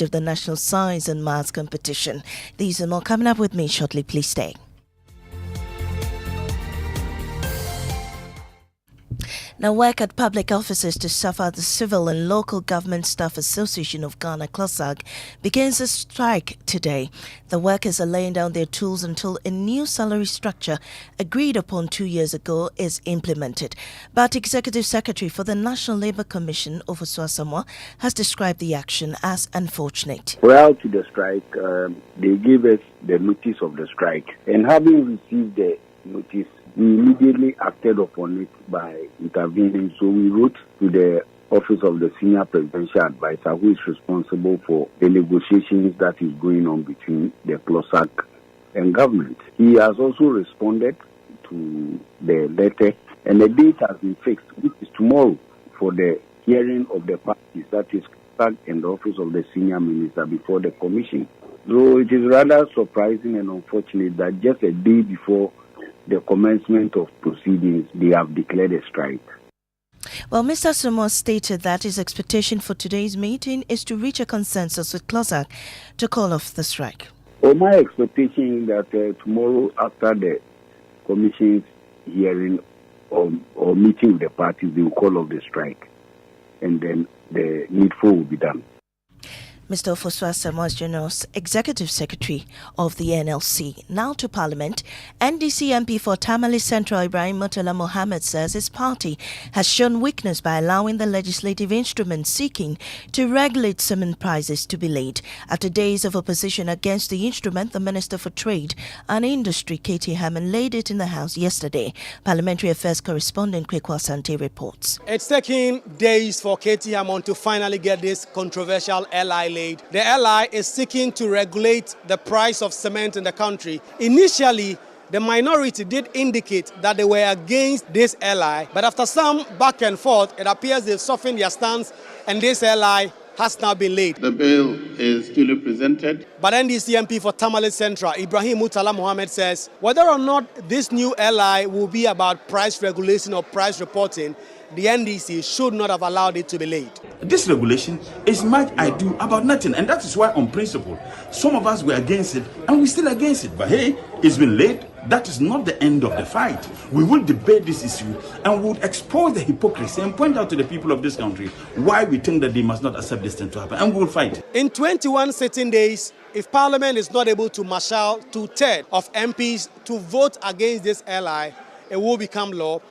of the National Science and Maths Competition. These and more coming up with me shortly. Please stay. Now, work at public offices to suffer the Civil and Local Government Staff Association of Ghana, CLOSAG, begins a strike today. The workers are laying down their tools until a new salary structure agreed upon 2 years ago is implemented. But Executive Secretary for the National Labour Commission, Ofosua Samoa, has described the action as unfortunate. Prior to the strike, they gave us the notice of the strike. And having received the notice, we immediately acted upon it by intervening. So we wrote to the Office of the Senior Presidential Advisor, who is responsible for the negotiations that is going on between the CLOSAG and government. He has also responded to the letter, and the date has been fixed, which is tomorrow, for the hearing of the parties, that is CLOSAG and the Office of the Senior Minister before the Commission. So it is rather surprising and unfortunate that just a day before the commencement of proceedings, they have declared a strike. Well, Mr. Samoa stated that his expectation for today's meeting is to reach a consensus with CLOSAG to call off the strike. Well, my expectation is that tomorrow, after the Commission's hearing or meeting with the parties, they will call off the strike, and then the needful will be done. Mr. Ofosua Samoa is Executive Secretary of the NLC. Now to Parliament. NDC MP for Tamale Central Ibrahim Murtala Mohammed says his party has shown weakness by allowing the legislative instrument seeking to regulate cement prices to be laid. After days of opposition against the instrument, the Minister for Trade and Industry, Katie Hammond, laid it in the House yesterday. Parliamentary Affairs correspondent Kwekwa Sante reports. It's taking days for Katie Hammond to finally get this controversial LI laid. The LI is seeking to regulate the price of cement in the country. Initially, the minority did indicate that they were against this LI, but after some back and forth, it appears they've softened their stance and this LI has now been laid. The bill is duly presented. But NDC MP for Tamale Central, Ibrahim Murtala Mohammed, says whether or not this new LI will be about price regulation or price reporting, the NDC should not have allowed it to be laid. This regulation is much ado about nothing, and that is why on principle some of us were against it and we're still against it. But hey, it's been laid. That is not the end of the fight. We will debate this issue and we will expose the hypocrisy and point out to the people of this country why we think that they must not accept this thing to happen, and we will fight. In 21 sitting days, if Parliament is not able to marshal 2/3 of MPs to vote against this LI, it will become law.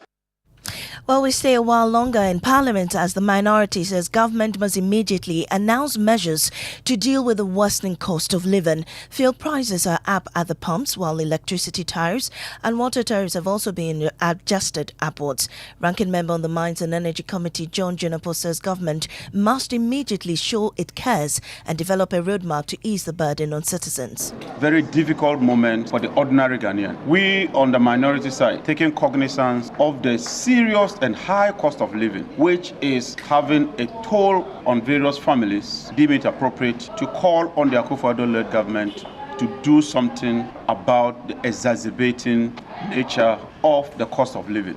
Well, we stay a while longer in Parliament as the minority says government must immediately announce measures to deal with the worsening cost of living. Fuel prices are up at the pumps, while electricity tariffs and water tariffs have also been adjusted upwards. Ranking member on the Mines and Energy Committee, John Junapo, says government must immediately show it cares and develop a roadmap to ease the burden on citizens. Very difficult moment for the ordinary Ghanaian. We on the minority side taking cognizance of the serious and high cost of living, which is having a toll on various families, deem it appropriate to call on the Akufo-Addo-led government to do something about the exacerbating nature of the cost of living.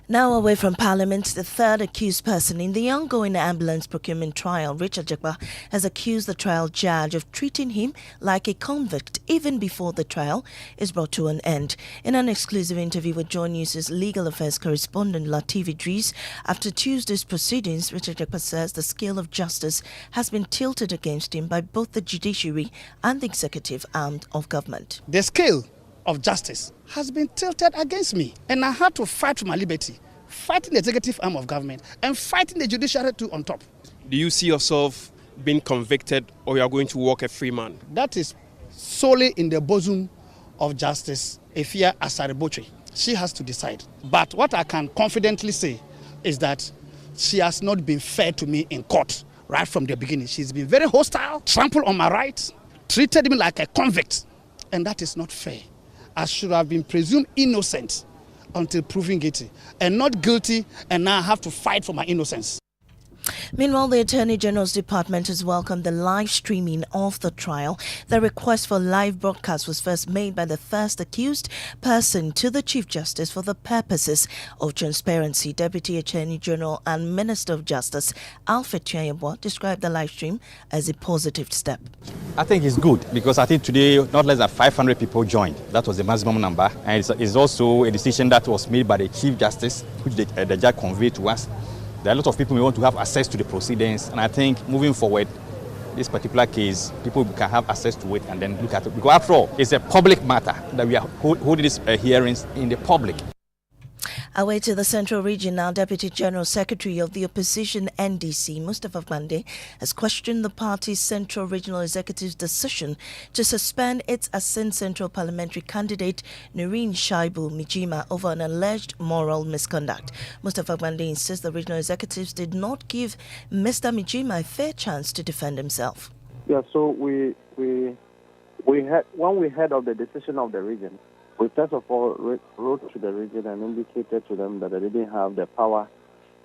Now away from Parliament, the third accused person in the ongoing ambulance procurement trial, Richard Jekpa, has accused the trial judge of treating him like a convict even before the trial is brought to an end. In an exclusive interview with Joy News' legal affairs correspondent Latif Idris, after Tuesday's proceedings, Richard Jekpa says the scale of justice has been tilted against him by both the judiciary and the executive arm of government. The scale of justice has been tilted against me, and I had to fight for my liberty, fighting the executive arm of government and fighting the judiciary too on top. Do you see yourself being convicted, or you are going to walk a free man? That is solely in the bosom of Justice Efia Asare-Botwe. She has to decide. But what I can confidently say is that she has not been fair to me in court right from the beginning. She's been very hostile, trampled on my rights, treated me like a convict, and that is not fair. I should have been presumed innocent until proven guilty, and not guilty, and now I have to fight for my innocence. Meanwhile, the Attorney General's Department has welcomed the live streaming of the trial. The request for live broadcast was first made by the first accused person to the Chief Justice for the purposes of transparency. Deputy Attorney General and Minister of Justice Alfred Chianyebo described the live stream as a positive step. I think it's good because I think today not less than 500 people joined. That was the maximum number, and it's also a decision that was made by the Chief Justice, which the judge conveyed to us. There are a lot of people who want to have access to the proceedings, and I think moving forward, this particular case, people can have access to it and then look at it. Because after all, it's a public matter that we are holding these hearings in the public. Away to the Central Region now, Deputy General Secretary of the Opposition NDC, Mustapha Gbande, has questioned the party's Central Regional Executive's decision to suspend its Asin Central Parliamentary candidate, Noreen Shaibu Mijima, over an alleged moral misconduct. Mustapha Gbande insists the regional executives did not give Mr. Mijima a fair chance to defend himself. Yeah, so we had, when we heard of the decision of the region, we first of all wrote to the region and indicated to them that they didn't have the power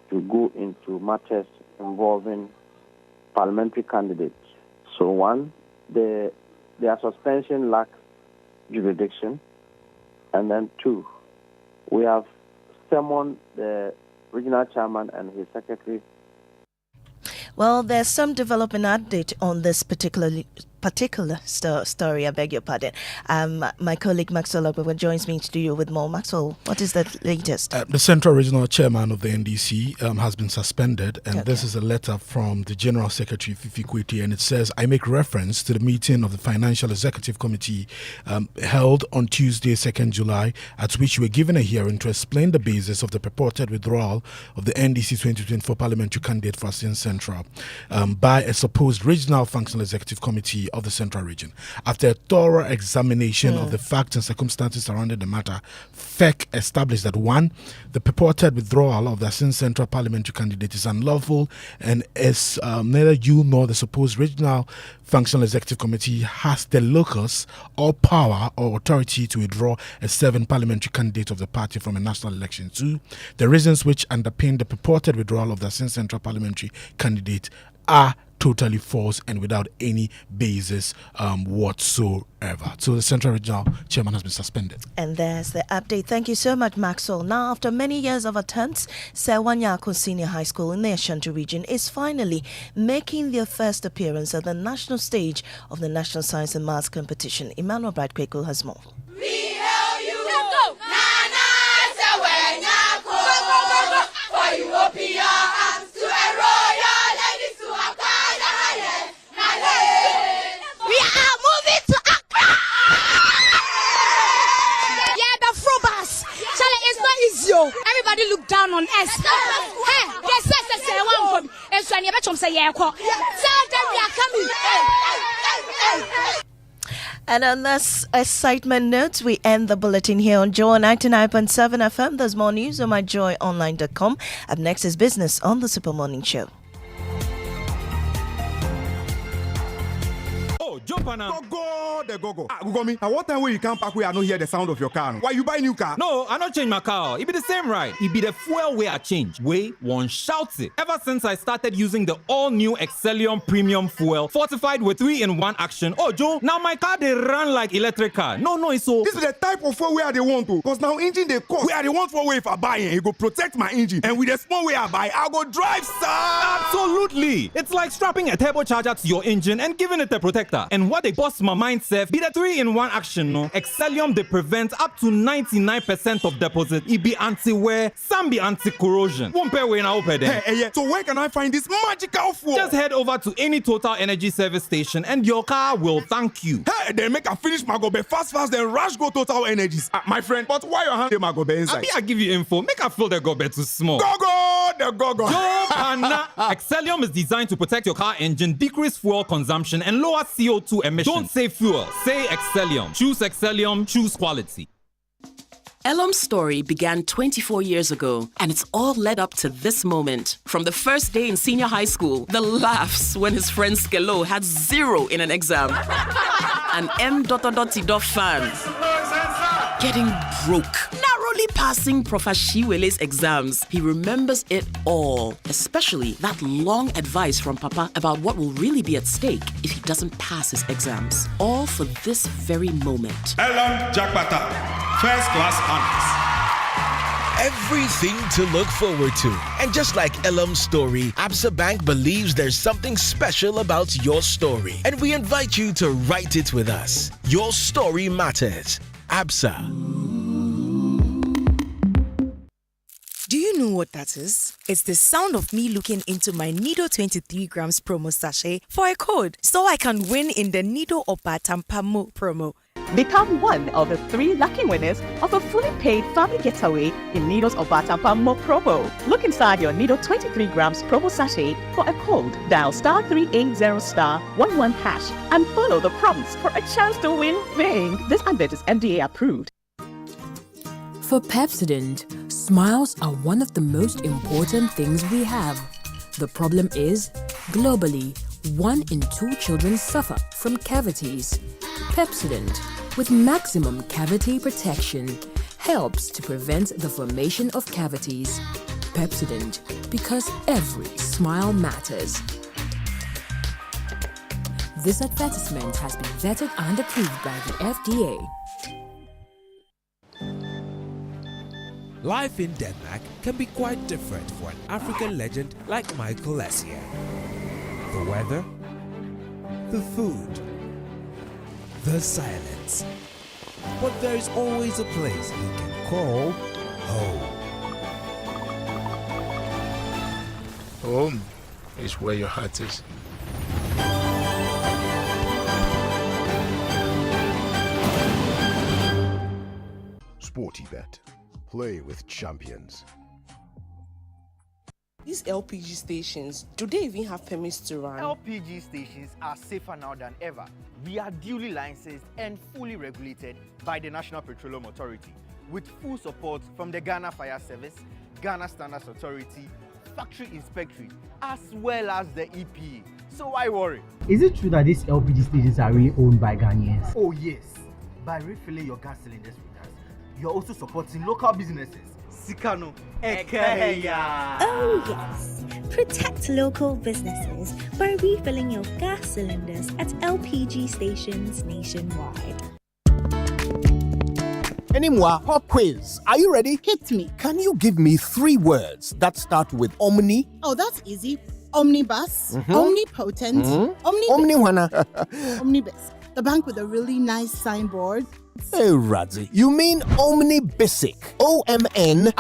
to go into matters involving parliamentary candidates. So one, their suspension lacks jurisdiction. And then two, we have summoned the regional chairman and his secretary. Well, there's some development update on this particular story. I beg your pardon. My colleague Maxwell Ogbewe joins me in studio with more. Maxwell, what is the latest? The Central Regional Chairman of the NDC has been suspended, and This is a letter from the General Secretary Fifi Kweti, and it says, I make reference to the meeting of the Financial Executive Committee held on Tuesday, 2nd July, at which we were given a hearing to explain the basis of the purported withdrawal of the NDC 2024 parliamentary candidate for Asin Central by a supposed Regional Functional Executive Committee of the Central Region. After a thorough examination of the facts and circumstances surrounding the matter, FEC established that 1, the purported withdrawal of the Asin Central parliamentary candidate is unlawful, and as neither you nor the supposed Regional Functional Executive Committee has the locus or power or authority to withdraw a 7 parliamentary candidate of the party from a national election. 2, the reasons which underpin the purported withdrawal of the Asin Central parliamentary candidate are totally false and without any basis whatsoever. So the Central Regional Chairman has been suspended. And there's the update. Thank you so much, Maxwell. Now, after many years of attempts, Sewanyako Senior High School in the Ashanti region is finally making their first appearance at the national stage of the National Science and Maths Competition. Emmanuel Bright-Kweko has more. We hail you. Go. Sewanyako. For you open your arms to a royal lady to Accra. We are moving to Accra. Yeah, the Frobas. Charlie, it's not easy. Everybody look down on us. Hey, they say one for me. And so I never say yeah. Tell them we are coming. And on this excitement note, we end the bulletin here on Joy 99.7 FM. There's more news on myjoyonline.com. Up next is business on the Super Morning Show. Jump on go. Google me. At what time when you come back, we are not hear the sound of your car? Why you buy new car? No, I not change my car. It be the same ride. It be the fuel way I change. Way one shouts it. Ever since I started using the all-new Excellium Premium Fuel, fortified with 3-in-1 action. Oh, Joe, now my car they run like electric car. No, it's so. This is the type of fuel where they want to. Because now engine they cost. Where they want for way if I buy it, go protect my engine. And with the small way I buy, I go drive, sir. Absolutely. It's like strapping a turbocharger to your engine and giving it a protector. And what they bust my mind, Seth, be the 3-in-1 action, no? Excellium, they prevent up to 99% of deposit. It be anti-wear, some be anti-corrosion. Won't pay when I open them. Hey, so where can I find this magical fuel? Just head over to any Total Energy service station and your car will thank you. Hey, then make a finish my gobe fast, then rush go Total Energies. My friend, but why your hand my gobe inside? I give you info. Make a fill the gobe too small. The go. Excellium is designed to protect your car engine, decrease fuel consumption, and lower CO2 emissions. Don't say fuel, say Excellium. Choose Excellium, choose quality. Elam's story began 24 years ago, and it's all led up to this moment. From the first day in senior high school, the laughs when his friend Skelo had 0 in an exam, and M.T. fan getting broke. Now narrowly passing Prof. Shiwele's exams. He remembers it all, especially that long advice from Papa about what will really be at stake if he doesn't pass his exams. All for this very moment. Elam Jakpata, first class honors. Everything to look forward to. And just like Elam's story, Absa Bank believes there's something special about your story. And we invite you to write it with us. Your story matters. Absa. Do you know what that is? It's the sound of me looking into my Nido 23 grams promo sachet for a code so I can win in the Nido Opatampamo promo. Become one of the 3 lucky winners of a fully paid family getaway in Nido's Opatampamo promo. Look inside your Nido 23 grams promo sachet for a code. Dial *380*11# and follow the prompts for a chance to win big. This advert is FDA approved. For Pepsodent, smiles are one of the most important things we have. The problem is, globally, 1 in 2 children suffer from cavities. Pepsodent, with maximum cavity protection, helps to prevent the formation of cavities. Pepsodent, because every smile matters. This advertisement has been vetted and approved by the FDA. Life in Denmark can be quite different for an African legend like Michael Essien. The weather, the food, the silence. But there is always a place you can call home. Home is where your heart is. Sportybet. Play with champions. These LPG stations, do they even have permits to run? LPG stations are safer now than ever. We are duly licensed and fully regulated by the National Petroleum Authority, with full support from the Ghana Fire Service, Ghana Standards Authority, Factory Inspectorate, as well as the EPA. So why worry? Is it true that these LPG stations are really owned by Ghanaians? Oh yes. By refilling your gas cylinders with us, you're also supporting local businesses. Sikano Ekeya. Oh yes. Protect local businesses by refilling your gas cylinders at LPG stations nationwide. Anymore, pop quiz. Are you ready? Hit me. Can you give me 3 words that start with omni? Oh, that's easy. Omnibus, omnipotent, omnibus. The bank with a really nice signboard. Hey, Radzi, you mean Omnibisic. OMNIBSIC.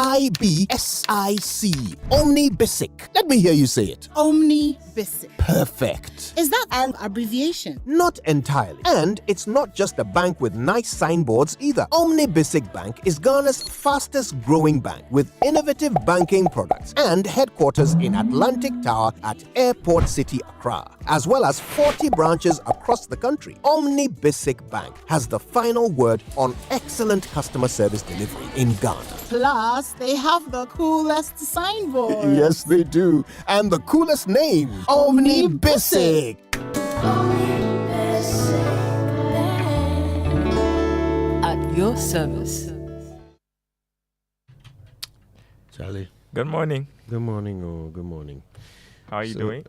Omnibisic. Let me hear you say it. Omnibisic. Perfect. Is that an abbreviation? Not entirely. And it's not just a bank with nice signboards either. Omnibisic Bank is Ghana's fastest growing bank with innovative banking products and headquarters in Atlantic Tower at Airport City, Accra, as well as 40 branches across the country. Omnibisic Bank has the final word on excellent customer service delivery in Ghana. Plus, they have the coolest signboard. Yes, they do. And the coolest name, Omnibisic. At your service. Charlie. Good morning. Good morning. Oh, good morning. How are you doing?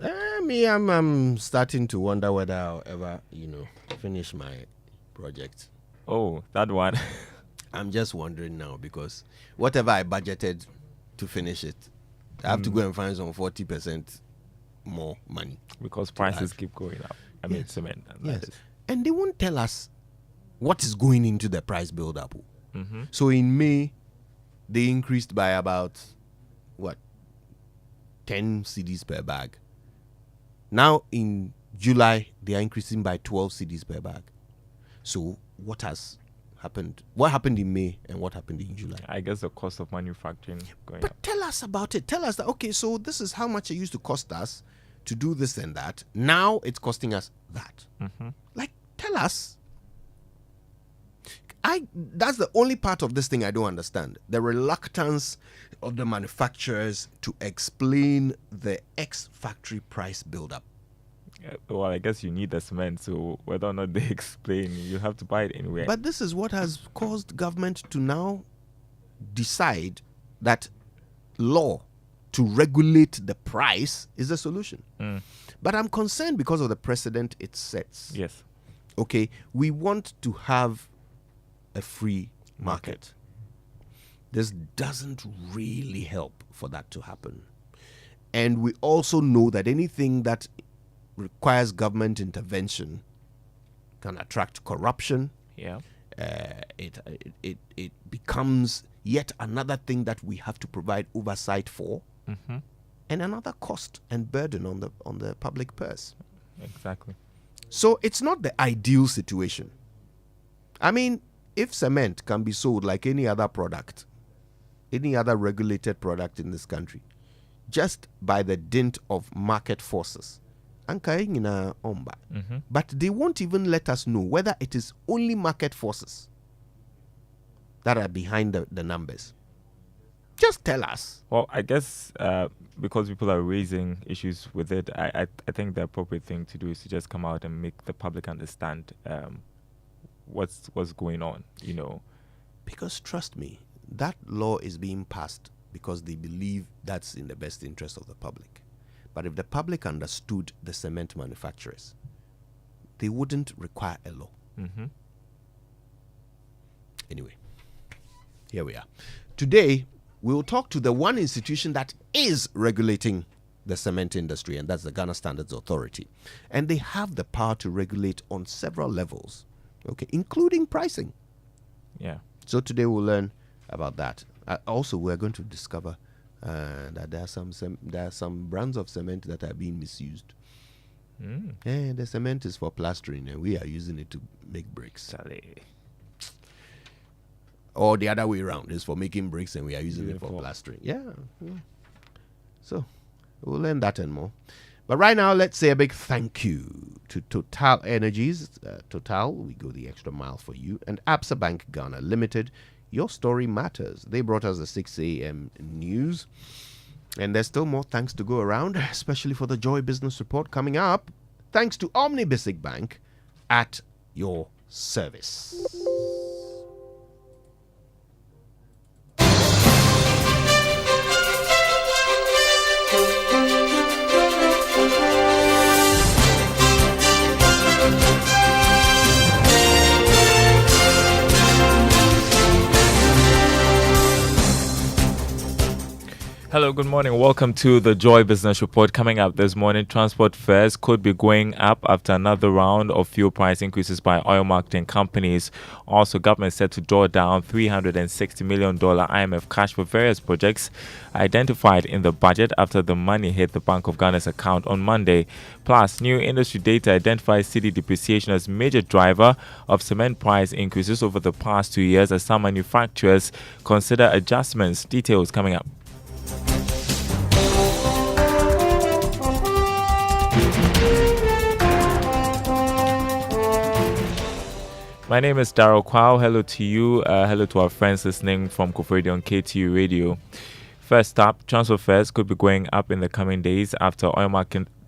I'm starting to wonder whether I'll ever, finish my project. Oh, that one. I'm just wondering now because whatever I budgeted to finish it, I have to go and find some 40% more money. Because prices keep going up. I mean, cement. Yes. And they won't tell us what is going into the price build-up. Mm-hmm. So in May, they increased by about, 10 cedis per bag. Now in July, they are increasing by 12 cedis per bag. So what has happened? What happened in May and what happened in July? I guess the cost of manufacturing going but up. Tell us about it. Tell us that, okay, so this is how much it used to cost us to do this and that. Now it's costing us that. Mm-hmm. Tell us. That's the only part of this thing I don't understand. The reluctance of the manufacturers to explain the ex-factory price build-up. Well, I guess you need the cement, so whether or not they explain, you have to buy it anyway. But this is what has caused government to now decide that law to regulate the price is the solution. But I'm concerned because of the precedent it sets. Yes. Okay, we want to have a free market. This doesn't really help for that to happen. And we also know that anything that requires government intervention can attract corruption. Yeah. It becomes yet another thing that we have to provide oversight for, and another cost and burden on the public purse. Exactly. So it's not the ideal situation. I mean, if cement can be sold like any other product, any other regulated product in this country, just by the dint of market forces, but they won't even let us know whether it is only market forces that are behind the numbers. Just tell us. Well, I guess because people are raising issues with it, I think the appropriate thing to do is to just come out and make the public understand what's going on, you know. Because trust me, that law is being passed because they believe that's in the best interest of the public. But if the public understood the cement manufacturers, they wouldn't require a law. Anyway, here we are. Today, we will talk to the one institution that is regulating the cement industry, and that's the Ghana Standards Authority. And they have the power to regulate on several levels, okay, including pricing. Yeah. So today we'll learn about that. Also, we're going to discover that there are some brands of cement that are being misused. And the cement is for plastering, and we are using it to make bricks. Or the other way around, is for making bricks, and we are using it for plastering. Yeah. So we'll learn that and more. But right now, let's say a big thank you to Total Energies. Total, we go the extra mile for you. And Absa Bank Ghana Limited. Your story matters. They brought us the 6 a.m. news. And there's still more thanks to go around, especially for the Joy Business Report coming up. Thanks to Omni Basic Bank at your service. Hello, good morning. Welcome to the Joy Business Report. Coming up this morning, transport fares could be going up after another round of fuel price increases by oil marketing companies. Also, government set to draw down $360 million IMF cash for various projects identified in the budget after the money hit the Bank of Ghana's account on Monday. Plus, new industry data identifies cedi depreciation as major driver of cement price increases over the past 2 years as some manufacturers consider adjustments. Details coming up. My name is Darryl Kwao. Hello to you. Hello to our friends listening from Kofredi on KTU Radio. First up, transfer fares could be going up in the coming days after oil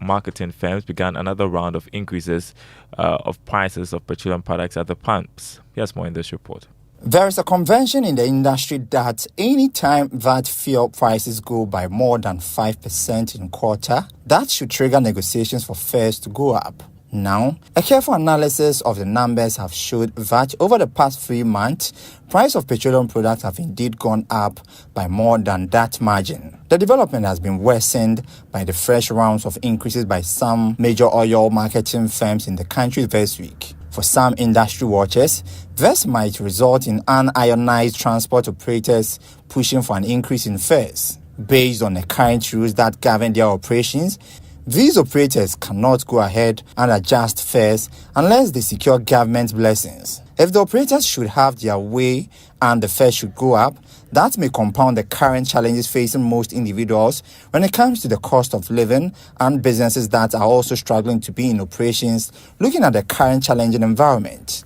marketing firms began another round of increases of prices of petroleum products at the pumps. Here's more in this report. There is a convention in the industry that any time that fuel prices go by more than 5% in a quarter, that should trigger negotiations for fares to go up. Now, a careful analysis of the numbers have showed that over the past 3 months, price of petroleum products have indeed gone up by more than that margin. The development has been worsened by the fresh rounds of increases by some major oil marketing firms in the country this week. For some industry watchers, this might result in unionized transport operators pushing for an increase in fares. Based on the current rules that govern their operations, these operators cannot go ahead and adjust fares unless they secure government blessings. If the operators should have their way and the fares should go up, that may compound the current challenges facing most individuals when it comes to the cost of living and businesses that are also struggling to be in operations, looking at the current challenging environment.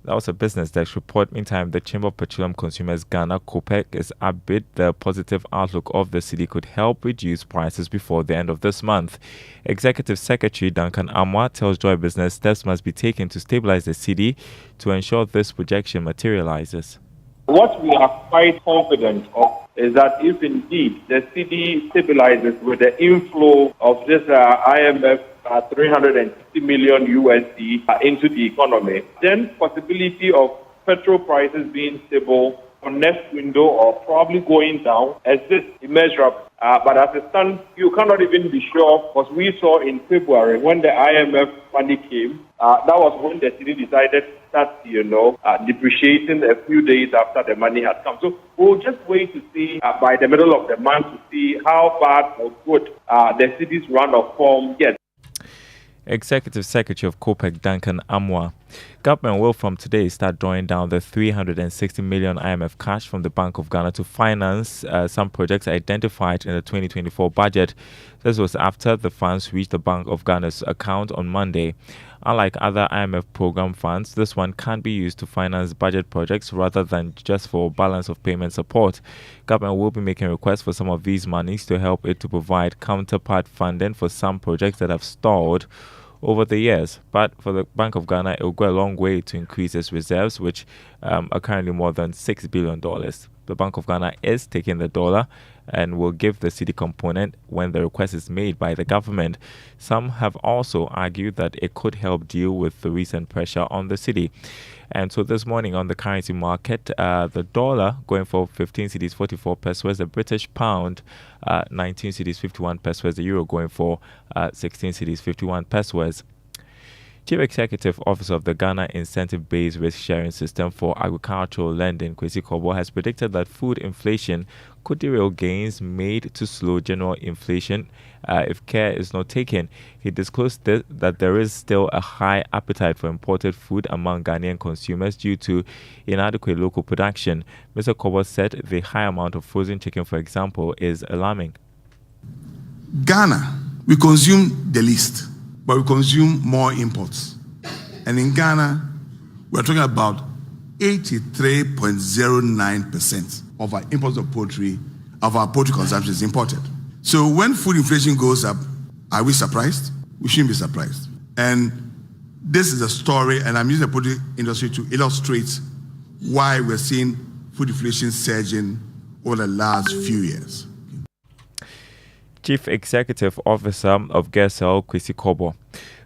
That was a Business Desk report. Meantime, the Chamber of Petroleum Consumers Ghana, COPEC, is upbeat the positive outlook of the cedi could help reduce prices before the end of this month. Executive Secretary Duncan Amwa tells Joy Business steps must be taken to stabilize the cedi to ensure this projection materializes. What we are quite confident of is that if indeed the city stabilizes with the inflow of this IMF 360 million USD into the economy, then possibility of petrol prices being stable for next window or probably going down as this immeasurable. But as it stands, you cannot even be sure, because we saw in February when the IMF money came, that was when the city decided to start, depreciating a few days after the money had come. So we'll just wait to see by the middle of the month to see how bad or good the city's run of form gets. Executive Secretary of COPEC Duncan Amwa. Government will from today start drawing down the 360 million IMF cash from the Bank of Ghana to finance some projects identified in the 2024 budget. This was after the funds reached the Bank of Ghana's account on Monday. Unlike other IMF program funds, this one can be used to finance budget projects rather than just for balance of payment support. Government will be making requests for some of these monies to help it to provide counterpart funding for some projects that have stalled over the years. But for the Bank of Ghana, it will go a long way to increase its reserves, which are currently more than $6 billion. The Bank of Ghana is taking the dollar and will give the city component when the request is made by the government. Some have also argued that it could help deal with the recent pressure on the city. And so this morning on the currency market, the dollar going for 15 cedis 44 pesos, the British pound 19 cedis 51 pesos, the euro going for 16 cedis 51 pesos. Chief Executive Officer of the Ghana Incentive-Based Risk Sharing System for Agricultural Lending, Kwesi Kobo, has predicted that food inflation could derail gains made to slow general inflation if care is not taken. He disclosed that there is still a high appetite for imported food among Ghanaian consumers due to inadequate local production. Mr. Kobo said the high amount of frozen chicken, for example, is alarming. Ghana, we consume the least, but we consume more imports. And in Ghana, we're talking about 83.09% of our imports of poultry, of our poultry consumption is imported. So when food inflation goes up, are we surprised? We shouldn't be surprised. And this is a story, and I'm using the poultry industry to illustrate why we're seeing food inflation surging over the last few years. Chief Executive Officer of GESEL, Kwesi Kobo.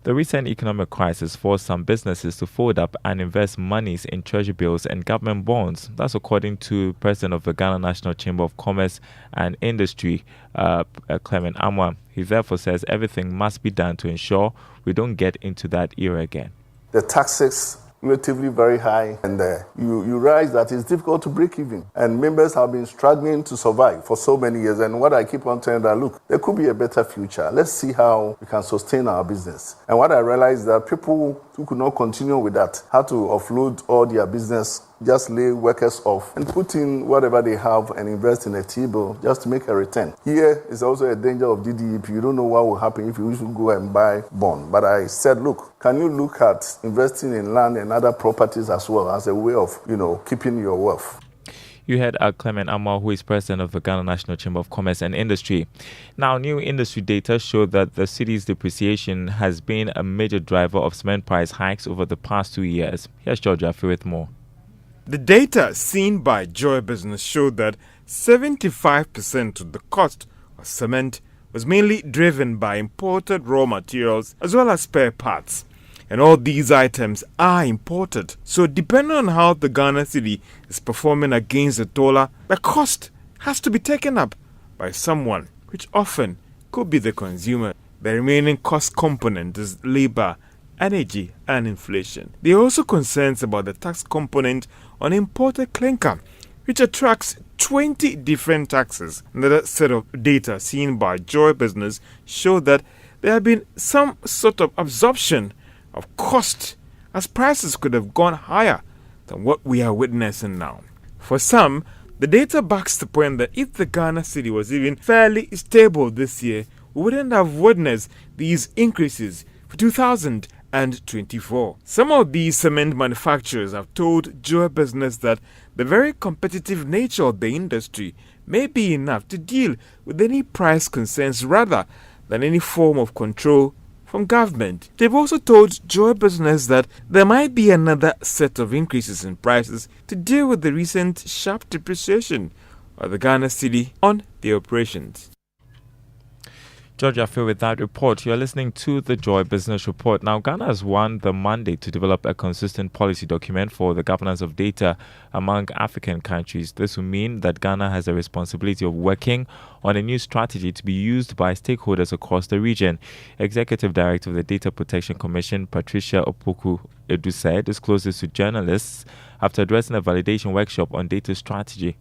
The recent economic crisis forced some businesses to fold up and invest monies in treasury bills and government bonds. That's according to President of the Ghana National Chamber of Commerce and Industry, Clement Amwa. He therefore says everything must be done to ensure we don't get into that era again. The taxes relatively very high, and you realize that it's difficult to break even. And members have been struggling to survive for so many years. And what I keep on telling them, look, there could be a better future. Let's see how we can sustain our business. And what I realized is that people who could not continue with that had to offload all their business, just lay workers off and put in whatever they have and invest in a T-bill just to make a return. Here is also a danger of DDEP. You don't know what will happen if you should go and buy bond. But I said, look, can you look at investing in land and other properties as well as a way of, keeping your wealth? You heard Clement Amwa, who is president of the Ghana National Chamber of Commerce and Industry. Now, new industry data show that the city's depreciation has been a major driver of cement price hikes over the past 2 years. Here's George Jaffe with more. The data seen by Joy Business showed that 75% of the cost of cement was mainly driven by imported raw materials as well as spare parts. And all these items are imported. So depending on how the Ghana city is performing against the dollar, the cost has to be taken up by someone, which often could be the consumer. The remaining cost component is labor, energy and inflation. There are also concerns about the tax component on imported clinker, which attracts 20 different taxes. Another set of data seen by Joy Business showed that there have been some sort of absorption of cost as prices could have gone higher than what we are witnessing now. For some, the data backs the point that if the Ghana city was even fairly stable this year, we wouldn't have witnessed these increases for 2024. Some of these cement manufacturers have told Joy Business that the very competitive nature of the industry may be enough to deal with any price concerns rather than any form of control from government. They've also told Joy Business that there might be another set of increases in prices to deal with the recent sharp depreciation of the Ghana cedi on their operations. Georgia, Phil, with that report, you're listening to the Joy Business Report. Now, Ghana has won the mandate to develop a consistent policy document for the governance of data among African countries. This will mean that Ghana has a responsibility of working on a new strategy to be used by stakeholders across the region. Executive Director of the Data Protection Commission, Patricia Opoku-Edusei, disclosed this to journalists after addressing a validation workshop on data strategy.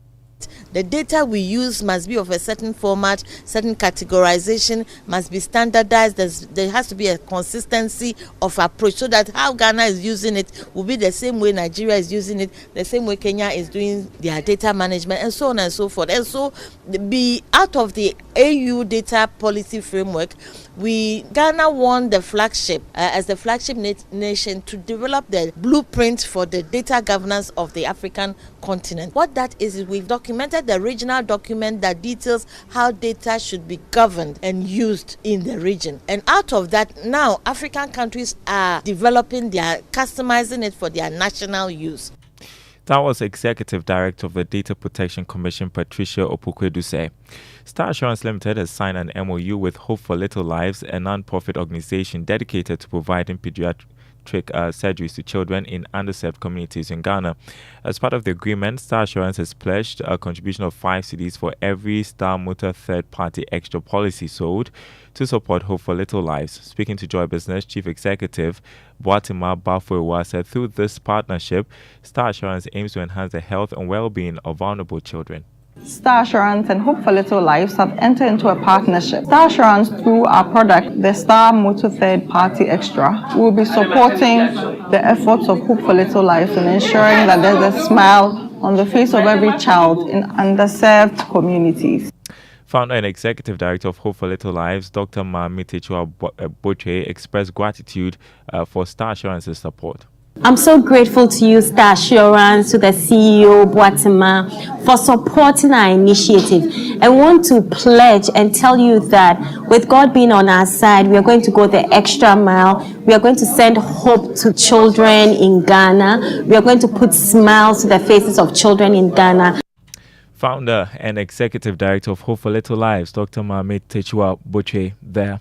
The data we use must be of a certain format, certain categorization, must be standardized. There has to be a consistency of approach so that how Ghana is using it will be the same way Nigeria is using it, the same way Kenya is doing their data management, and so on and so forth. And so, be out of the AU data policy framework, Ghana won the flagship as the flagship nation to develop the blueprint for the data governance of the African continent. What that is we've documented the regional document that details how data should be governed and used in the region. And out of that, now African countries are customizing it for their national use. That was Executive Director of the Data Protection Commission, Patricia Opoku-Edusei. Star Assurance Limited has signed an MOU with Hope for Little Lives, a non-profit organization dedicated to providing pediatric surgeries to children in underserved communities in Ghana. As part of the agreement, Star Assurance has pledged a contribution of 5 cedis for every Star Motor third-party extra policy sold to support Hope for Little Lives. Speaking to Joy Business, Chief Executive Boatima Bafoewa said through this partnership, Star Assurance aims to enhance the health and well-being of vulnerable children. Star Assurance and Hope for Little Lives have entered into a partnership. Star Assurance, through our product, the Star Motor Third Party Extra, will be supporting the efforts of Hope for Little Lives and ensuring that there's a smile on the face of every child in underserved communities. Founder and Executive Director of Hope for Little Lives, Dr. Mamitechua Boche, expressed gratitude for Star Assurance's support. I'm so grateful to you, Star Assurance, to the CEO, Boatima, for supporting our initiative. I want to pledge and tell you that with God being on our side, we are going to go the extra mile. We are going to send hope to children in Ghana. We are going to put smiles to the faces of children in Ghana. Founder and Executive Director of Hope for Little Lives, Dr. Mamitechua Boche there.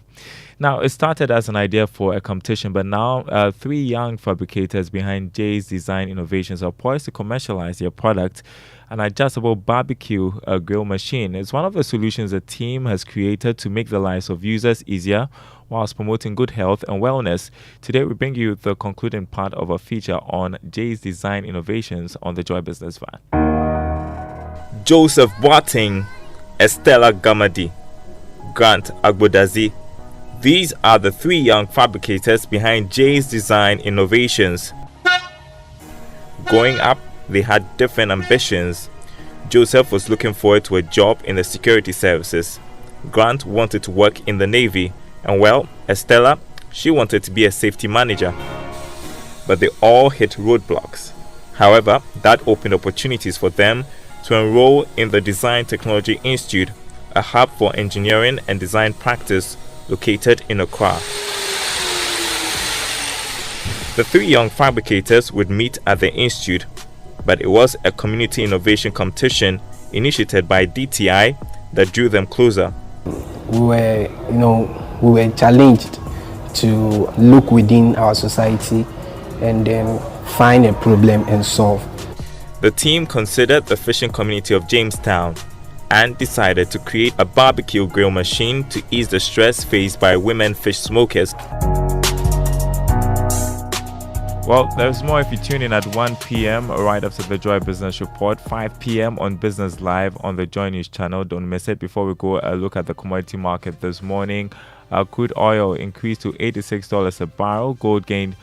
Now, it started as an idea for a competition, but now 3 young fabricators behind Jay's Design Innovations are poised to commercialize their product, an adjustable barbecue grill machine. It's one of the solutions the team has created to make the lives of users easier whilst promoting good health and wellness. Today, we bring you the concluding part of a feature on Jay's Design Innovations on the Joy Business Van. Joseph Boateng, Estella Gamadi, Grant Agbodazi. These are the 3 young fabricators behind Jay's Design Innovations. Growing up, they had different ambitions. Joseph was looking forward to a job in the security services. Grant wanted to work in the Navy. And well, Estella, she wanted to be a safety manager. But they all hit roadblocks. However, that opened opportunities for them to enroll in the Design Technology Institute, a hub for engineering and design practice located in Accra. The 3 young fabricators would meet at the institute, but it was a community innovation competition initiated by DTI that drew them closer. We were challenged to look within our society and then find a problem and solve. The team considered the fishing community of Jamestown and decided to create a barbecue grill machine to ease the stress faced by women fish smokers. Well, there's more if you tune in at 1 p.m. right after the Joy Business Report, 5 p.m. on Business Live on the Joy News channel. Don't miss it. Before we go look at the commodity market this morning, crude oil increased to $86 a barrel. Gold gained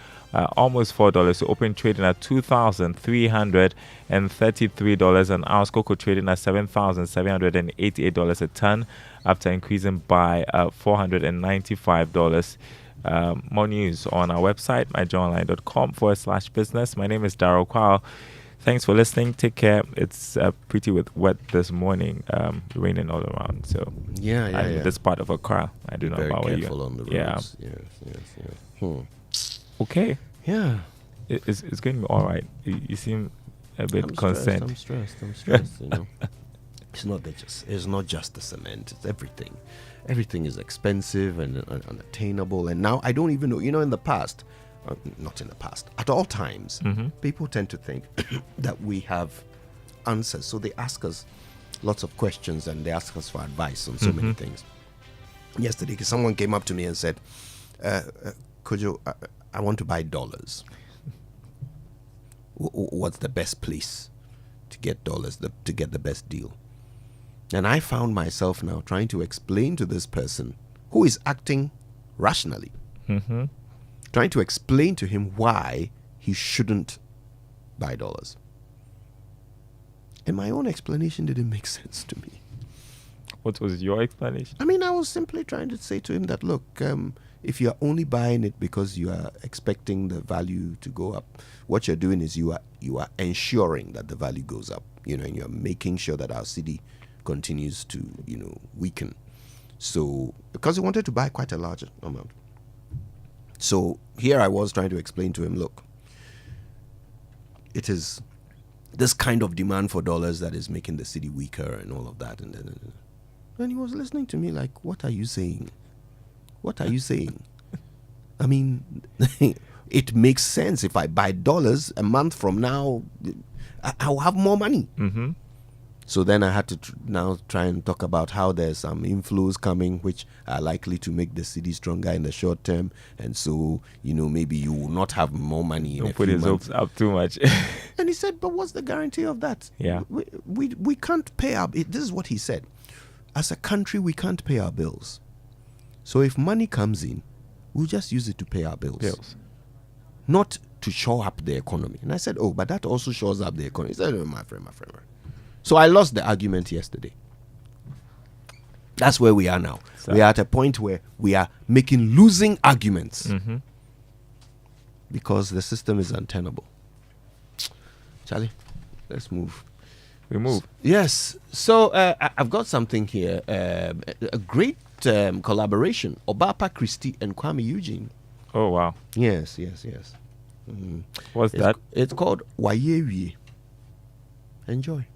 almost $4 to open trading at $2,333 an ounce. Cocoa trading at $7,788 a ton after increasing by $495. More news on our website, myjoyonline.com/business. My name is Darryl Kwao. Thanks for listening. Take care. It's pretty wet this morning. Raining all around. So yeah. I'm in this part of a car. I don't know Very about careful you. on the roads. Yes. Okay. Yeah. It's going to be all right. You seem a bit concerned. I'm stressed. You know, it's not just the cement. It's everything. Everything is expensive and unattainable. And now I don't even know. You know, in the past, not in the past, at all times, people tend to think that we have answers. So they ask us lots of questions and they ask us for advice on so many things. Yesterday, someone came up to me and said, Kojo, I want to buy dollars. What's the best place to get dollars, to get the best deal? And I found myself now trying to explain to this person who is acting rationally, trying to explain to him why he shouldn't buy dollars. And my own explanation didn't make sense to me. What was your explanation? I mean, I was simply trying to say to him that, look, if you're only buying it because you are expecting the value to go up, what you're doing is you are ensuring that the value goes up, you know, and you're making sure that our city continues to, you know, weaken. So, because he wanted to buy quite a large amount. So here I was trying to explain to him, look, it is this kind of demand for dollars that is making the city weaker and all of that. And he was listening to me like, what are you saying? What are you saying? I mean, it makes sense. If I buy dollars a month from now, I'll have more money. So then I had to now try and talk about how there's some inflows coming which are likely to make the city stronger in the short term. And so, you know, maybe you will not have more money in Don't a put few his months. hopes up too much. And he said, but what's the guarantee of that? Yeah. We can't pay our... This is what he said. As a country, we can't pay our bills. So if money comes in, we'll just use it to pay our bills. Not to shore up the economy. And I said, oh, but that also shores up the economy. He said, oh, my friend. So I lost the argument yesterday. That's where we are now. We are at a point where we are making losing arguments because the system is untenable. Charlie, let's move. We move. Yes. So I've got something here. A great collaboration. Obapa Christie and Kwame Eugene. Oh, wow. Yes. What's that? It's called Wayewie. Enjoy.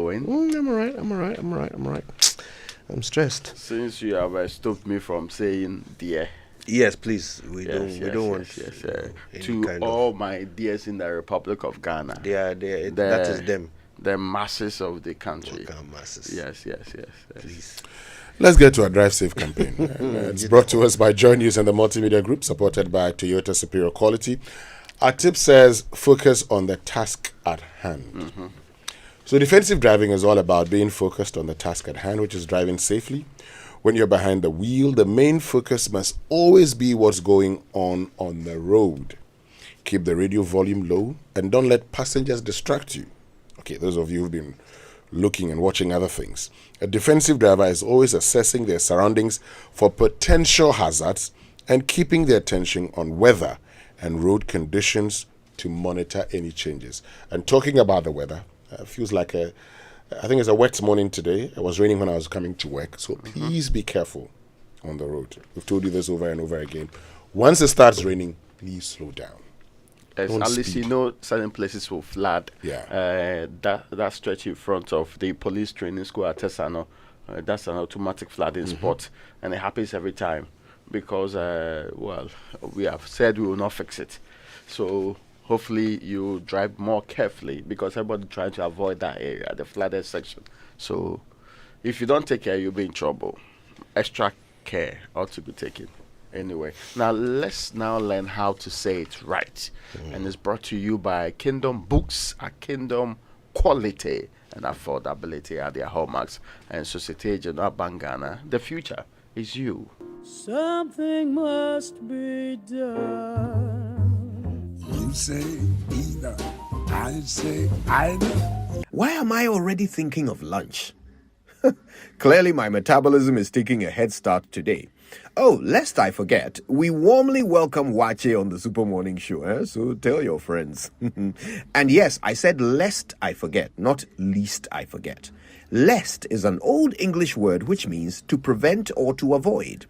going? I'm all right. I'm stressed. Since you have stopped me from saying dear. Yes, please. We don't want to all my dears in the Republic of Ghana. That is them. The masses of the country. Masses. Yes. Please. Let's get to our Drive Safe campaign. It's brought to us by Joy News and the Multimedia Group, supported by Toyota Superior Quality. Our tip says, focus on the task at hand. Mm-hmm. So defensive driving is all about being focused on the task at hand, which is driving safely. When you're behind the wheel, the main focus must always be what's going on the road. Keep the radio volume low and don't let passengers distract you. Okay, those of you who've been looking and watching other things. A defensive driver is always assessing their surroundings for potential hazards and keeping their attention on weather and road conditions to monitor any changes. And talking about the weather, feels like I think it's a wet morning today. It was raining when I was coming to work, so please be careful on the road. We've told you this over and over again. Once it starts raining, please slow down. At least certain places will flood. Yeah. That stretch in front of the police training school at Tesano, that's an automatic flooding spot, and it happens every time because, we have said we will not fix it. So hopefully you drive more carefully because everybody trying to avoid that area, the flooded section. So if you don't take care, you'll be in trouble. Extra care ought to be taken. Anyway, now let's learn how to say it right. And it's brought to you by Kingdom Books, a Kingdom Quality and Affordability are their hallmarks. And Societe Generale Bank Ghana, the future is you. Something must be done. You say either, I say either. Why am I already thinking of lunch? Clearly, my metabolism is taking a head start today. Oh, lest I forget, we warmly welcome Wache on the Super Morning Show, so tell your friends. And yes, I said lest I forget, not least I forget. Lest is an old English word which means to prevent or to avoid.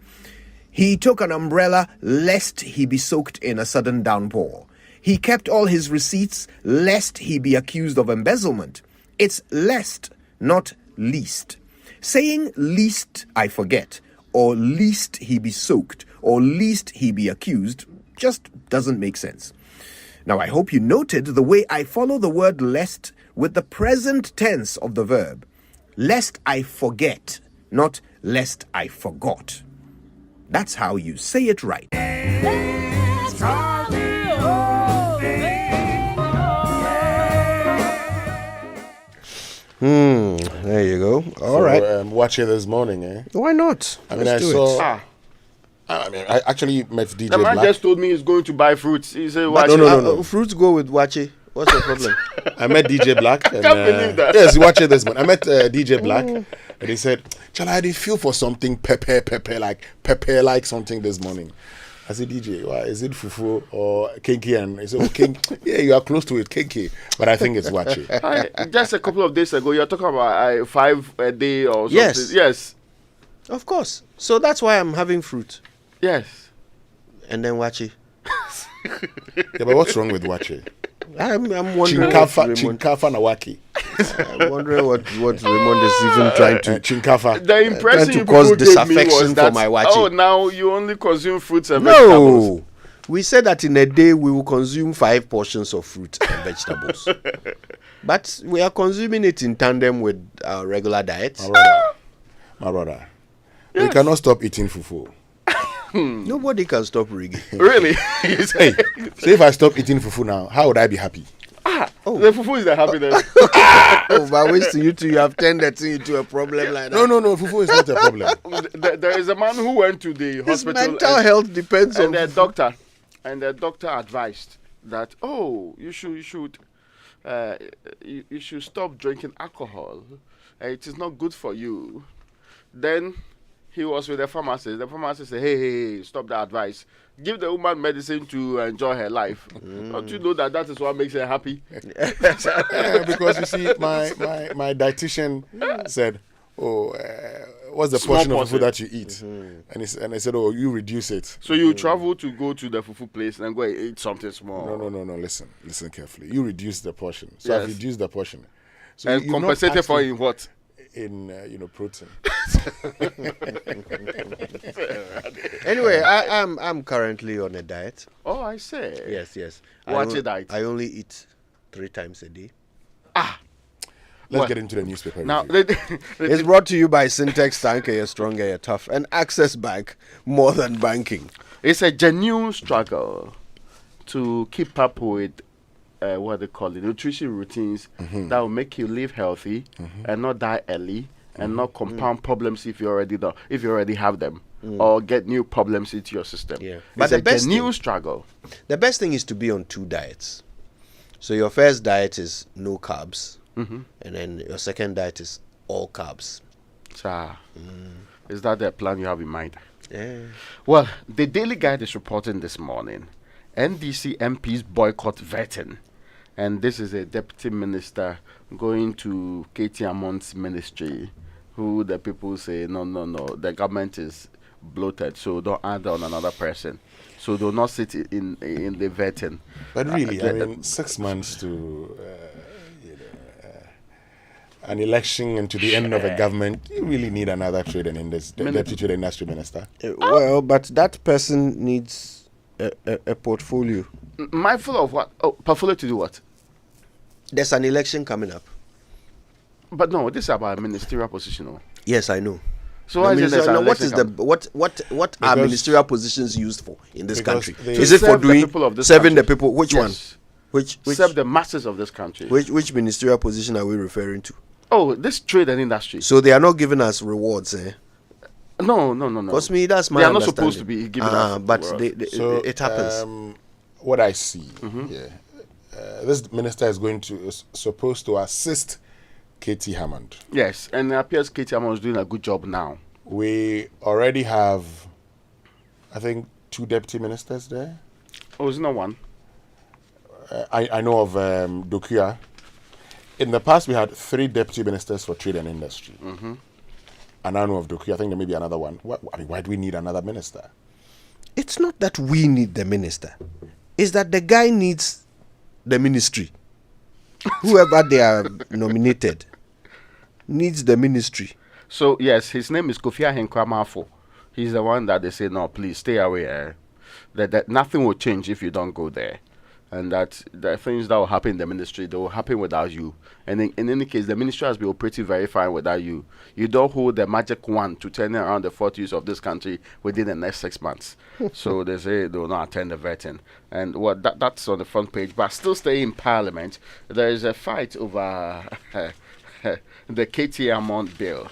He took an umbrella lest he be soaked in a sudden downpour. He kept all his receipts lest he be accused of embezzlement. It's lest, not least. Saying least I forget, or least he be soaked, or least he be accused, just doesn't make sense. Now, I hope you noted the way I follow the word lest with the present tense of the verb. Lest I forget, not lest I forgot. That's how you say it right. There you go. All right. Watch it this morning, eh? Why not? I mean, I actually met DJ The man Black. just told me he's going to buy fruits. He said, No. Fruits go with Wache. What's the problem? I met DJ Black. I can't believe that. Yes, watch it this morning. I met DJ Black, and he said, "Chala, I did feel for something pepper like something this morning." I said, DJ, why is it fufu or kenki? And he said, oh, kenki. Yeah, you are close to it, kenki. But I think it's wachi. Just a couple of days ago, you're talking about 5 a day or something. Yes. Of course. So that's why I'm having fruit. Yes. And then wachi. Yeah, but what's wrong with wachi? I'm wondering. Chinkafa Nawaki. I'm wondering what Raymond is even trying to. Chinkafa. The impression to you cause people gave me was that, for my wachi. oh, now you only consume fruits and vegetables. No. We said that in a day we will consume 5 portions of fruit and vegetables. But we are consuming it in tandem with our regular diet. My brother. Yes. We cannot stop eating fufu. Nobody can stop reggae. Really? Hey, so if I stop eating fufu now, how would I be happy? The fufu is the happiness. By wasting you two, you have turned that thing into a problem like that. No, fufu is not a problem. There is a man who went to the hospital. Mental health depends on the doctor. And the doctor advised that, you should stop drinking alcohol. It is not good for you. Then he was with the pharmacist. The pharmacist said, hey, stop that advice. Give the woman medicine to enjoy her life. Don't you know that is what makes her happy? Because you see, my dietitian said, what's the portion of food that you eat? And I said, you reduce it. So you travel to go to the fufu place and go eat something small. No. Listen carefully. You reduce the portion. So I've reduced the portion. So and you've not compensated taxed for him in what? In protein. Anyway, I'm currently on a diet. Oh, I say. Yes. What's your diet? I only eat 3 times a day. Let's get into the newspaper Now, review. It's brought to you by Syntex Tanker, you're stronger, you're tough, and Access Bank, more than banking. It's a genuine struggle to keep up with what they call it, nutrition routines that will make you live healthy and not die early and not compound problems if you already have them or get new problems into your system. Yeah. But the best genuine struggle. The best thing is to be on 2 diets. So your first diet is no carbs, and then your second diet is all carbs. Is that the plan you have in mind? Yeah. Well, the Daily Guide is reporting this morning. NDC MPs boycott vetting. And this is a deputy minister going to Katie Amon's ministry, who the people say, no, the government is bloated, so don't add on another person. So do not sit in the vetting. But really, 6 months to an election and to the end of a government, you really need another trade and deputy trade and industry minister. Well, but that person needs a portfolio. Mindful of what? Oh, portfolio to do what? There's an election coming up. But no, this is about a ministerial position. No? Yes, I know. So why is it what are ministerial positions used for in this country? Is it for doing serving the people? Which one? Which serve the masses of this country? Which ministerial position are we referring to? Oh, this trade and industry. So they are not giving us rewards, eh? No. Because that's my They are not understanding. supposed to be giving us but rewards. it happens. What I see, this minister is supposed to assist Katie Hammond. Yes, and it appears Katie Hammond is doing a good job now. We already have, I think, 2 deputy ministers there. Oh, is it not one? I know of Dokuya. In the past, we had 3 deputy ministers for trade and industry. And I know of Dokuya. I think there may be another one. Why do we need another minister? It's not that we need the minister. It's that the guy needs the ministry. Whoever they are nominated needs the ministry. So, yes, his name is Kofi Ahenkramafo. He's the one that they say, no, please stay away. That nothing will change if you don't go there. And that the things that will happen in the ministry, they will happen without you. And in any case, the ministry has been operating very fine without you. You don't hold the magic wand to turn around the fortunes of this country within the next 6 months. So they say they will not attend the vetting. And that's on the front page. But still staying in Parliament, there is a fight over the Katie Hammond bill.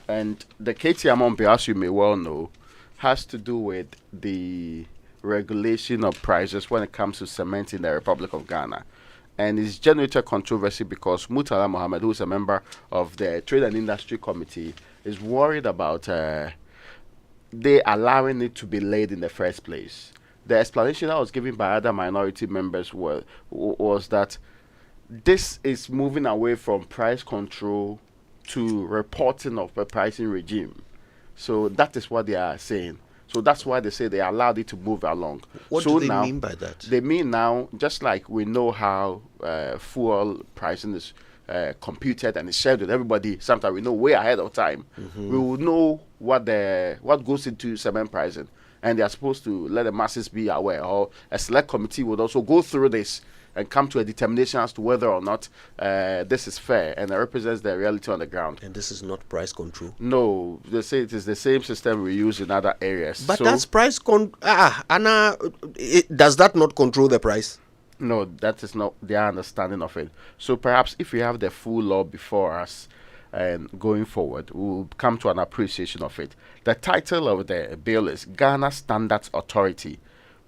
And the Katie Hammond bill, as you may well know, has to do with the regulation of prices when it comes to cement in the Republic of Ghana. And it's generated controversy because Murtala Mohammed, who is a member of the Trade and Industry Committee, is worried about they allowing it to be laid in the first place. The explanation that was given by other minority members was that this is moving away from price control to reporting of a pricing regime. So that is what they are saying. So that's why they say they allowed it to move along. What do they mean by that? They mean now, just like we know how fuel pricing is computed and is shared with everybody, sometimes we know way ahead of time. We will know what goes into cement pricing. And they are supposed to let the masses be aware. Or a select committee would also go through this and come to a determination as to whether or not this is fair and it represents the reality on the ground. And this is not price control? No, they say it is the same system we use in other areas. But that's price does that not control the price? No, that is not their understanding of it. So perhaps if we have the full law before us and going forward, we'll come to an appreciation of it. The title of the bill is Ghana Standards Authority,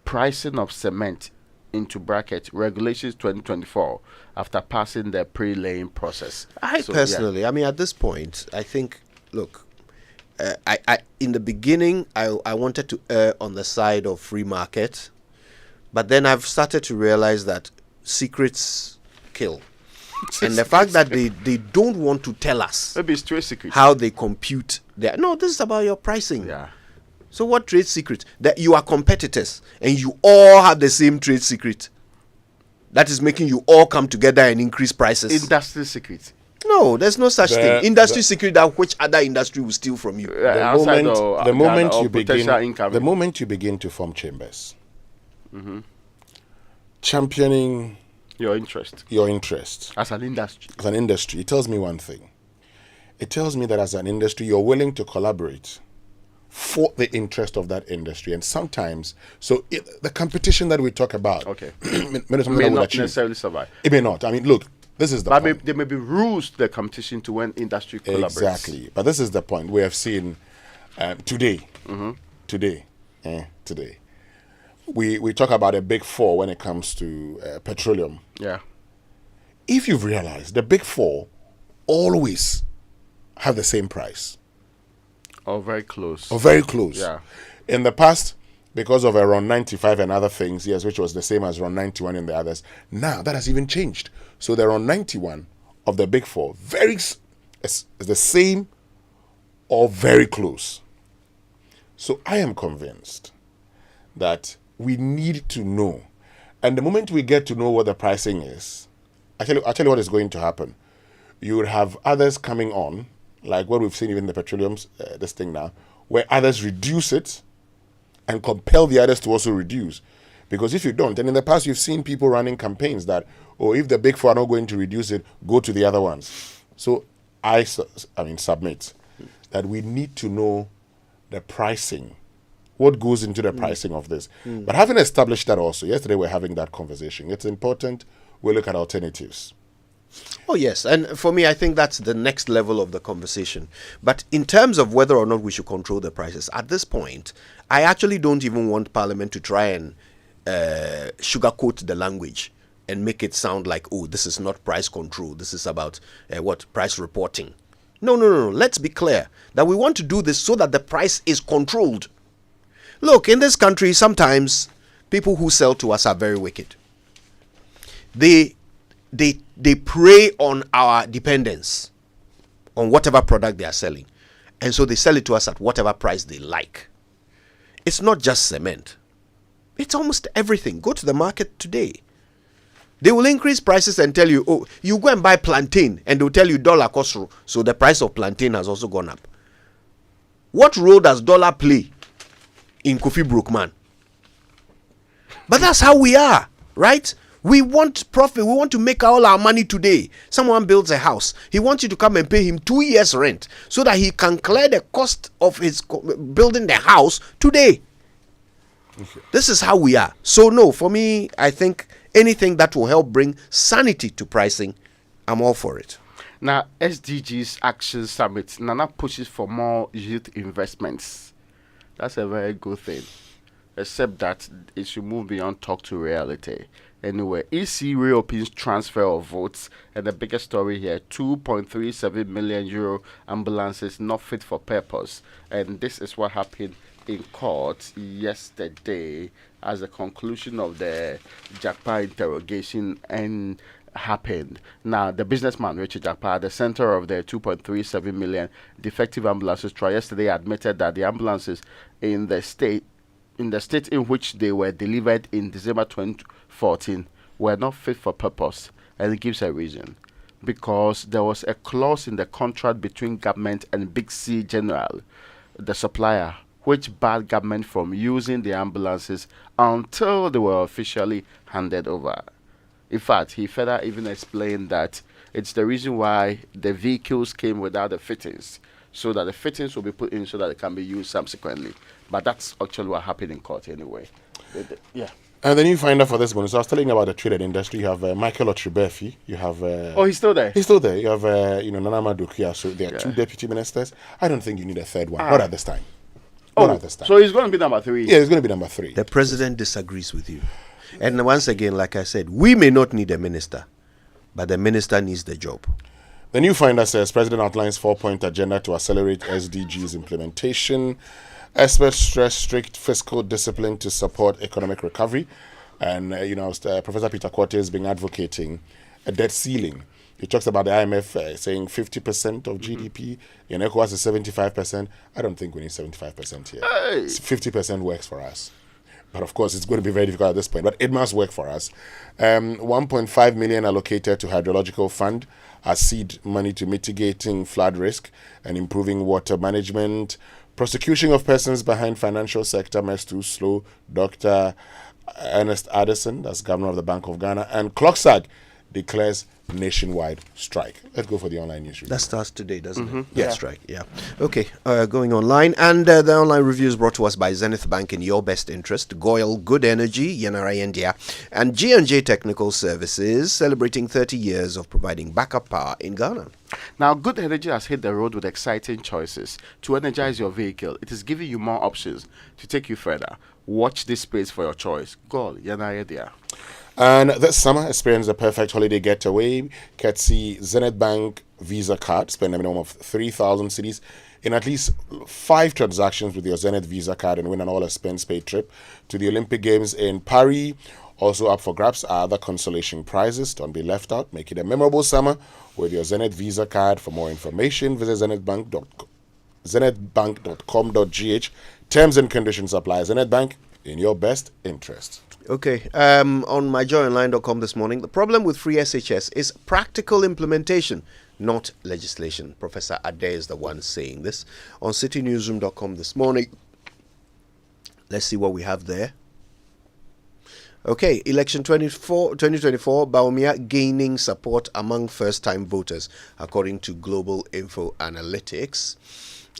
Pricing of Cement into bracket regulations 2024 after passing the pre-laying process. Personally, I mean, at this point, I think, look, I in the beginning, I wanted to err on the side of free market, but then I've started to realize that secrets kill. And the fact that they don't want to tell us maybe it's trade secret how they compute their this is about your pricing. Yeah. So what trade secret? That you are competitors and you all have the same trade secret that is making you all come together and increase prices. Industry secret. No, there's no such thing. Industry secret, that which other industry will steal from you? The moment you begin to form chambers, championing your interest as an industry, it tells me one thing. It tells me that as an industry, you're willing to collaborate for the interest of that industry. And sometimes, the competition that we talk about, may not necessarily survive. It may not. I mean, look, this is the point. There may be rules to the competition to when industry collaborates. Exactly. But this is the point. We have seen today, we talk about a big four when it comes to petroleum. Yeah. If you've realized, the big four always have the same price. Or very close. Yeah. In the past, because of around 95 and other things, yes, which was the same as around 91 in the others, now that has even changed. So the around 91 of the big four, is the same or very close. So I am convinced that we need to know. And the moment we get to know what the pricing is, I tell you what is going to happen. You will have others coming on, like what we've seen even in the petroleum, this thing now, where others reduce it and compel the others to also reduce. Because if you don't, and in the past you've seen people running campaigns that, if the big four are not going to reduce it, go to the other ones. So I submit that we need to know the pricing, what goes into the pricing of this. But having established that also, yesterday we're having that conversation, it's important we look at alternatives. Oh, yes. And for me, I think that's the next level of the conversation. But in terms of whether or not we should control the prices, at this point, I actually don't even want Parliament to try and sugarcoat the language and make it sound like, this is not price control. This is about price reporting. No. Let's be clear that we want to do this so that the price is controlled. Look, in this country, sometimes people who sell to us are very wicked. They prey on our dependence on whatever product they are selling. And so they sell it to us at whatever price they like. It's not just cement. It's almost everything. Go to the market today. They will increase prices and tell you, you go and buy plantain, and they'll tell you dollar cost. So the price of plantain has also gone up. What role does dollar play in Kofi Brookman? But that's how we are, right? We want profit. We want to make all our money today. Someone builds a house. He wants you to come and pay him 2 years rent so that he can clear the cost of his building the house today. Okay. This is how we are. So no, for me, I think anything that will help bring sanity to pricing, I'm all for it. Now, SDGs Action Summit, Nana pushes for more youth investments. That's a very good thing. Except that it should move beyond talk to reality. Anyway, EC reopens transfer of votes, and the biggest story here, 2.37 million euro ambulances not fit for purpose. And this is what happened in court yesterday as a conclusion of the Jakpa interrogation and happened. Now, the businessman, Richard Jakpa, at the center of the 2.37 million defective ambulances trial yesterday admitted that the ambulances in the state in which they were delivered in December 2014 were not fit for purpose, and it gives a reason. Because there was a clause in the contract between government and Big C General, the supplier, which barred government from using the ambulances until they were officially handed over. In fact, he further even explained that it's the reason why the vehicles came without the fittings, so that the fittings will be put in so that they can be used subsequently. But that's actually what happened in court anyway. Yeah. And then you find out for this one. So I was telling you about the trade industry. You have Michael Otribefi. You have... he's still there? He's still there. You have, Nana Madukia. So there are two deputy ministers. I don't think you need a third one. Not at this time. Not at this time. So he's going to be number 3? Yeah, he's going to be number 3. The president disagrees with you. And once again, like I said, we may not need a minister, but the minister needs the job. The new finder says President outlines 4-point agenda to accelerate SDGs implementation. Experts stress strict fiscal discipline to support economic recovery. And, Professor Peter Quartey has been advocating a debt ceiling. He talks about the IMF saying 50% of GDP. In ECOWAS is 75%. I don't think we need 75% here. 50% works for us. But of course, it's going to be very difficult at this point. But it must work for us. 1.5 million allocated to hydrological fund as seed money to mitigating flood risk and improving water management. Prosecution of persons behind financial sector mess too slow. Dr. Ernest Addison, that's Governor of the Bank of Ghana, and ClockSAG declares nationwide strike. Let's go for the online news review. That starts today, doesn't it? Yeah. Strike. Yeah. Okay. Going online, and the online review is brought to us by Zenith Bank in your best interest, Goyle Good Energy, Yenara India, and G&J Technical Services, celebrating 30 years of providing backup power in Ghana. Now, Good Energy has hit the road with exciting choices to energize your vehicle. It is giving you more options to take you further. Watch this space for your choice. Goyle, Yenara India. And this summer, experience the perfect holiday getaway. Courtesy Zenith Bank Visa card. Spend a minimum of 3,000 cedis in at least 5 transactions with your Zenith Visa card and win an all-expense-paid trip to the Olympic Games in Paris. Also up for grabs are other consolation prizes. Don't be left out. Make it a memorable summer with your Zenith Visa card. For more information, visit zenithbank.com.gh. Terms and conditions apply. Zenith Bank, in your best interest. Okay, on myjoyonline.com this morning, the problem with free SHS is practical implementation, not legislation. Professor Ade is the one saying this. On citynewsroom.com this morning, let's see what we have there. Okay, election 2024, Bawumia gaining support among first-time voters, according to Global Info Analytics.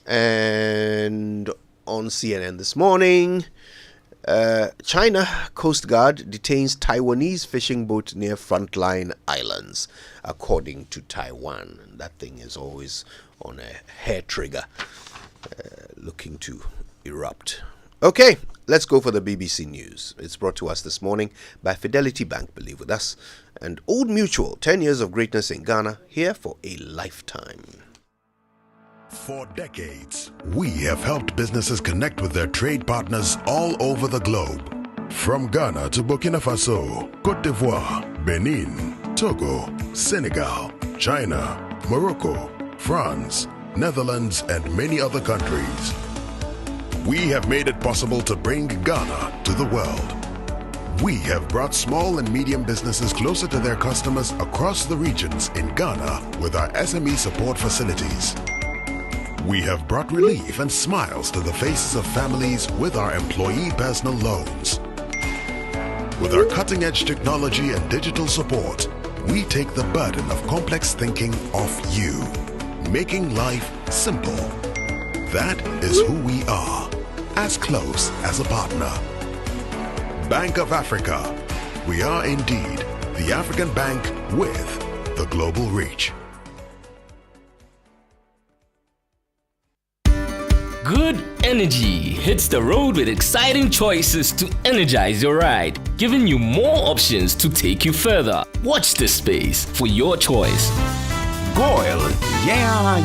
And on CNN this morning, China Coast Guard detains Taiwanese fishing boat near Frontline Islands, according to Taiwan. And that thing is always on a hair trigger, looking to erupt. Okay, let's go for the BBC News. It's brought to us this morning by Fidelity Bank, believe with us, and Old Mutual, 10 years of greatness in Ghana, here for a lifetime. For decades, we have helped businesses connect with their trade partners all over the globe. From Ghana to Burkina Faso, Côte d'Ivoire, Benin, Togo, Senegal, China, Morocco, France, Netherlands, and many other countries. We have made it possible to bring Ghana to the world. We have brought small and medium businesses closer to their customers across the regions in Ghana with our SME support facilities. We have brought relief and smiles to the faces of families with our employee personal loans. With our cutting-edge technology and digital support, we take the burden of complex thinking off you, making life simple. That is who we are, as close as a partner. Bank of Africa. We are indeed the African bank with the global reach. Good energy hits the road with exciting choices to energize your ride, giving you more options to take you further. Watch this space for your choice. Goyle, yeah.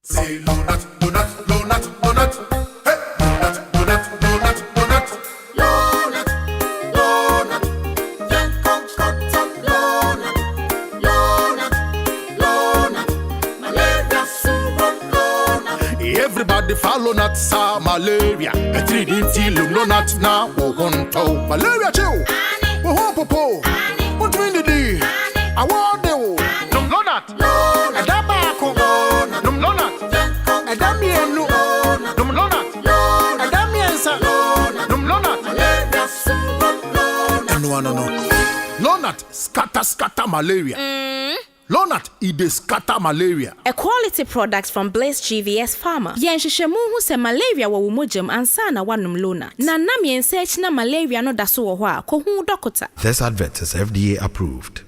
Say donut, donut, donut, donut. Hey, donut, donut, donut, donut. Donut, donut. Yen concocta donut. Donut, donut. Malaria super donut. Everybody follow not sa malaria. A 3D till no not now. Wonto malaria chill. Popo. What will it do? I want the num donut. A dabako. Num donut. No. Lonat scatter malaria. Lonat ide scatter malaria. A quality product from Blaze GVS Pharma. Yenshishemu hu se malaria wa wumujam ansana wanum Lonat. Na nam yensearch na malaria no daso wo ho a ko hu dokota. This advert is FDA approved.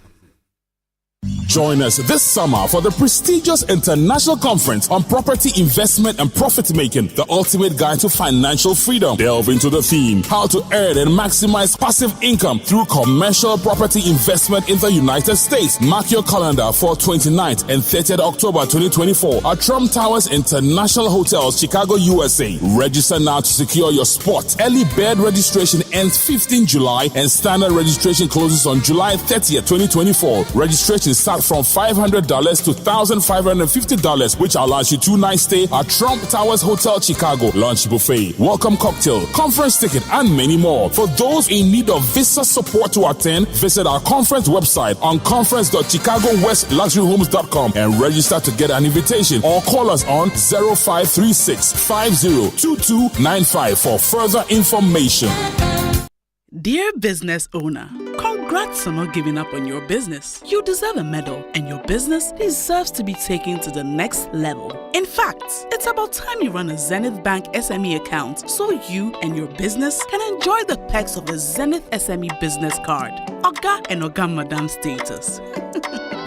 Join us this summer for the prestigious International Conference on Property Investment and Profit Making, the ultimate guide to financial freedom. Delve into the theme, how to earn and maximize passive income through commercial property investment in the United States. Mark your calendar for 29th and 30th October 2024 at Trump Towers International Hotels, Chicago, USA. Register now to secure your spot. Early bird registration ends 15 July and standard registration closes on July 30th, 2024. Registration starts from $500 to $1,550, which allows you 2 nights stay at Trump Towers Hotel Chicago, lunch buffet, welcome cocktail, conference ticket, and many more. For those in need of visa support to attend, visit our conference website on conference.chicagowestluxuryhomes.com and register to get an invitation, or call us on 0536 502295 for further information. Dear business owner, congrats on not giving up on your business. You deserve a medal, and your business deserves to be taken to the next level. In fact, it's about time you run a Zenith Bank SME account so you and your business can enjoy the perks of the Zenith SME Business Card. Oga and Oga Madam status.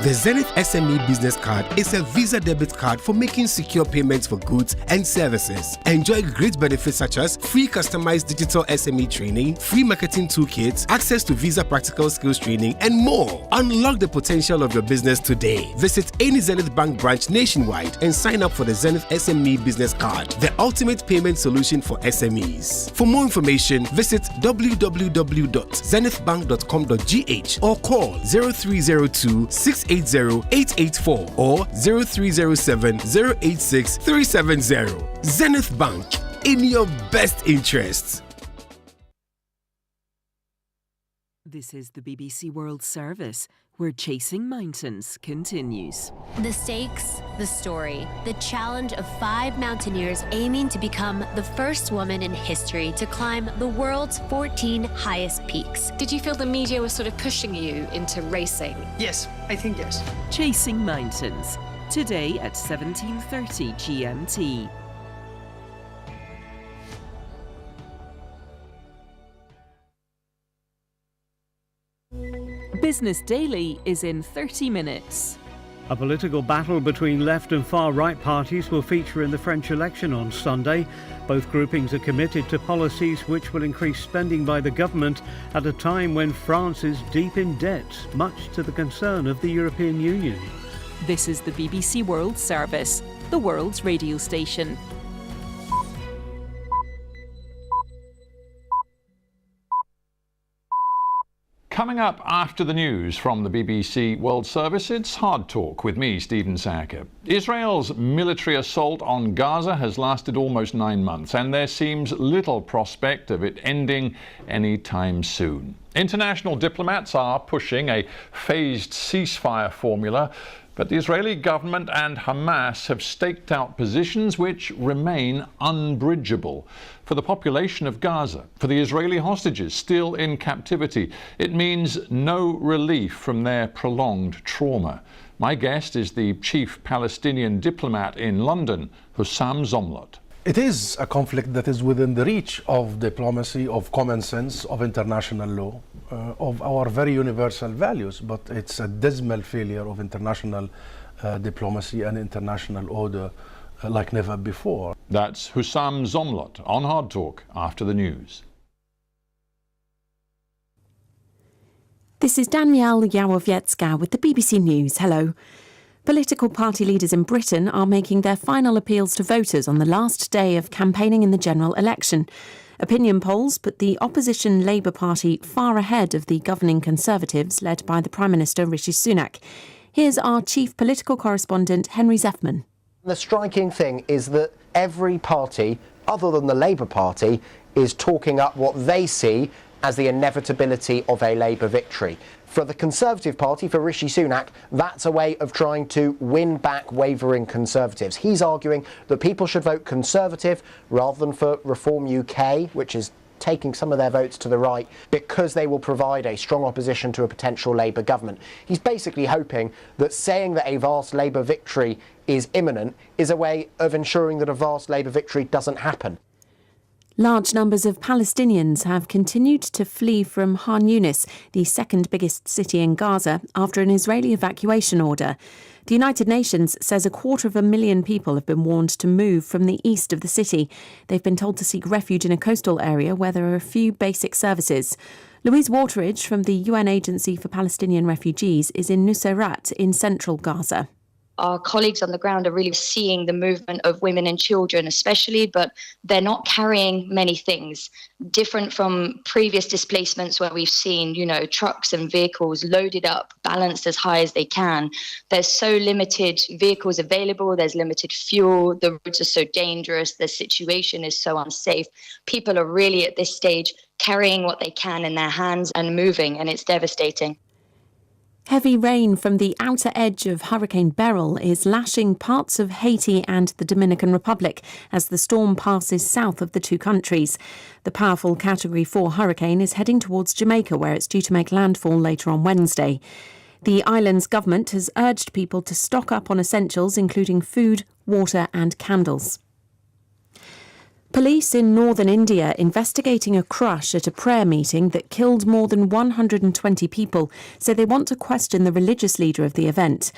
The Zenith SME Business Card is a Visa debit card for making secure payments for goods and services. Enjoy great benefits such as free customized digital SME training, free marketing toolkits, access to Visa practical skills training, and more. Unlock the potential of your business today. Visit any Zenith Bank branch nationwide and sign up for the Zenith SME Business Card, the ultimate payment solution for SMEs. For more information, visit www.zenithbank.com.gh or call 0302 680-884 or 0307-086-370. Zenith Bank, in your best interests. This is the BBC World Service, where Chasing Mountains continues. The stakes, the story, the challenge of 5 mountaineers aiming to become the first woman in history to climb the world's 14 highest peaks. Did you feel the media was sort of pushing you into racing? Yes, I think yes. Chasing Mountains, today at 17:30 GMT. Business Daily is in 30 minutes. A political battle between left and far-right parties will feature in the French election on Sunday. Both groupings are committed to policies which will increase spending by the government at a time when France is deep in debt, much to the concern of the European Union. This is the BBC World Service, the world's radio station. Coming up after the news from the BBC World Service, it's Hard Talk with me, Stephen Sacker. Israel's military assault on Gaza has lasted almost 9 months, and there seems little prospect of it ending any time soon. International diplomats are pushing a phased ceasefire formula, but the Israeli government and Hamas have staked out positions which remain unbridgeable. For the population of Gaza, for the Israeli hostages still in captivity, it means no relief from their prolonged trauma. My guest is the chief Palestinian diplomat in London, Hussam Zomlot. It is a conflict that is within the reach of diplomacy, of common sense, of international law, of our very universal values, but it's a dismal failure of international diplomacy and international order like never before. That's Hussam Zomlot on Hard Talk after the news. This is Danielle Yawowiecka with the BBC News. Hello. Political party leaders in Britain are making their final appeals to voters on the last day of campaigning in the general election. Opinion polls put the opposition Labour Party far ahead of the governing Conservatives, led by the Prime Minister Rishi Sunak. Here's our chief political correspondent, Henry Zeffman. The striking thing is that every party, other than the Labour Party, is talking up what they see as the inevitability of a Labour victory. For the Conservative Party, for Rishi Sunak, that's a way of trying to win back wavering Conservatives. He's arguing that people should vote Conservative rather than for Reform UK, which is taking some of their votes to the right, because they will provide a strong opposition to a potential Labour government. He's basically hoping that saying that a vast Labour victory is imminent is a way of ensuring that a vast Labour victory doesn't happen. Large numbers of Palestinians have continued to flee from Khan Yunis, the second biggest city in Gaza, after an Israeli evacuation order. The United Nations says 250,000 people have been warned to move from the east of the city. They've been told to seek refuge in a coastal area where there are a few basic services. Louise Wateridge from the UN Agency for Palestinian Refugees is in Nuseirat in central Gaza. our colleagues on the ground are really seeing the movement of women and children especially, but they're not carrying many things. Different from previous displacements where we've seen, trucks and vehicles loaded up, balanced as high as they can. There's so limited vehicles available, there's limited fuel, the roads are so dangerous, the situation is so unsafe. People are really at this stage carrying what they can in their hands and moving, and it's devastating. Heavy rain from the outer edge of Hurricane Beryl is lashing parts of Haiti and the Dominican Republic as the storm passes south of the two countries. The powerful Category 4 hurricane is heading towards Jamaica, where it's due to make landfall later on Wednesday. The island's government has urged people to stock up on essentials, including food, water and candles. Police in northern India investigating a crush at a prayer meeting that killed more than 120 people say they want to question the religious leader of the event.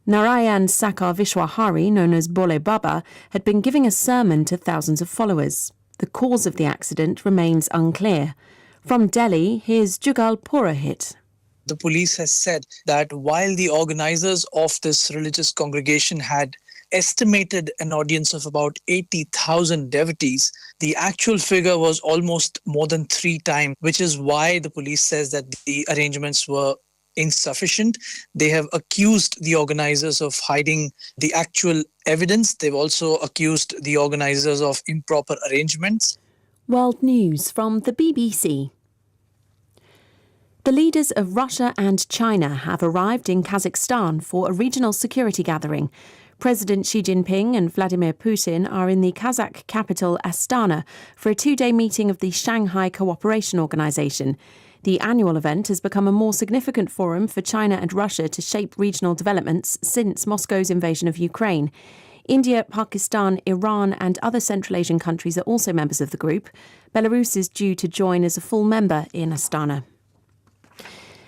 Narayan Sakar Vishwahari, known as Bole Baba, had been giving a sermon to thousands of followers. The cause of the accident remains unclear. From Delhi, here's Jugal Purohit. The police has said that while the organizers of this religious congregation had estimated an audience of about 80,000 devotees, the actual figure was almost more than 3 times, which is why the police says that the arrangements were insufficient. They have accused the organizers of hiding the actual evidence. They've also accused the organizers of improper arrangements. World News from the BBC. The leaders of Russia and China have arrived in Kazakhstan for a regional security gathering. President Xi Jinping and Vladimir Putin are in the Kazakh capital Astana for a 2-day meeting of the Shanghai Cooperation Organization. The annual event has become a more significant forum for China and Russia to shape regional developments since Moscow's invasion of Ukraine. India, Pakistan, Iran and other Central Asian countries are also members of the group. Belarus is due to join as a full member in Astana.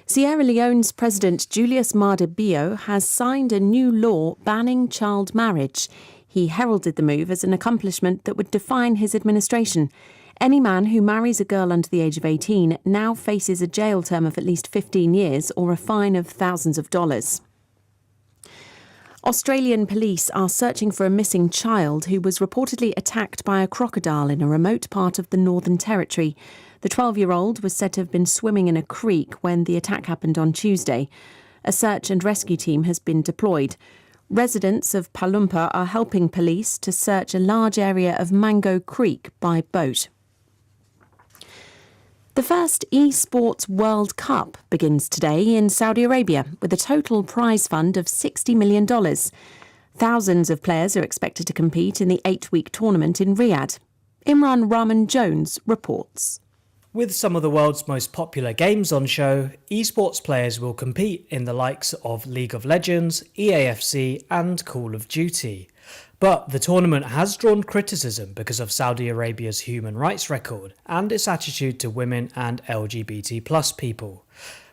Sierra Leone's President Julius Maada Bio has signed a new law banning child marriage. He heralded the move as an accomplishment that would define his administration. Any man who marries a girl under the age of 18 now faces a jail term of at least 15 years or a fine of thousands of dollars. Australian police are searching for a missing child who was reportedly attacked by a crocodile in a remote part of the Northern Territory. The 12-year-old was said to have been swimming in a creek when the attack happened on Tuesday. A search and rescue team has been deployed. Residents of Palumpa are helping police to search a large area of Mango Creek by boat. The first eSports World Cup begins today in Saudi Arabia with a total prize fund of $60 million. Thousands of players are expected to compete in the 8-week tournament in Riyadh. Imran Rahman Jones reports. With some of the world's most popular games on show, esports players will compete in the likes of League of Legends, EAFC and Call of Duty. But the tournament has drawn criticism because of Saudi Arabia's human rights record and its attitude to women and LGBT+ people.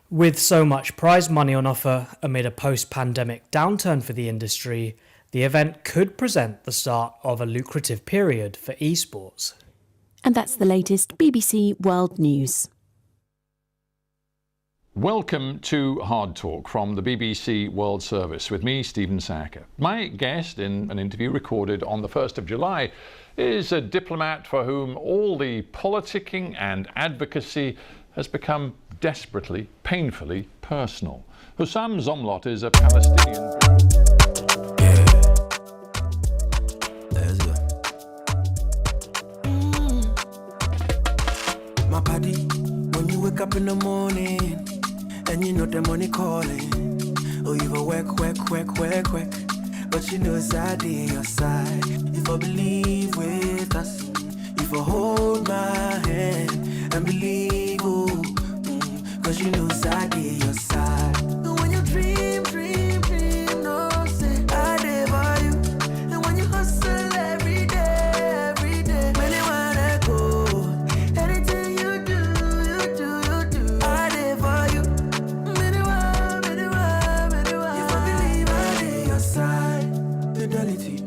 With so much prize money on offer amid a post-pandemic downturn for the industry, the event could present the start of a lucrative period for esports. And that's the latest BBC World News. Welcome to Hard Talk from the BBC World Service with me, Stephen Sacker. My guest in an interview recorded on the 1st of July is a diplomat for whom all the politicking and advocacy has become desperately, painfully personal. Hussam Zomlot is a Palestinian... My buddy, when you wake up in the morning and you know the money calling, oh, you go work, but you know it's out in your side. If I believe with us, if I hold my hand and believe, oh, cause you know it's out in your side. And when you dream, no say I live for you. And when you hustle every day, many wanna go. Anything you do, I live for you. Many want. If I believe I live your side, fidelity.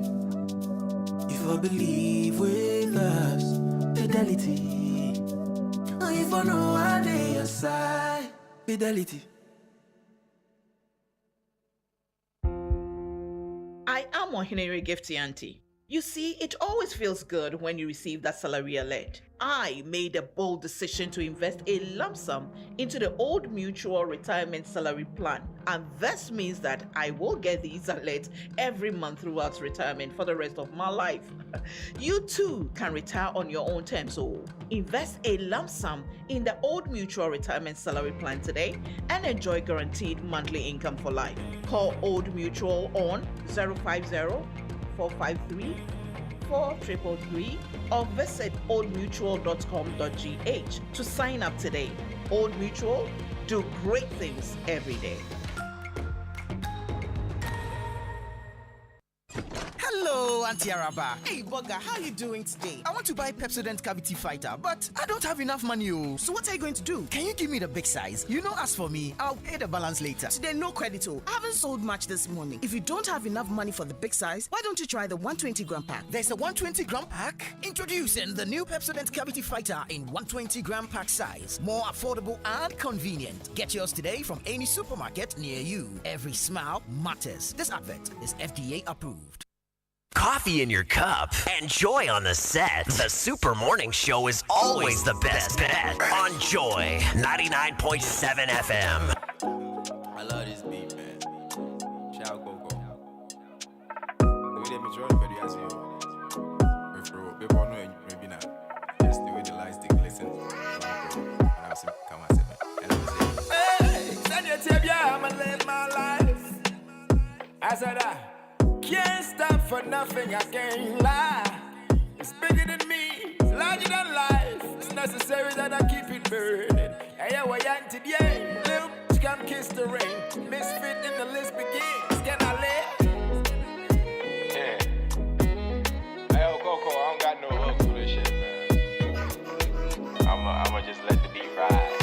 If I believe with us, fidelity. If I know I live your side, fidelity. Amo Hinere Gift Auntie. You see, it always feels good when you receive that salary alert. I made a bold decision to invest a lump sum into the Old Mutual Retirement Salary Plan. And this means that I will get these alerts every month throughout retirement for the rest of my life. You too can retire on your own terms. So invest a lump sum in the Old Mutual Retirement Salary Plan today and enjoy guaranteed monthly income for life. Call Old Mutual on 050-453-4333 or visit oldmutual.com.gh to sign up today. Old Mutual, do great things every day. Hello, Auntie Araba. Hey, Bugger, how are you doing today? I want to buy Pepsodent Cavity Fighter, but I don't have enough money. So what are you going to do? Can you give me the big size? You know, as for me, I'll pay the balance later. Today, no credit. I haven't sold much this morning. If you don't have enough money for the big size, why don't you try the 120-gram pack? There's a 120-gram pack? Introducing the new Pepsodent Cavity Fighter in 120-gram pack size. More affordable and convenient. Get yours today from any supermarket near you. Every smile matters. This advert is FDA approved. Coffee in your cup and joy on the set. The Super Morning Show is always the best bet on Joy 99.7 FM. I love this beat, man. Ciao, Coco. The way they make sure the video as you. People know maybe not. Just the way the lights take listen. And I'll see, come and say, hey, send your tape, yeah, I'ma live my life. I said that. Can't stop for nothing, I can't lie. It's bigger than me, it's larger than life. It's necessary that I keep it burning. Yeah, we're young today. Little bitch, come kiss the ring. Misfit in the list begins. Can I live? Yeah. Hey, yo, Coco, I don't got no hooks for this shit, man. I'ma just let the beat ride.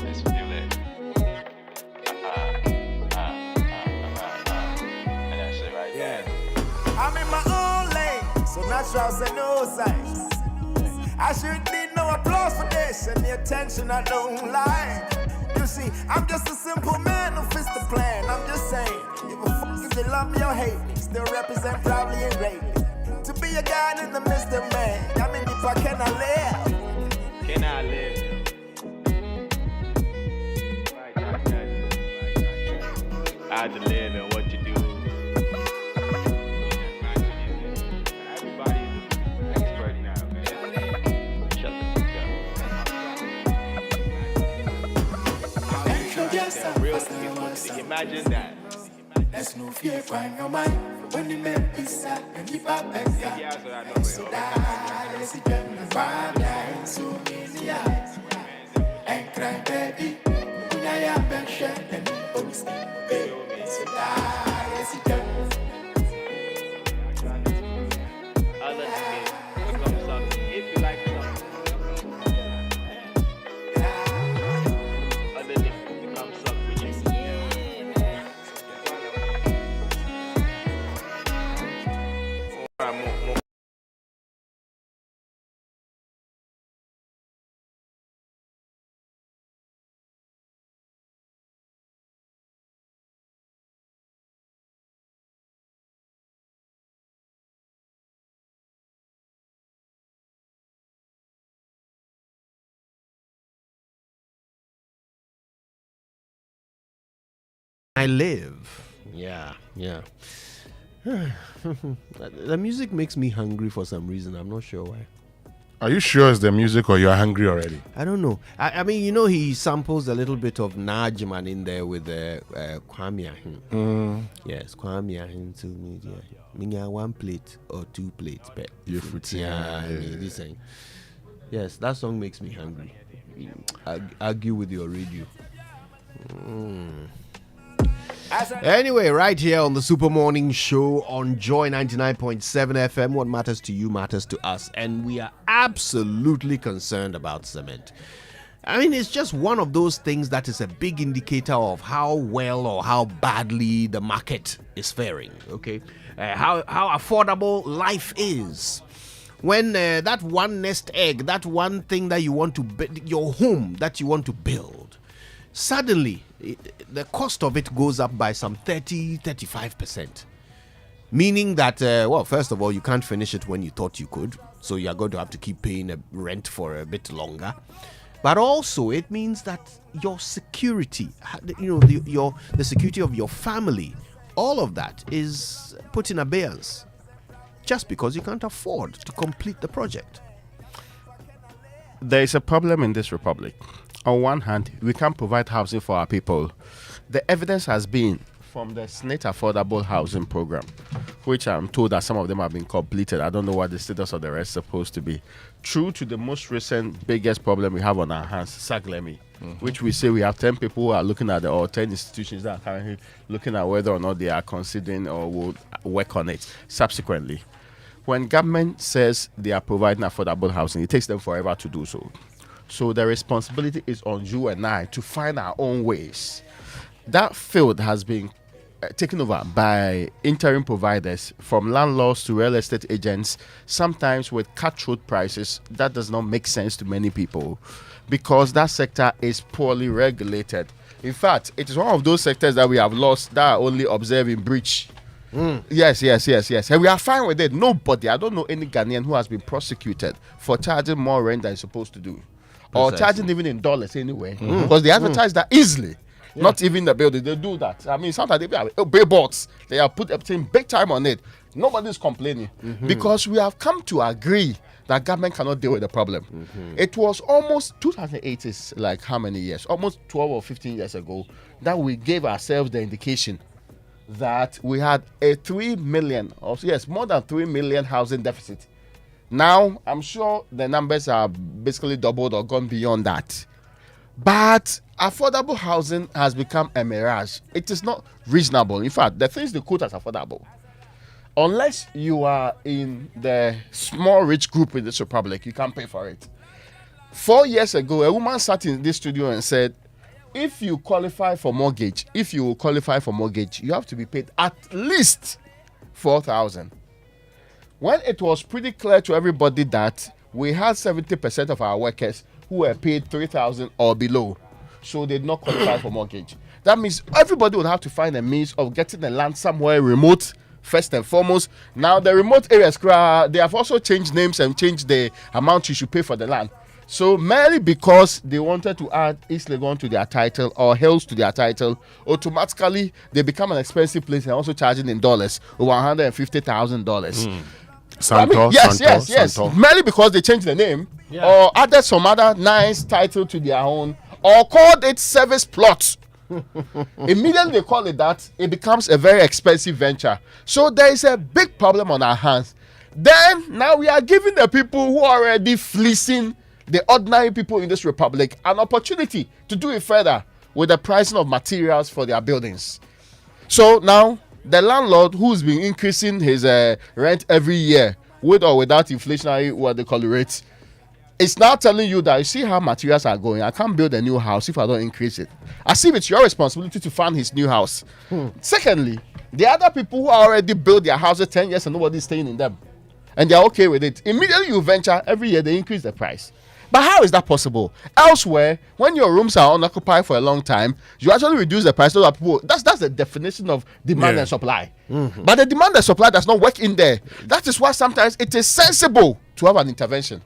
This feel it. I'm in my own lane, so natural say no signs. I should need no applause for this, and the attention I don't like. You see, I'm just a simple man who fits the plan. I'm just saying, give a fuck if they love me or hate me. Still represent proudly and greatly. To be a God in the midst of man. I mean, if I can I live? Can I live? I had to live and what to do. Imagine that. There's no fear crying your mind when the men pizza and keep up and so that is the general vibe, so many eyes and cry baby. When I am mentioned and always baby, so that is the general. If you like I live. Yeah. The music makes me hungry for some reason. I'm not sure why. Are you sure it's the music or you're hungry already? I don't know. I mean, you know, he samples a little bit of Najman in there with Kwame Ahin. Yes, Kwame Ahin to me. Yeah, 1 plate or 2 plates. But yes, that song makes me hungry. Argue with your radio. Anyway, right here on the Super Morning Show on Joy 99.7 FM, what matters to you matters to us, and we are absolutely concerned about cement. I mean, it's just one of those things that is a big indicator of how well or how badly the market is faring, okay? How affordable life is. When that one nest egg, that one thing that you want to build, your home that you want to build, suddenly the cost of it goes up by some 35%. Meaning that, well, first of all, you can't finish it when you thought you could. So you're going to have to keep paying a rent for a bit longer. But also, it means that your security, the security of your family, all of that is put in abeyance just because you can't afford to complete the project. There is a problem in this republic. On one hand, we can't provide housing for our people. The evidence has been from the Senate Affordable Housing Program, which I'm told that some of them have been completed. I don't know what the status of the rest is supposed to be. True to the most recent biggest problem we have on our hands, Saglemi, which we say we have 10 people who are looking at or 10 institutions that are currently looking at whether or not they are considering or will work on it subsequently. When government says they are providing affordable housing, it takes them forever to do so. So the responsibility is on you and I to find our own ways. That field has been taken over by interim providers, from landlords to real estate agents, sometimes with cutthroat prices. That does not make sense to many people because that sector is poorly regulated. In fact, it is one of those sectors that we have lost that are only observing breach. Yes. And we are fine with it. Nobody, I don't know any Ghanaian who has been prosecuted for charging more rent than he's supposed to do. Or charging even in dollars anyway. Because they advertise that easily. Yeah. Not even the building, they do that. I mean, sometimes they have billboards. They have put everything big time on it. Nobody's complaining because we have come to agree that government cannot deal with the problem. It was almost 2008 is like how many years? Almost 12 or 15 years ago that we gave ourselves the indication that we had a 3 million, or yes, more than 3 million housing deficit. Now, I'm sure the numbers are basically doubled or gone beyond that. But affordable housing has become a mirage. It is not reasonable. In fact, the things they quote as affordable, unless you are in the small rich group in this republic, you can't pay for it. 4 years ago, a woman sat in this studio and said, if you qualify for mortgage, you have to be paid at least 4,000. When it was pretty clear to everybody that we had 70% of our workers who were paid 3,000 or below, so they did not qualify for mortgage. That means everybody would have to find a means of getting the land somewhere remote, first and foremost. Now, the remote areas, they have also changed names and changed the amount you should pay for the land. So, merely because they wanted to add East Legon to their title or Hills to their title, automatically they become an expensive place and also charging in dollars, over $150,000. Santos, yes. Merely because they changed the name or added some other nice title to their own or called it service plot. Immediately they call it that, it becomes a very expensive venture. So there is a big problem on our hands. Then now we are giving the people who are already fleecing the ordinary people in this republic an opportunity to do it further with the pricing of materials for their buildings. So now the landlord who's been increasing his rent every year with or without inflationary, what they call it, rates, is now telling you that you see how materials are going. I can't build a new house if I don't increase it. As if it's your responsibility to fund his new house. Secondly, the other people who already built their houses 10 years and nobody's staying in them, and they're okay with it, immediately you venture, every year they increase the price. But how is that possible? Elsewhere, when your rooms are unoccupied for a long time, you actually reduce the price to other people. That's the definition of demand and supply. But the demand and supply does not work in there. That is why sometimes it is sensible to have an intervention.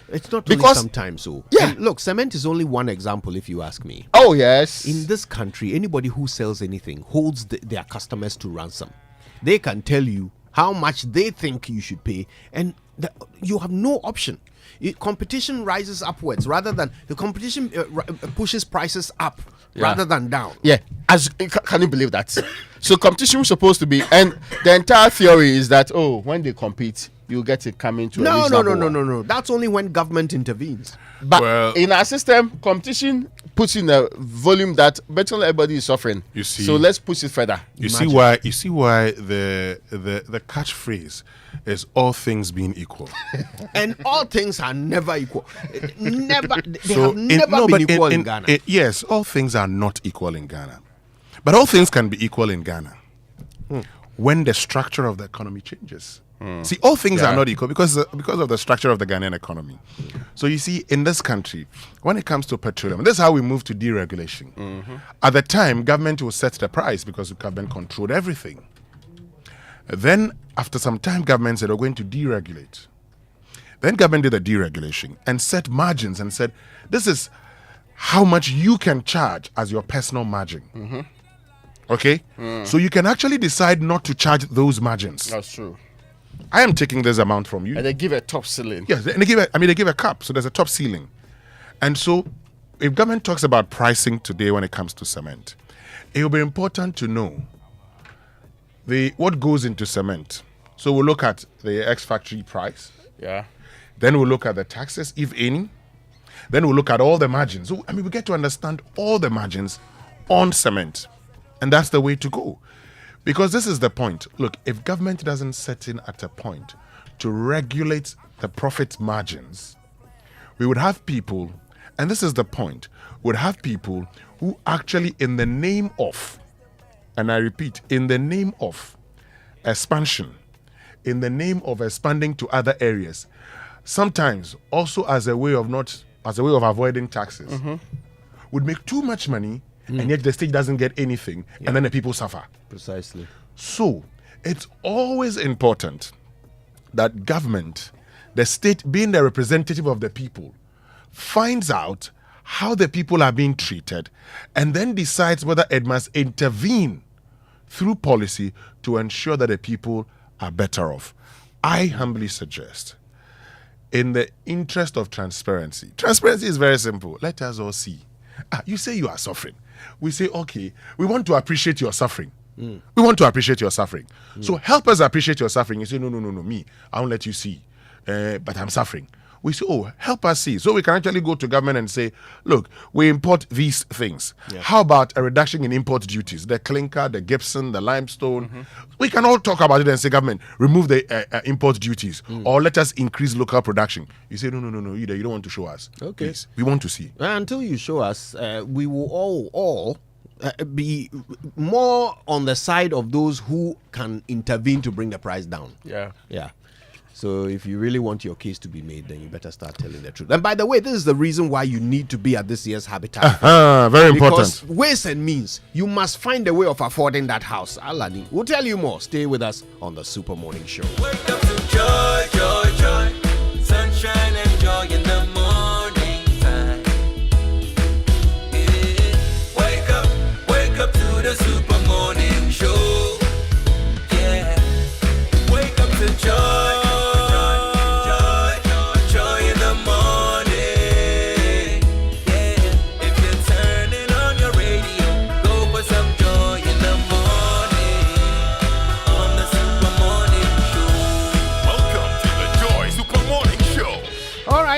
It's not only sometimes so. Yeah. And look, cement is only one example, if you ask me. Oh, yes. In this country, anybody who sells anything holds their customers to ransom. They can tell you how much they think you should pay, and you have no option. Competition rises upwards rather than the competition pushes prices up rather than down. Yeah, can you believe that? So competition is supposed to be, and the entire theory is that when they compete, you get it coming to a reasonable one. No. That's only when government intervenes. But in our system, competition puts in a volume that virtually everybody is suffering. You see, so let's push it further. You see why the catchphrase is all things being equal. And all things are never equal. Never. They have never been equal in Ghana. Yes, all things are not equal in Ghana. But all things can be equal in Ghana when the structure of the economy changes. See, all things are not equal because of the structure of the Ghanaian economy. So you see, in this country, when it comes to petroleum, this is how we move to deregulation. At the time, government will set the price because government controlled everything. Then, after some time, government said, we're going to deregulate. Then government did the deregulation and set margins and said, this is how much you can charge as your personal margin. Okay? So you can actually decide not to charge those margins. That's true. I am taking this amount from you. And they give a top ceiling. Yes, and they give a cap, so there's a top ceiling. And so if government talks about pricing today when it comes to cement, it will be important to know what goes into cement. So we'll look at the ex-factory price. Yeah. Then we'll look at the taxes, if any. Then we'll look at all the margins. So, we get to understand all the margins on cement. And that's the way to go. Because this is the point. Look, if government doesn't set in at a point to regulate the profit margins, we would have people, and this is the point, would have people who actually in the name of, and I repeat, in the name of expansion, in the name of expanding to other areas, sometimes also as a way of avoiding taxes, would make too much money, and yet the state doesn't get anything, and then the people suffer. Precisely. So it's always important that government, the state being the representative of the people, finds out how the people are being treated and then decides whether it must intervene through policy to ensure that the people are better off. I humbly suggest, in the interest of transparency is very simple. Let us all see. You say you are suffering. We say, okay, we want to appreciate your suffering. We want to appreciate your suffering. So help us appreciate your suffering. You say, no, me, I won't let you see. But I'm suffering. We say, help us see. So we can actually go to government and say, look, we import these things. How about a reduction in import duties? The clinker, the gypsum, the limestone. We can all talk about it and say, government, remove the import duties or let us increase local production. You say, no, you don't want to show us. Okay. Please, we want to see. Until you show us, we will all be more on the side of those who can intervene to bring the price down. Yeah. So if you really want your case to be made, then you better start telling the truth. And by the way, this is the reason why you need to be at this year's Habitat. Very important. Because ways and means, you must find a way of affording that house. Alani, we'll tell you more. Stay with us on the Super Morning Show. Wake up to joy, joy, joy. Sunshine and joy in the morning time. Yeah. Wake up to the Super Morning Show. Yeah. Wake up to joy.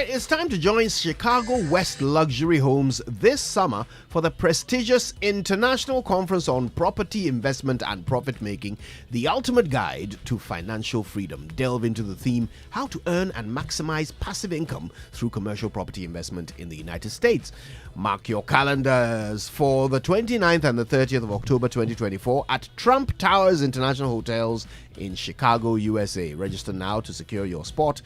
It's time to join Chicago West Luxury Homes this summer for the prestigious International Conference on Property Investment and Profit Making, the ultimate guide to financial freedom. Delve into the theme, how to earn and maximize passive income through commercial property investment in the United States. Mark your calendars for the 29th and the 30th of October 2024 at Trump Towers International Hotels in Chicago, USA. Register now to secure your spot.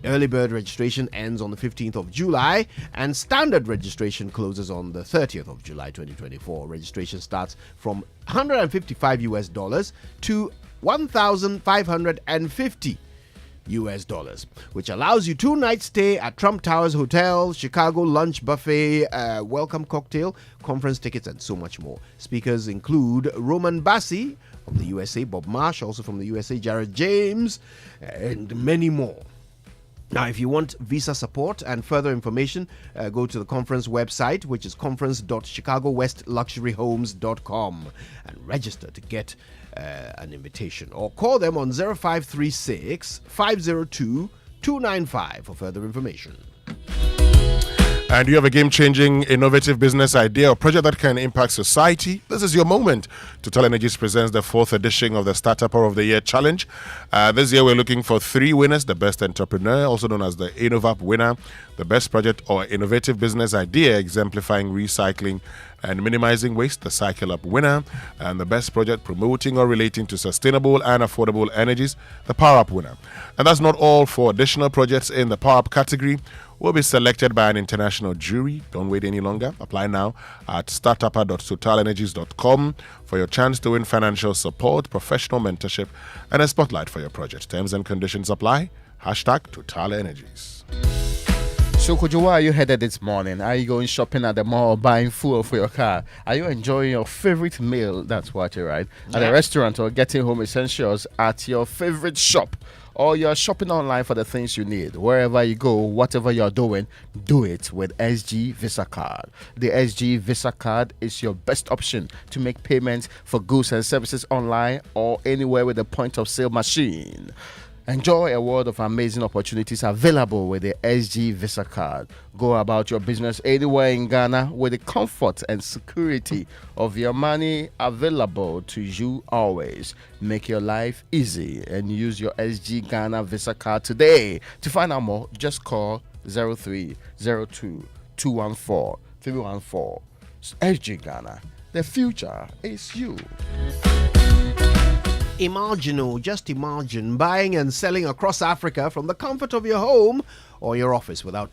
Early bird registration ends on the 15th of July and standard registration closes on the 30th of July 2024. Registration starts from $155 to $1,550, which allows you 2-night stay at Trump Towers Hotel, Chicago lunch buffet, welcome cocktail, conference tickets, and so much more. Speakers include Roman Bassi from the USA, Bob Marsh, also from the USA, Jared James, and many more. Now, if you want visa support and further information, go to the conference website, which is conference.chicagowestluxuryhomes.com, and register to get an invitation. Or call them on 0536 502 295 for further information. And you have a game-changing, innovative business idea or project that can impact society? This is your moment. Total Energies presents the 4th edition of the Startup of the Year Challenge. This year, we're looking for 3 winners: the best entrepreneur, also known as the InnovUp winner, the best project or innovative business idea exemplifying recycling and minimizing waste, the Cycle Up winner, and the best project promoting or relating to sustainable and affordable energies, the Power Up winner. And that's not all. For additional projects in the Power Up category will be selected by an international jury. Don't wait any longer. Apply now at startupper.totalenergies.com for your chance to win financial support, professional mentorship, and a spotlight for your project. Terms and conditions apply. #TotalEnergies. So, Kojo, where are you headed this morning? Are you going shopping at the mall, buying fuel for your car? Are you enjoying your favorite meal? That's what you're right. At a restaurant, or getting home essentials at your favorite shop? Or you're shopping online for the things you need? Wherever you go, whatever you're doing, do it with SG Visa Card. The SG Visa Card is your best option to make payments for goods and services online or anywhere with a point of sale machine. Enjoy a world of amazing opportunities available with the SG Visa Card. Go about your business anywhere in Ghana with the comfort and security of your money available to you always. Make your life easy and use your SG Ghana Visa Card today. To find out more, just call 0302 214 314. SG Ghana. The future is you. Just imagine buying and selling across Africa from the comfort of your home or your office without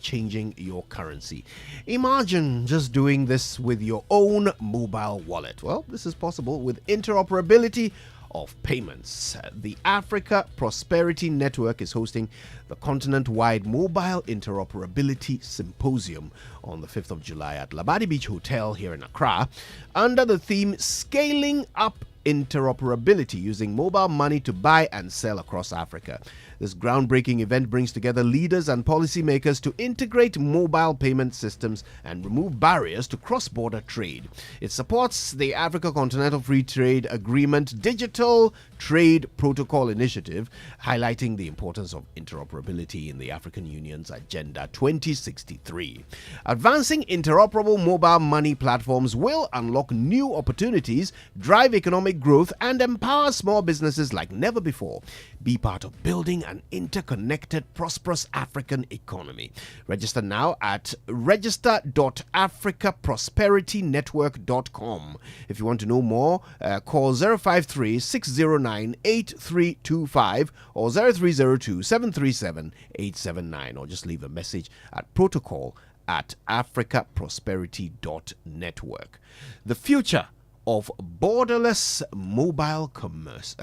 changing your currency. Imagine just doing this with your own mobile wallet. Well, this is possible with interoperability of payments. The Africa Prosperity Network is hosting the continent-wide Mobile Interoperability Symposium on the 5th of July at Labadi Beach Hotel here in Accra under the theme Scaling Up Interoperability Using Mobile Money to Buy and Sell Across Africa. This groundbreaking event brings together leaders and policymakers to integrate mobile payment systems and remove barriers to cross-border trade. It supports the Africa Continental Free Trade Agreement Digital Trade Protocol Initiative, highlighting the importance of interoperability in the African Union's Agenda 2063. Advancing interoperable mobile money platforms will unlock new opportunities, drive economic growth, and empower small businesses like never before. Be part of building an interconnected, prosperous African economy. Register now at register.africaprosperitynetwork.com. If you want to know more, call 053-609-8325 or 0302-737-879, or just leave a message at protocol@africaprosperity.network. The future of borderless mobile commerce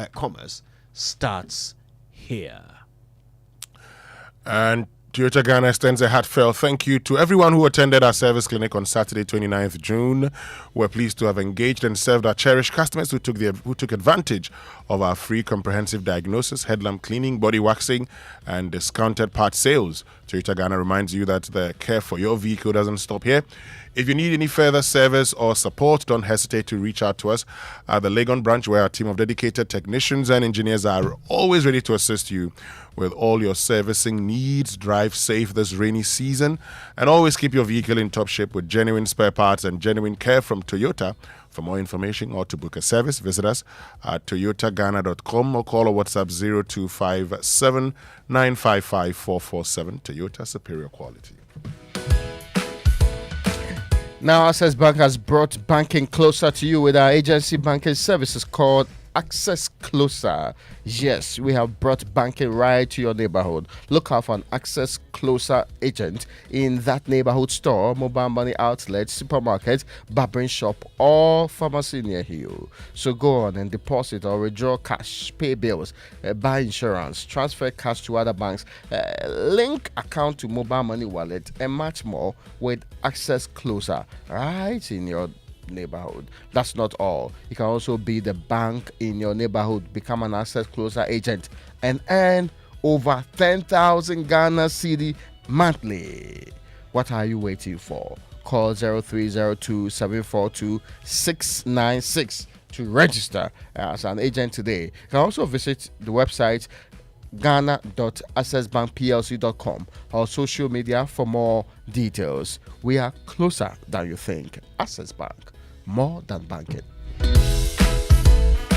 starts here. And Toyota Ghana extends a heartfelt thank you to everyone who attended our service clinic on Saturday, 29th June. We're pleased to have engaged and served our cherished customers who took advantage of our free comprehensive diagnosis, headlamp cleaning, body waxing, and discounted part sales. Toyota Ghana reminds you that the care for your vehicle doesn't stop here. If you need any further service or support, don't hesitate to reach out to us at the Legon branch, where our team of dedicated technicians and engineers are always ready to assist you with all your servicing needs. Drive safe this rainy season and always keep your vehicle in top shape with genuine spare parts and genuine care from Toyota. For more information or to book a service, visit us at toyotaghana.com or call or WhatsApp 0257 955 447. Toyota, superior quality. Now, Access Bank has brought banking closer to you with our agency banking services called Access Closer. Yes, we have brought banking right to your neighborhood. Look out for an Access Closer agent in that neighborhood store, mobile money outlet, supermarket, barbering shop, or pharmacy near you. So go on and deposit or withdraw cash, pay bills, buy insurance, transfer cash to other banks, link account to mobile money wallet, and much more with Access Closer right in your neighborhood. That's not all. You can also be the bank in your neighborhood, become an Access Closer agent, and earn over 10,000 Ghana cedi monthly. What are you waiting for? Call 0302 742 696 to register as an agent today. You can also visit the website ghana.accessbankplc.com or social media for more details. We are closer than you think. Access Bank, more than banking.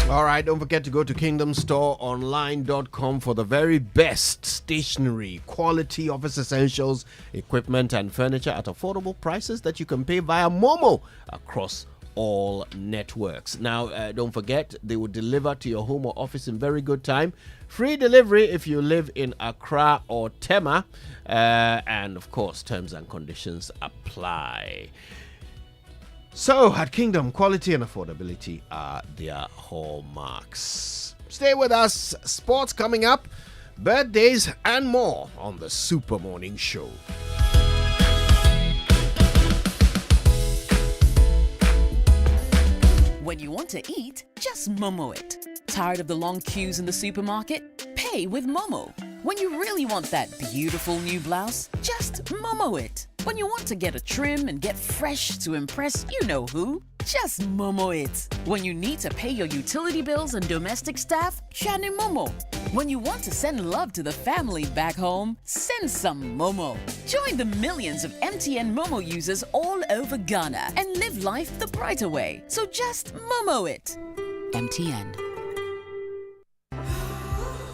All right, don't forget to go to kingdomstoreonline.com for the very best stationery, quality office essentials, equipment, and furniture at affordable prices that you can pay via Momo across all networks. Now, don't forget, they will deliver to your home or office in very good time. Free delivery if you live in Accra or Tema. And, of course, terms and conditions apply. So, at Kingdom, quality and affordability are their hallmarks. Stay with us. Sports coming up, birthdays, and more on the Super Morning Show. When you want to eat, just Momo it. Tired of the long queues in the supermarket? Pay with Momo. When you really want that beautiful new blouse, just Momo it. When you want to get a trim and get fresh to impress you know who, just Momo it. When you need to pay your utility bills and domestic staff, Shani Momo. When you want to send love to the family back home, send some Momo. Join the millions of MTN Momo users all over Ghana and live life the brighter way. So just Momo it. MTN.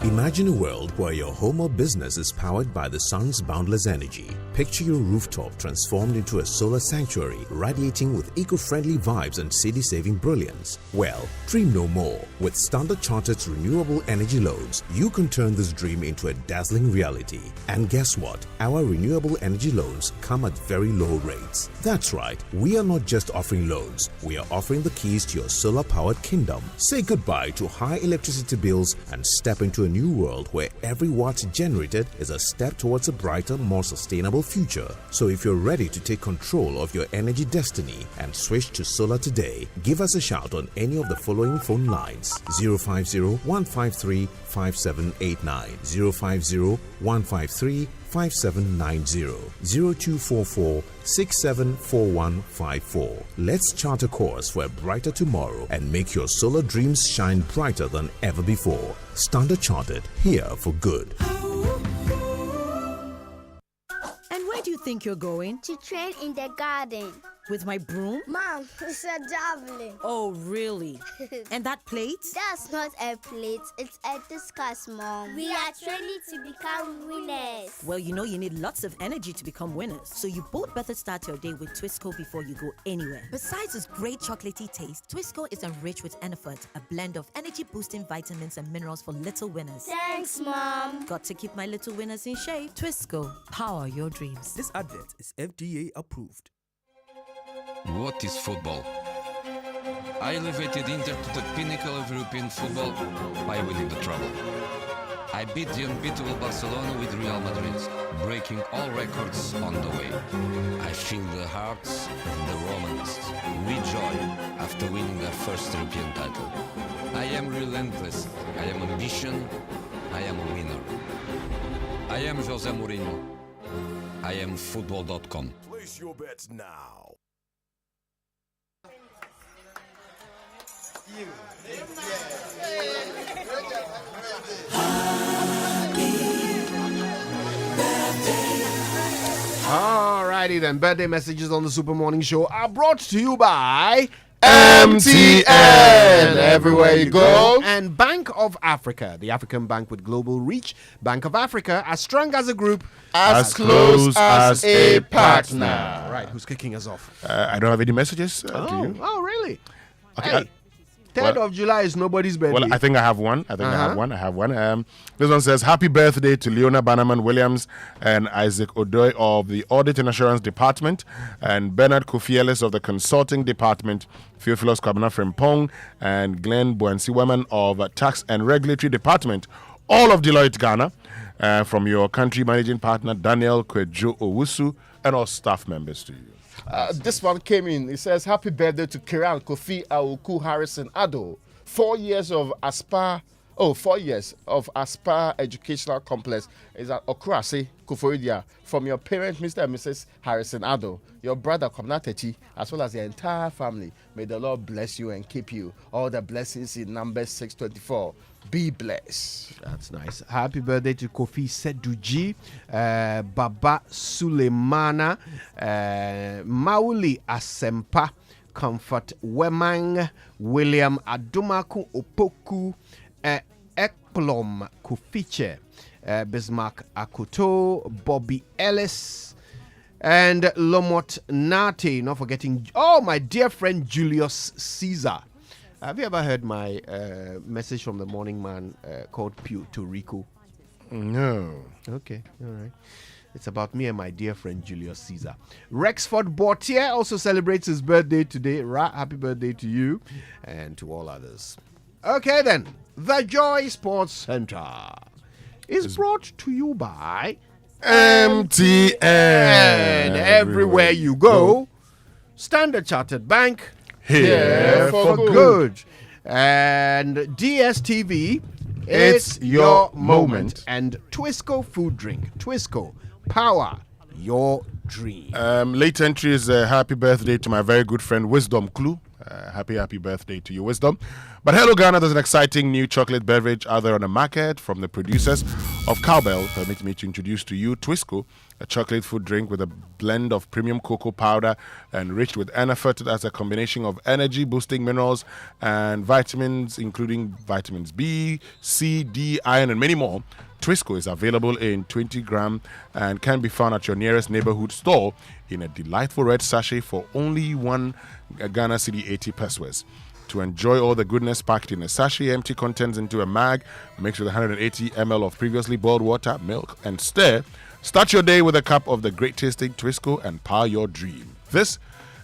Imagine a world where your home or business is powered by the sun's boundless energy. Picture your rooftop transformed into a solar sanctuary, radiating with eco-friendly vibes and city-saving brilliance. Well, dream no more. With Standard Chartered's renewable energy loans, you can turn this dream into a dazzling reality. And guess what? Our renewable energy loans come at very low rates. That's right, we are not just offering loans, we are offering the keys to your solar-powered kingdom. Say goodbye to high electricity bills and step into a new world where every watt generated is a step towards a brighter, more sustainable future. So if you're ready to take control of your energy destiny and switch to solar today, give us a shout on any of the following phone lines: 050-153-5789, 050-153-5790, 0244-674154. Let's chart a course for a brighter tomorrow and make your solar dreams shine brighter than ever before. Standard Chartered, here for good. And where do you think you're going? To train in the garden. With my broom? Mom, it's a javelin. Oh, really? And that plate? That's not a plate, it's a discus, Mom. We are training to become winners. Well, you know you need lots of energy to become winners. So you both better start your day with Twisco before you go anywhere. Besides its great chocolatey taste, Twisco is enriched with Enerfort, a blend of energy-boosting vitamins and minerals for little winners. Thanks, Mom. Got to keep my little winners in shape. Twisco, power your dreams. This advert is FDA approved. What is football? I elevated Inter to the pinnacle of European football by winning the treble. I beat the unbeatable Barcelona with Real Madrid, breaking all records on the way. I feel the hearts of the Romans with joy after winning their first European title. I am relentless. I am ambition. I am a winner. I am Jose Mourinho. I am football.com. Place your bets now. Alrighty then, birthday messages on the Super Morning Show are brought to you by MTN. Everywhere you go. And Bank of Africa, the African bank with global reach. Bank of Africa, as strong as a group, as close as a partner. Right, who's kicking us off? I don't have any messages. Do you? Oh, really? Okay. Hey. 3rd of July is nobody's birthday. Well, I think I have one. I have one. This one says, happy birthday to Leona Bannerman Williams and Isaac Odoy of the Audit and Assurance Department and Bernard Kofielis of the Consulting Department, Theophilus Kwabena Frimpong and Glenn Boansiwaman of Tax and Regulatory Department, all of Deloitte Ghana, from your country managing partner, Daniel Kwejo Owusu, and all staff members to you. This one came in. It says, happy birthday to Kiran Kofi Aoku Harrison Ado. 4 years of Aspire 4 years of Aspire Educational Complex is at Okurase, Kuforidia, from your parents, Mr. and Mrs. Harrison Ado, your brother, Komnatechi, as well as the entire family. May the Lord bless you and keep you. All the blessings in Numbers 6:24. Be blessed. That's nice. Happy birthday to Kofi Seduji, Baba Sulemana, Mauli Asempa, Comfort Wemang, William Adumaku Opoku, Ekplom Kufiche, Bismarck Akuto, Bobby Ellis, and Lomot Nate. Not forgetting, my dear friend Julius Caesar. Have you ever heard my message from the morning man called Puerto Rico? No. Okay, all right. It's about me and my dear friend Julius Caesar. Rexford Bortier also celebrates his birthday today. Happy birthday to you and to all others. Okay then, the Joy Sports Center is brought to you by MTN. Everywhere you go, Standard Chartered Bank, here for good. And DSTV, it's your moment. And Twisco Food Drink. Twisco, power your dream. Late entry is happy birthday to my very good friend Wisdom Clue. Happy birthday to you, Wisdom. But hello, Ghana, there's an exciting new chocolate beverage out there on the market from the producers of Cowbell. Permit me to introduce to you Twisco, a chocolate food drink with a blend of premium cocoa powder enriched with Enerfert as a combination of energy-boosting minerals and vitamins, including vitamins B, C, D, iron, and many more. Twisco is available in 20 gram and can be found at your nearest neighborhood store in a delightful red sachet for only one Ghana Cedi 80 pesos. To enjoy all the goodness packed in a sachet, empty contents into a mag, mix with 180 ml of previously boiled water, milk, and stir. Start your day with a cup of the great tasting Twisco and power your dream. This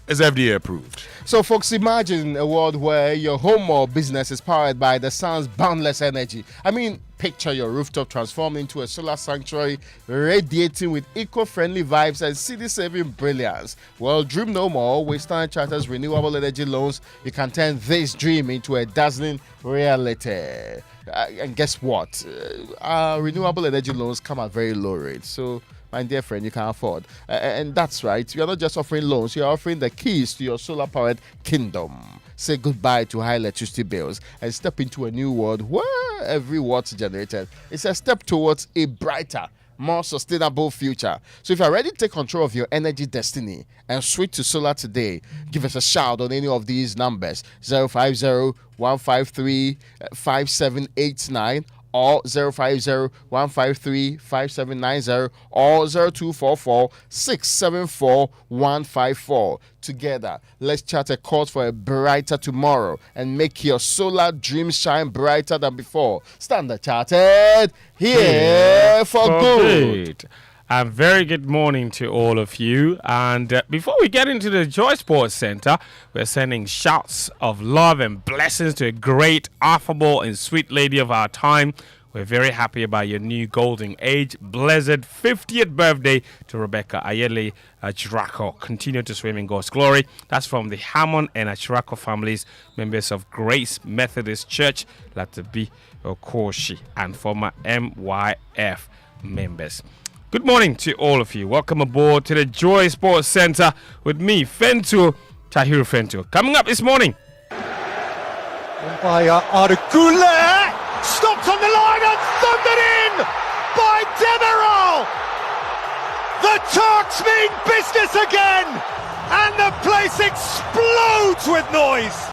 is FDA approved. So, folks, imagine a world where your home or business is powered by the sun's boundless energy. I mean, picture your rooftop transformed into a solar sanctuary, radiating with eco-friendly vibes and city-saving brilliance. Well, dream no more. With Standard Chartered's renewable energy loans, you can turn this dream into a dazzling reality. And guess what? Our renewable energy loans come at very low rates. So, my dear friend, you can afford. And that's right. We are not just offering loans. You are offering the keys to your solar-powered kingdom. Say goodbye to high electricity bills and step into a new world where every watt generated is a step towards a brighter, more sustainable future. So if you're ready to take control of your energy destiny and switch to solar today, give us a shout on any of these numbers: 050-153-5789 or 050-153-5790 or 0244-674-154. Together, let's chart a course for a brighter tomorrow and make your solar dreams shine brighter than before. Standard Chartered, here for good. And very good morning to all of you. And before we get into the Joy Sports Center, we're sending shouts of love and blessings to a great, affable, and sweet lady of our time. We're very happy about your new golden age. Blessed 50th birthday to Rebecca Ayele Chirako. Continue to swim in God's glory. That's from the Hammond and Chirako families, members of Grace Methodist Church, Latabi Okoshi, and former MYF members. Good morning to all of you. Welcome aboard to the Joy Sports Center with me, Fentu, Tahiru Fentu. Coming up this morning. Umpire Arukule stopped on the line and thundered in by Demirel. The Turks mean business again, and the place explodes with noise.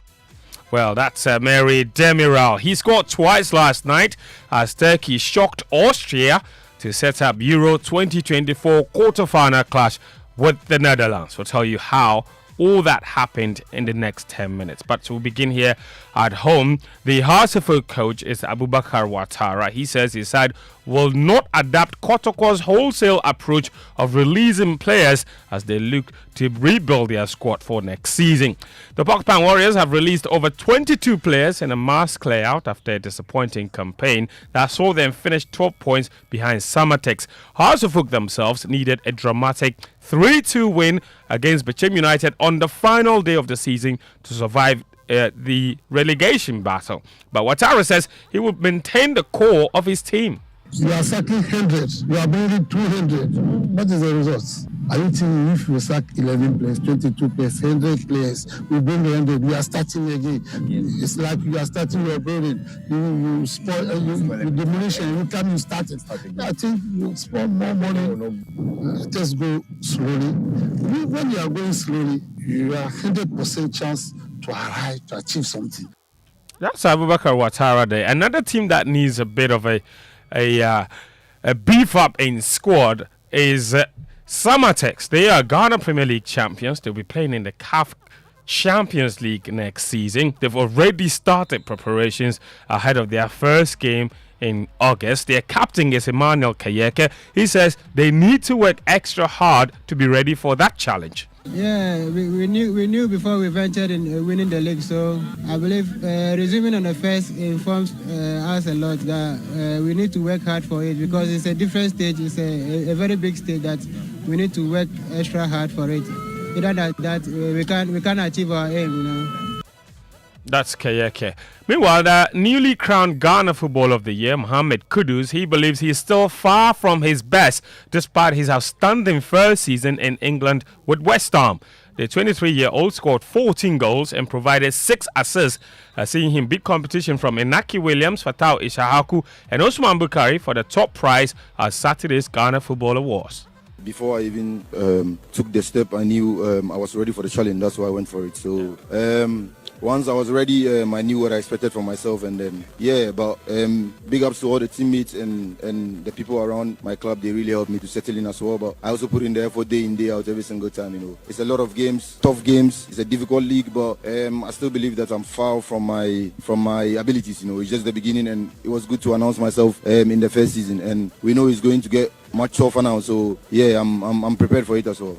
Well, that's Mary Demiral. He scored twice last night as Turkey shocked Austria to set up Euro 2024 quarterfinal clash with the Netherlands. We'll tell you how all that happened in the next 10 minutes. But we'll begin here at home. The Hartlepool coach is Abubakar Ouattara. He says his side will not adapt Kotoko's wholesale approach of releasing players as they look to rebuild their squad for next season. The Pokpan Warriors have released over 22 players in a mass clear-out after a disappointing campaign that saw them finish 12 points behind Samatex. Hartlepool themselves needed a dramatic 3-2 win against Bechem United on the final day of the season to survive the relegation battle. But Ouattara says he will maintain the core of his team. You are sacking 100, you are bringing 200. What is the result? Are you thinking if you sack 11 players, 22 players, 100 players, we bring 100, we are starting again? It's like you are starting your building. You spoil, you demolish, and every time you start it. I think you spoil more money. Just go slowly. When you are going slowly, you are 100% chance to arrive, to achieve something. That's Abubakar Ouattara there. Another team that needs a bit of a beef up in squad is Samatex. They are Ghana Premier League champions. They'll be playing in the CAF Champions League next season. They've already started preparations ahead of their first game in August. Their captain is Emmanuel Kayeke. He says they need to work extra hard to be ready for that challenge. Yeah, we knew before we ventured in winning the league, so I believe resuming on the first informs us a lot that we need to work hard for it, because it's a different stage. It's a very big stage that we need to work extra hard for it. Either that we can achieve our aim, you know. That's Kayeke. Meanwhile, the newly crowned Ghana Footballer of the Year, Mohamed Kudus, he believes he is still far from his best despite his outstanding first season in England with West Ham. The 23-year-old scored 14 goals and provided 6 assists, seeing him beat competition from Inaki Williams, Fatau Ishahaku and Osman Bukari for the top prize at Saturday's Ghana Football Awards. Before I even took the step, I knew I was ready for the challenge. That's why I went for it. So once I was ready, I knew what I expected from myself. And then, big ups to all the teammates and the people around my club. They really helped me to settle in as well. But I also put in the effort day in, day out, every single time. You know, it's a lot of games, tough games. It's a difficult league, but I still believe that I'm far from my abilities. You know, it's just the beginning, and it was good to announce myself in the first season. And we know it's going to get much tougher now. So yeah, I'm prepared for it as well.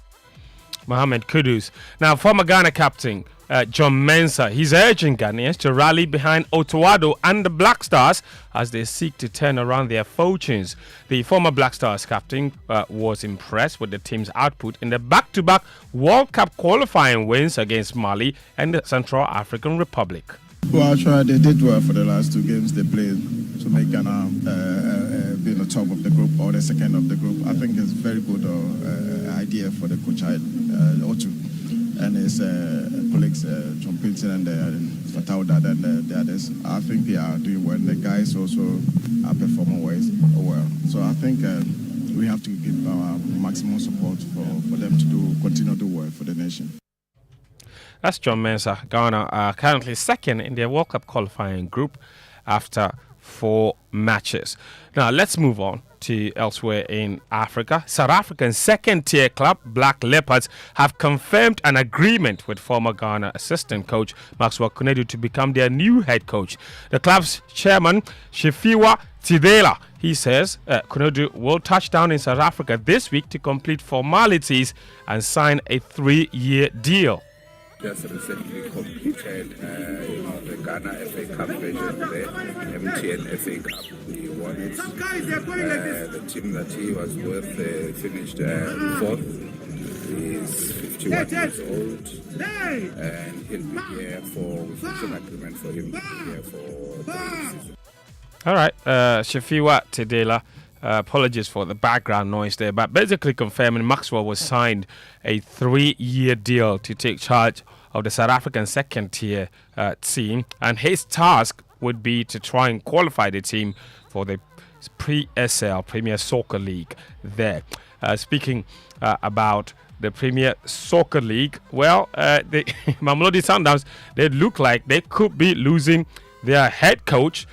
Mohamed Kudus. Now, former Ghana captain John Mensah, he's urging Ghanaians to rally behind Otoado and the Black Stars as they seek to turn around their fortunes. The former Black Stars captain was impressed with the team's output in the back-to-back World Cup qualifying wins against Mali and the Central African Republic. Well, they did well for the last 2 games they played to make Ghana be in the top of the group or the second of the group. I think it's a very good idea for the coach Otu and his colleagues John Pinton and Fatau Dada and the others. I think they are doing well. The guys also are performing well. So I think we have to give our maximum support for them to continue to do well for the nation. That's John Mensah. Ghana are currently second in their World Cup qualifying group after 4 matches. Now let's move on to elsewhere in Africa. South African second-tier club Black Leopards have confirmed an agreement with former Ghana assistant coach Maxwell Kunedu to become their new head coach. The club's chairman Shefiwa Tidela, he says Kunedu will touch down in South Africa this week to complete formalities and sign a 3-year deal. Just recently completed, the Ghana FA Cup version, the MTN FA Cup. He won it. The team that he was with finished 4th. He's 51 years old, and he'll be here with an agreement for him to be here for the season. All right, Shefiwa Tidela. Apologies for the background noise there, but basically confirming Maxwell was signed a 3-year deal to take charge of the South African second-tier team, and his task would be to try and qualify the team for the Pre-SL Premier Soccer League there. Speaking about the Premier Soccer League, well, the Mamelodi Sundowns, they look like they could be losing their head coach,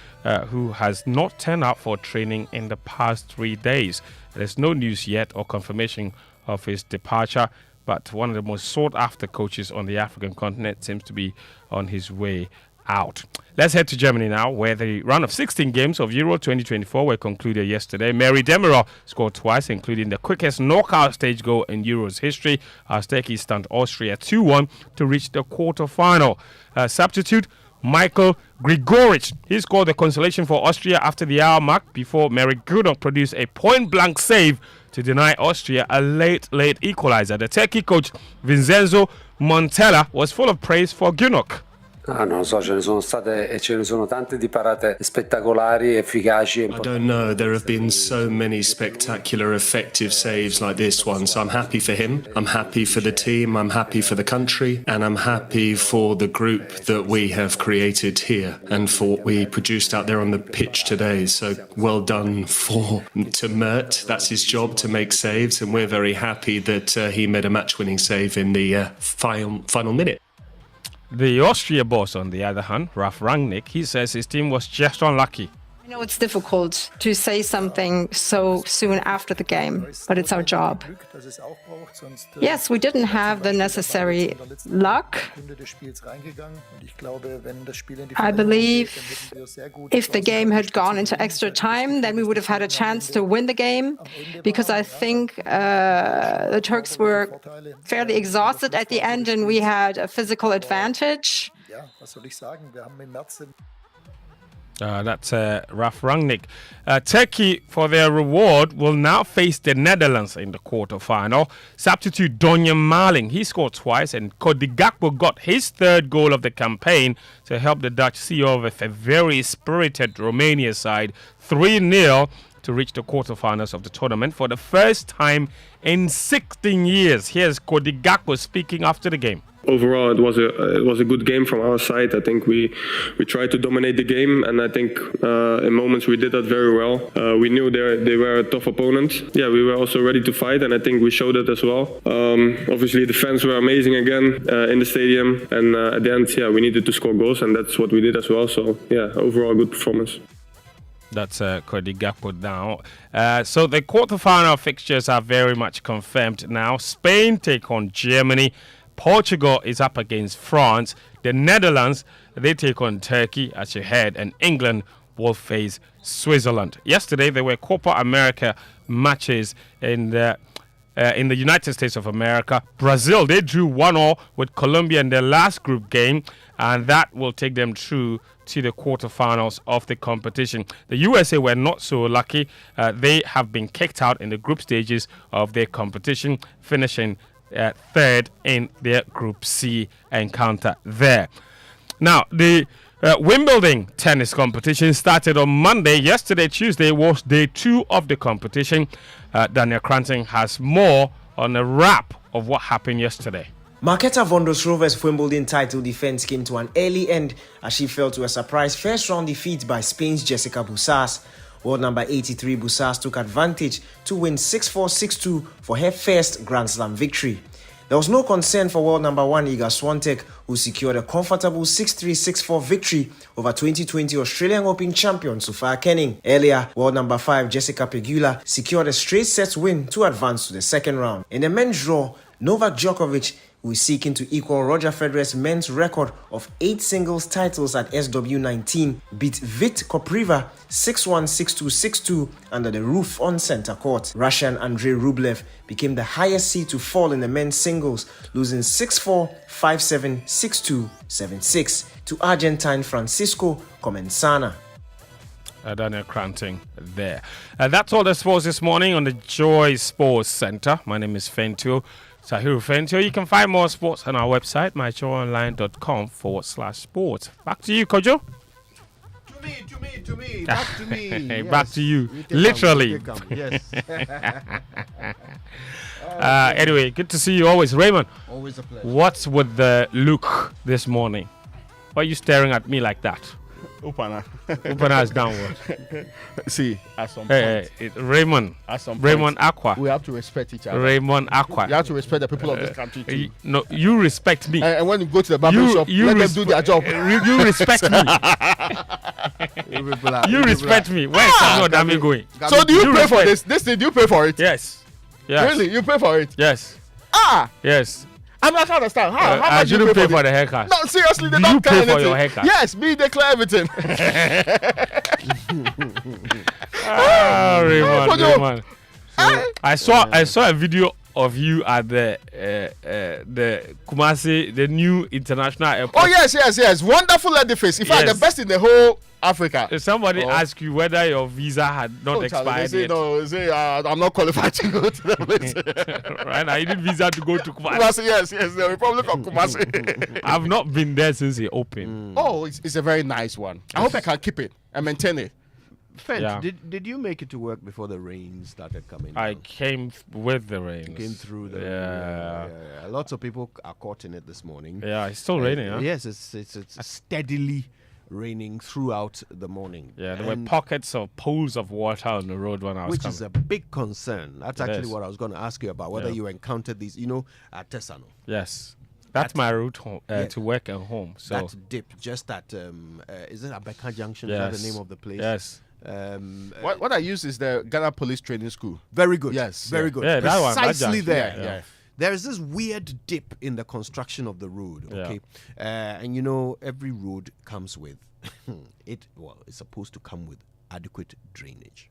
who has not turned up for training in the past 3 days. There's no news yet or confirmation of his departure, but one of the most sought-after coaches on the African continent seems to be on his way out. Let's head to Germany now, where the run of 16 games of Euro 2024 were concluded yesterday. Mary Demiral scored twice, including the quickest knockout stage goal in Euro's history, as Turkey stunned Austria 2-1 to reach the quarter-final. Substitute Michael Grigoric, he scored the consolation for Austria after the hour mark before Mary Gudok produced a point-blank save to deny Austria a late equalizer. The Turkey coach Vincenzo Montella was full of praise for Gudok. Ah, non lo so, ce ne sono state e ce ne sono tante di parate spettacolari, efficaci. I don't know, there have been so many spectacular, effective saves like this one, so I'm happy for him, I'm happy for the team, I'm happy for the country, and I'm happy for the group that we have created here and for what we produced out there on the pitch today. So well done to Mert, that's his job, to make saves, and we're very happy that he made a match-winning save in the final minute. The Austria boss, on the other hand, Ralf Rangnick, he says his team was just unlucky. I know it's difficult to say something so soon after the game, but it's our job. Yes, we didn't have the necessary luck. I believe if the game had gone into extra time, then we would have had a chance to win the game, because I think the Turks were fairly exhausted at the end and we had a physical advantage. That's Ralf Rangnick. Turkey, for their reward, will now face the Netherlands in the quarterfinal. Substitute Donjan Marling, he scored twice, and Cody Gakpo got his third goal of the campaign to help the Dutch see over a very spirited Romania side 3-0 to reach the quarterfinals of the tournament for the first time in 16 years. Here's Cody Gakpo speaking after the game. Overall, it was a good game from our side. I think we tried to dominate the game, and I think in moments we did that very well. We knew they were a tough opponent. Yeah, we were also ready to fight, and I think we showed it as well. Obviously, the fans were amazing again in the stadium, and at the end, yeah, we needed to score goals, and that's what we did as well. So yeah, overall good performance. That's Cody Gakpo now. So the quarterfinal fixtures are very much confirmed now. Spain take on Germany. Portugal is up against France. The Netherlands, they take on Turkey, as you heard, and England will face Switzerland. Yesterday, there were Copa America matches in the United States of America. Brazil, they drew 1-1 with Colombia in their last group game, and that will take them through to the quarterfinals of the competition. The USA were not so lucky. They have been kicked out in the group stages of their competition, finishing third in their Group C encounter there. Now, the Wimbledon tennis competition started on Monday. Yesterday, Tuesday, was day 2 of the competition. Daniel Cranton has more on a wrap of what happened yesterday. Marketa Vondrousrova's Wimbledon title defense came to an early end as she fell to a surprise first-round defeat by Spain's Jessica Bussas. World number 83 Bussas took advantage to win 6-4, 6-2 for her first Grand Slam victory. There was no concern for world number 1 Iga Swiatek, who secured a comfortable 6-3, 6-4 victory over 2020 Australian Open champion Sofia Kenin. Earlier, world number 5 Jessica Pegula secured a straight set win to advance to the second round. In the men's draw, Novak Djokovic, who is seeking to equal Roger Federer's men's record of 8 singles titles at SW19, beat Vit Kopriva 6-1, 6-2, 6-2 under the roof on center court. Russian Andrei Rublev became the highest seed to fall in the men's singles, losing 6-4, 5-7, 6-2, 7-6 to Argentine Francisco Comensana. Daniel Cranton there. That's all the sports this morning on the Joy Sports Center. My name is Fentio. Sahiru Fentio. You can find more sports on our website, myshowonline.com/sports. Back to you, Kojo. To me. Back to me. Yes. Back to you. Literally. Yes. Anyway, good to see you always. Raymond. Always a pleasure. What's with the look this morning? Why are you staring at me like that? Upana is downward. See, at some point. Raymond. At some point, Raymond Aqua. We have to respect each other. Raymond Aqua. You have to respect the people of this country too. No, you respect me. And when you go to the barber shop, let them do their job. You respect me. You respect me. Where is Samuel Dami going? So do you pay for this? Do you pay for it? Yes. Really? You pay for it? Yes. Yes. I'm not trying to understand. How I much shouldn't you pay for the haircut. No, seriously, they Do don't you care pay for anything. your haircut? Yes, me declare everything. Raymond. I saw a video of you at the Kumasi, the new international airport. Oh yes. Wonderful edifice. In fact, the best in the whole Africa. If somebody asks you whether your visa had not expired Charlie, yet, I'm not qualified to go to the place. right? I need visa to go to Kumasi. Yes, the Republic of Kumasi. I've not been there since it opened. Oh, it's a very nice one. I hope I can keep it and maintain it. Fent, Yeah. did you make it to work before the rain started coming? I down? came with the rain. Came through the Yeah. rain. Lots of people are caught in it this morning. Yeah, it's still raining, huh? Yes, it's steadily raining throughout the morning. Yeah, there were And- pockets of pools of water on the road when I was which coming. is a big concern. That's It actually is. what I was going to ask you about, whether Yeah. you encountered these, at Tesano. Yes. That's my route home, Yeah. to work and home. So That dip, just at, is it Abeka Junction? Is yes. that the name of the place? Yes. What I use is the Ghana Police Training School. Very good. Yes. Very good. Yeah, that one, that Precisely junction, there. yeah. There is this weird dip in the construction of the road. Okay, and every road comes with it's supposed to come with adequate drainage.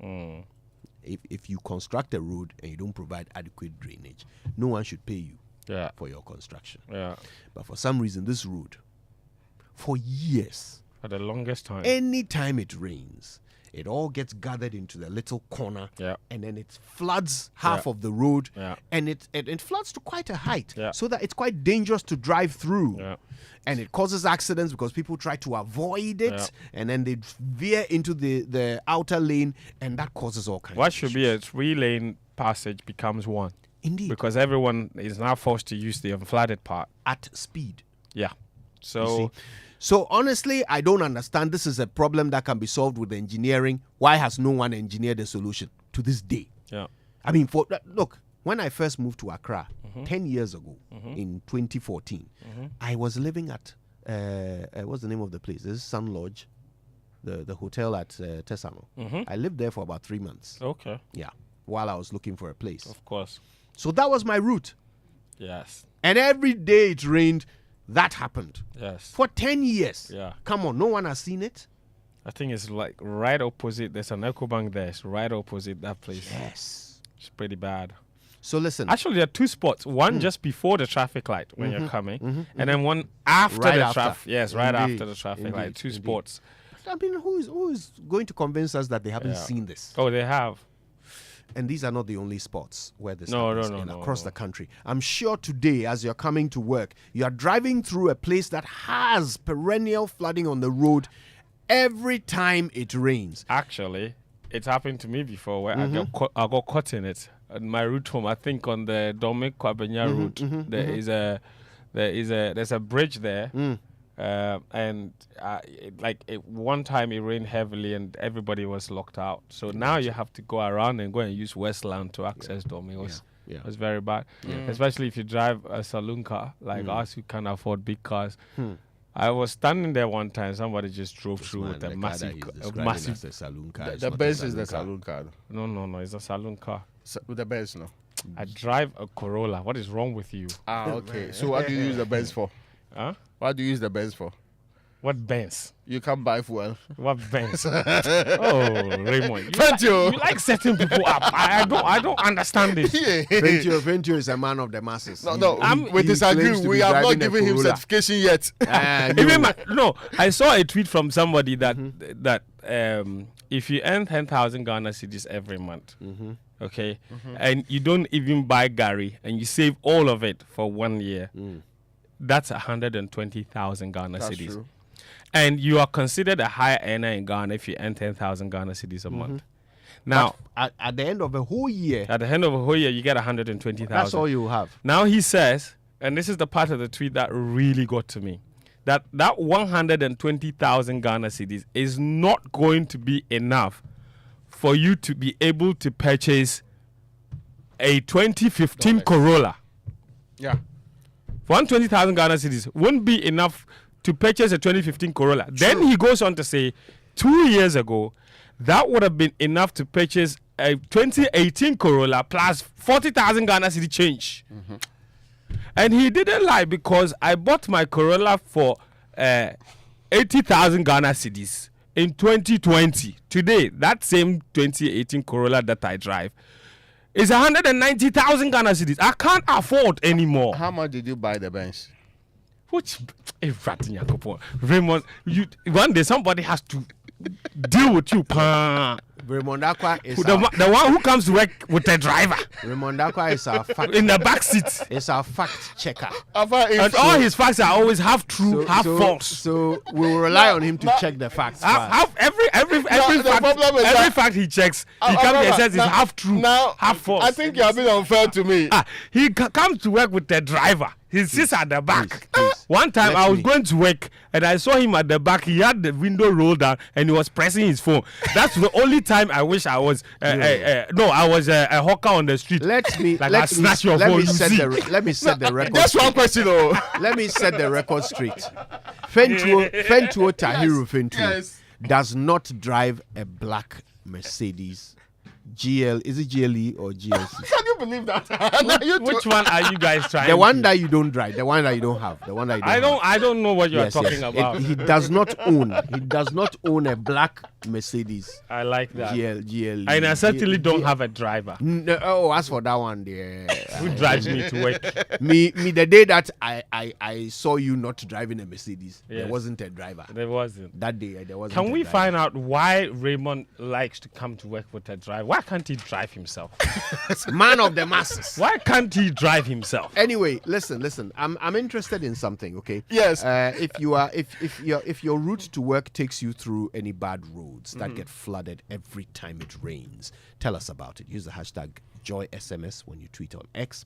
If you construct a road and you don't provide adequate drainage, no one should pay you for your construction. Yeah. But for some reason, this road, for years, For the longest time. anytime it rains, it all gets gathered into the little corner, and then it floods half of the road, and it floods to quite a height, so that it's quite dangerous to drive through. And it causes accidents because people try to avoid it, and then they veer into the outer lane, and that causes all kinds What of should be a 3-lane passage becomes one. Indeed. Because everyone is now forced to use the unflooded part. At speed. Yeah. You So see? So honestly, I don't understand. This is a problem that can be solved with engineering. Why has no one engineered a solution to this day? Yeah. I mean, look, when I first moved to Accra 10 years ago in 2014, I was living at what's the name of the place? This is Sun Lodge, the hotel at Tesano. I lived there for about 3 months. Okay. Yeah, while I was looking for a place. Of course. So that was my route. Yes. And every day it rained, that happened. Yes. For 10 years. Yeah. Come on, no one has seen it. I think it's like right opposite. There's an EcoBank there. It's right opposite that place. Yes. It's pretty bad. So listen. Actually, there are two spots. One just before the traffic light when you're coming, and then one after Right the after. traffic. Yes, right Indeed. after the traffic light. Indeed. Two Indeed. spots. I mean, who is going to convince us that they haven't Yeah. seen this? Oh, they have. And these are not the only spots where this No, happens no, no, across no. the country. I'm sure today, as you're coming to work, you are driving through a place that has perennial flooding on the road every time it rains. Actually, it's happened to me before where I got caught in it. On my route home, I think on the Dominic Kwabenya route, there's a bridge there, and one time it rained heavily and everybody was locked out. So now you have to go around and go and use Westland to access Dominic. It was very bad, especially if you drive a saloon car like us who can't afford big cars. I was standing there one time. Somebody just drove through with a massive, The saloon car. The Benz is the saloon car. No, it's a saloon car. With the Benz, no. I drive a Corolla. What is wrong with you? Okay. So what do you use the Benz for? Huh? What do you use the Benz for? What Benz? You can buy fuel. What Benz? Oh, Raymond. Thank you. You like setting people up. I don't understand this. Ventio is a man of the masses. No, He we disagree. claims to We be have not driving a given him Corolla. certification yet. I saw a tweet from somebody that if you earn 10,000 Ghana cedis every month, okay, and you don't even buy Gary and you save all of it for 1 year, that's 120,000 Ghana That's cedis. true. And you are considered a higher earner in Ghana if you earn 10,000 Ghana cedis a month. Now, at the end of a whole year, at the end of a whole year, you get 120,000. that's all you have. Now he says, and this is the part of the tweet that really got to me, that 120,000 Ghana cedis is not going to be enough for you to be able to purchase a 2015 Corolla. Yeah. 120,000 Ghana cedis wouldn't be enough to purchase a 2015 Corolla. Then he goes on to say, 2 years ago, that would have been enough to purchase a 2018 Corolla plus 40,000 Ghana cedi change. And he didn't lie, because I bought my Corolla for 80,000 Ghana cedis in 2020. Today, that same 2018 Corolla that I drive is 190,000 Ghana cedis. I can't afford anymore. How much did you buy the Benz? Which Raymond, one day somebody has to deal with you, pa. Raymond Aqua is The one who comes to work with the driver. Raymond Aqua is our fact in the back seat. It's our fact checker. And all his facts are always half true, half false. So we will rely on him to check the facts. Every fact he checks, he comes and says it's half true, half false. I think you are being unfair to me. He comes to work with the driver. He sits at the back. One time I was going to work and I saw him at the back. He had the window rolled down and he was pressing his phone. That's the only time I wish I was I was a hawker on the street. Let me snatch your phone. Let me set the record. Just one question though. Let me set the record straight. Fentuo Tahiru Fentuo does not drive a black Mercedes. Is it GLE or GLC? Can you believe that? Which one are you guys trying? The one that you don't drive, the one that you don't have, the one that you don't I don't know what you are talking about. He does not own a black Mercedes. I like that. GLE. And I certainly don't have a driver. No, as for that one there. Who drives me to work? Me the day that I saw you not driving a Mercedes, there wasn't a driver. There wasn't. That day there wasn't. Can we find out why Raymond likes to come to work with a driver? Why can't he drive himself? Man of the masses. Why can't he drive himself? Anyway, listen. I'm interested in something, okay? Yes. If your route to work takes you through any bad roads that get flooded every time it rains, tell us about it. Use the hashtag JoySMS when you tweet on X,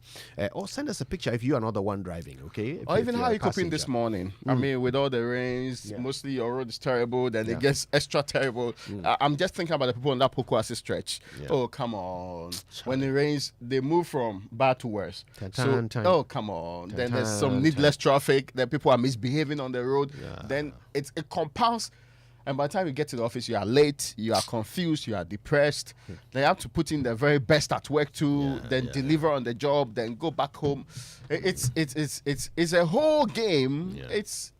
or send us a picture if you're another one driving, okay? Or even how you coping this morning. I mean, with all the rains, mostly your road is terrible, then it gets extra terrible. I'm just thinking about the people on that Pokwasi stretch. Oh, come on. When it rains, they move from bad to worse. Oh, come on. Then there's some needless traffic. Then people are misbehaving on the road. Then it compounds. And by the time you get to the office, you are late, you are confused, you are depressed. Then you have to put in the very best at work too, then deliver on the job, then go back home. It's a whole game. It's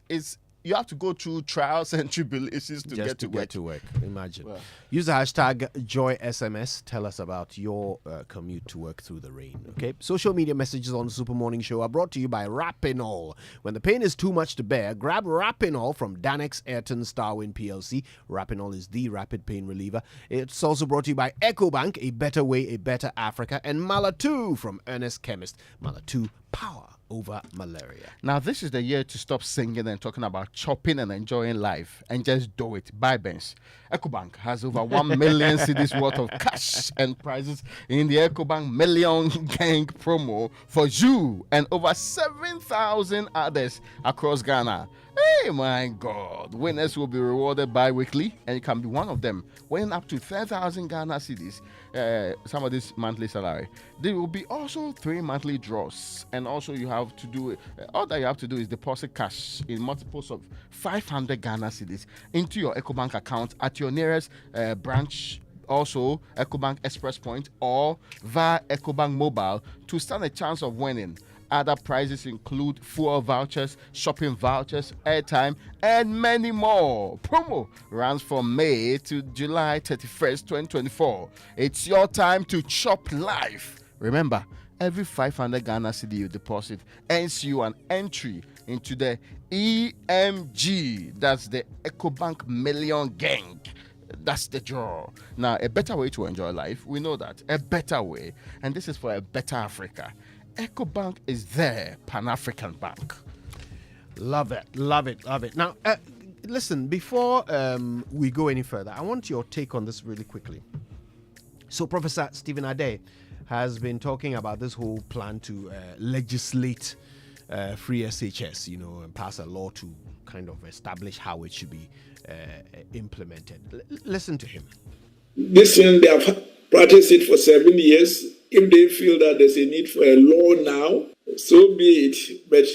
you have to go through trials and tribulations to get to work. Imagine. Well. Use the hashtag JoySMS. Tell us about your commute to work through the rain. Okay. Social media messages on the Super Morning Show are brought to you by Rapinol. When the pain is too much to bear, grab Rapinol from Danex Ayrton Starwin PLC. Rapinol is the rapid pain reliever. It's also brought to you by EcoBank, a better way, a better Africa, and Mala2 from Ernest Chemist. Mala2, power over malaria. Now, this is the year to stop singing and talking about chopping and enjoying life and just do it. Buy Benz. EcoBank has over 1 million cedis worth of cash and prizes in the EcoBank Million Gang promo for you and over 7,000 others across Ghana. Hey, my God. Winners will be rewarded bi-weekly, and you can be one of them. Winning up to 3,000 Ghana cedis, some of this monthly salary. There will be also 3 monthly draws, and also you have to do all that you have to do is deposit cash in multiples of 500 Ghana cedis into your EcoBank account at your nearest branch. Also, EcoBank Express Point or via EcoBank Mobile to stand a chance of winning. Other prizes include fuel vouchers, shopping vouchers, airtime, and many more. Promo runs from May to July 31st, 2024. It's your time to chop life. Remember, every 500 Ghana cedi you deposit earns you an entry into the EMG. That's the EcoBank Million Gang. That's the draw. Now, a better way to enjoy life, we know that. A better way. And this is for a better Africa. EcoBank is their Pan-African bank. Love it. Now, listen, before we go any further, I want your take on this really quickly. So, Professor Stephen Ade has been talking about this whole plan to legislate free SHS, and pass a law to kind of establish how it should be implemented. Listen to him. This thing, they have practiced it for 7 years. If they feel that there's a need for a law now, so be it. But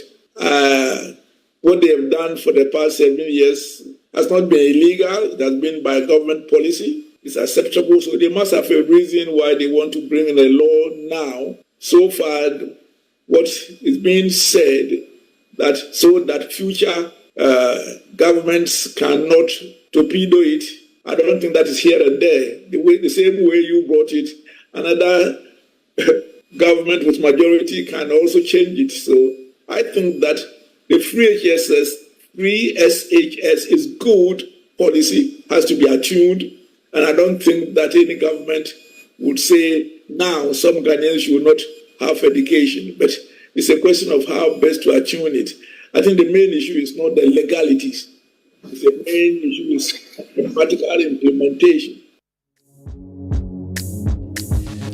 what they have done for the past 7 years has not been illegal. It has been by government policy. It's acceptable. So they must have a reason why they want to bring in a law now. So far, what is being said that so that future governments cannot torpedo it, I don't think that is here and there. The same way you brought it, another government with majority can also change it. So I think that the free SHS is good policy has to be attuned, and I don't think that any government would say now some Ghanaians should not have education, but it's a question of how best to attune it. I think the main issue is not the legalities. The main issue is the practical implementation.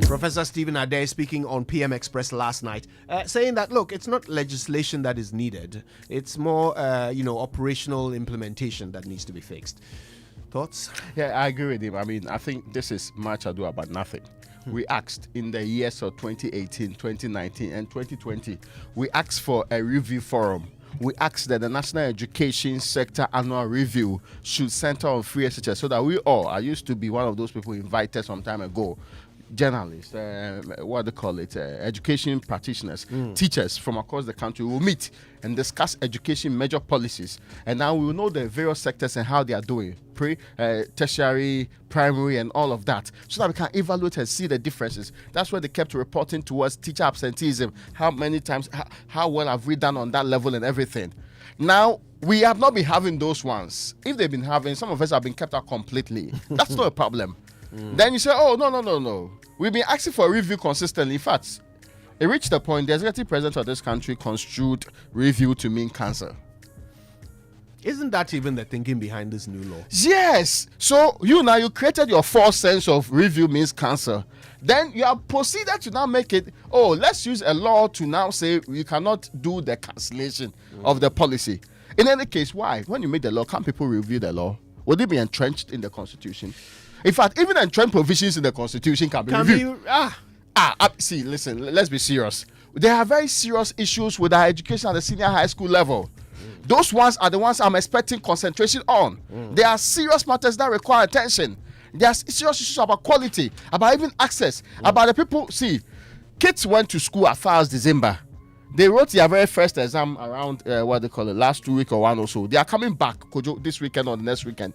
Professor Stephen Ade speaking on PM Express last night, saying that, look, it's not legislation that is needed. It's more, operational implementation that needs to be fixed. Thoughts? Yeah, I agree with him. I mean, I think this is much ado about nothing. We asked in the years of 2018, 2019, and 2020, we asked for a review forum. We asked that the National Education Sector Annual Review should center on free SHS so that we all, I used to be one of those people invited some time ago, journalists, education practitioners, teachers from across the country will meet and discuss education major policies. And now we will know the various sectors and how they are doing, tertiary, primary, and all of that, so that we can evaluate and see the differences. That's why they kept reporting towards teacher absenteeism. How many times, how well have we done on that level and everything. Now, we have not been having those ones. If they've been having, some of us have been kept out completely. That's not a problem. Then you say, oh, no. We've been asking for a review consistently. In fact, it reached the point the executive president of this country construed review to mean cancer. Isn't that even the thinking behind this new law? Yes. So you created your false sense of review means cancer. Then you have proceeded to now make it, let's use a law to now say you cannot do the cancellation of the policy. In any case, why? When you make the law, can't people review the law? Would it be entrenched in the Constitution? In fact, even entrenched provisions in the Constitution can be reviewed. See, listen, let's be serious. There are very serious issues with our education at the senior high school level. Those ones are the ones I'm expecting concentration on. There are serious matters that require attention. There are serious issues about quality, about even access, about the people. See, kids went to school as far as December. They wrote their very first exam around, last 2 weeks or one or so. They are coming back, Kojo, this weekend or the next weekend.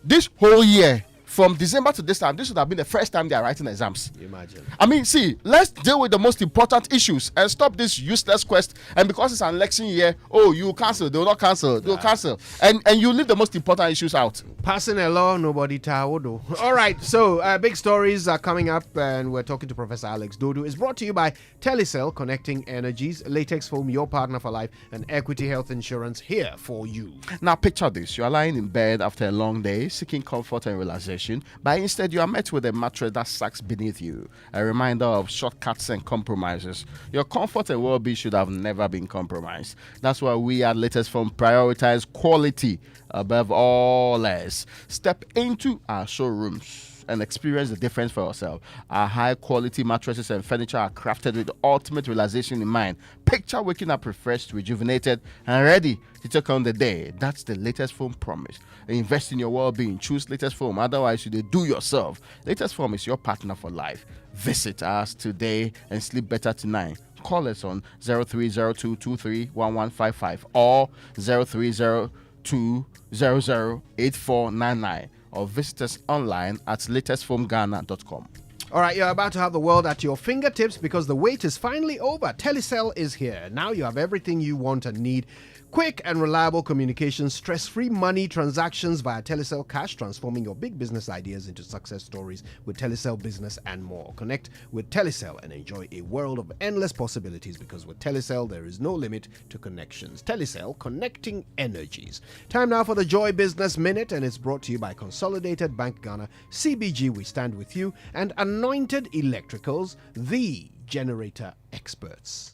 This whole year, from December to this time, this would have been the first time they are writing exams. Imagine. I mean, see, let's deal with the most important issues and stop this useless quest. And because it's an election year, you cancel, they will not cancel, they will cancel. And you leave the most important issues out. Passing a law, nobody do. All right, so big stories are coming up, and we're talking to Professor Alex Dodoo. It's brought to you by Telecel, Connecting Energies, Latex Foam, your partner for life, and Equity Health Insurance here for you. Now, picture this. You are lying in bed after a long day, seeking comfort and relaxation. But instead, you are met with a mattress that sucks beneath you, a reminder of shortcuts and compromises. Your comfort and well-being should have never been compromised. That's why we at Latest Form prioritize quality above all else. Step into our showrooms and experience the difference for yourself. Our high-quality mattresses and furniture are crafted with ultimate relaxation in mind. Picture waking up refreshed, rejuvenated, and ready to take on the day. That's the Latest Foam promise. Invest in your well-being. Choose Latest Foam. Otherwise, you do yourself. Latest Foam is your partner for life. Visit us today and sleep better tonight. Call us on 0302231155 or 0302008499 or visit us online at latestfoamghana.com. All right, you're about to have the world at your fingertips because the wait is finally over. Telecel is here. Now you have everything you want and need. Quick and reliable communication, stress-free money transactions via Telecel Cash, transforming your big business ideas into success stories with Telecel Business and more. Connect with Telecel and enjoy a world of endless possibilities because with Telecel, there is no limit to connections. Telecel, Connecting Energies. Time now for the Joy Business Minute, and it's brought to you by Consolidated Bank Ghana, CBG, we stand with you, and Anointed Electricals, the generator experts.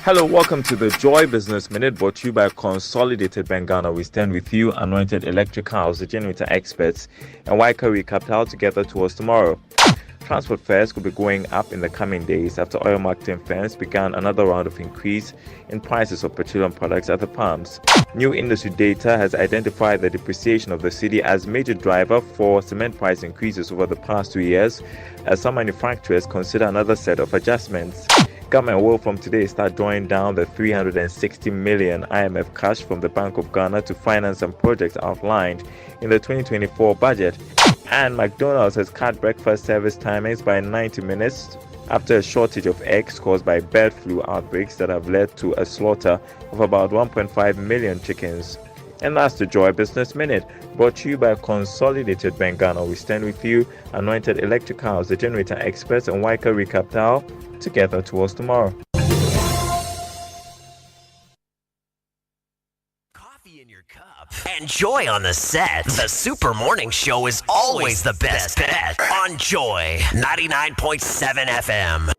Hello, welcome to the Joy Business Minute, brought to you by Consolidated Bank Ghana. We stand with you, Anointed Electricals, the generator experts, and Waikari Capital together towards tomorrow. Transport fares could be going up in the coming days after oil marketing firms began another round of increase in prices of petroleum products at the pumps. New industry data has identified the depreciation of the cedi as major driver for cement price increases over the past 2 years, as some manufacturers consider another set of adjustments. Government will from today start drawing down the 360 million IMF cash from the Bank of Ghana to finance some projects outlined in the 2024 budget. And McDonald's has cut breakfast service timings by 90 minutes after a shortage of eggs caused by bird flu outbreaks that have led to a slaughter of about 1.5 million chickens. And that's the Joy Business Minute, brought to you by Consolidated Bank Ghana. We stand with you, Anointed Electricals, the generator experts, and Waika Capital, together towards tomorrow. And Joy on the set. The Super Morning Show is always the best bet on Joy 99.7 FM.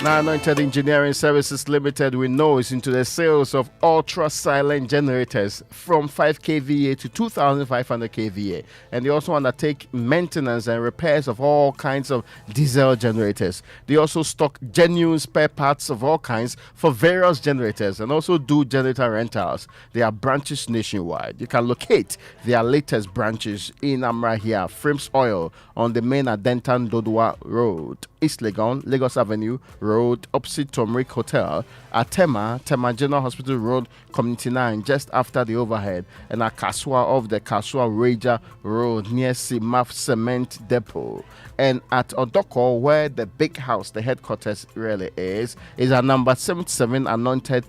Now, Anointed Engineering Services Limited, we know, is into the sales of ultra silent generators from 5 kVA to 2,500 kVA, and they also undertake maintenance and repairs of all kinds of diesel generators. They also stock genuine spare parts of all kinds for various generators and also do generator rentals. They have branches nationwide. You can locate their latest branches in Amrahia, Frames Oil on the main Adentan Dodoo Road, East Legon, Lagos Avenue Road, opposite Tomric Hotel, at Tema General Hospital Road, Community 9, just after the overhead, and at Kaswa of the Kaswa Raja Road near Simaf Cement Depot. And at Odoko, where the big house, the headquarters really is at number 77 Anointed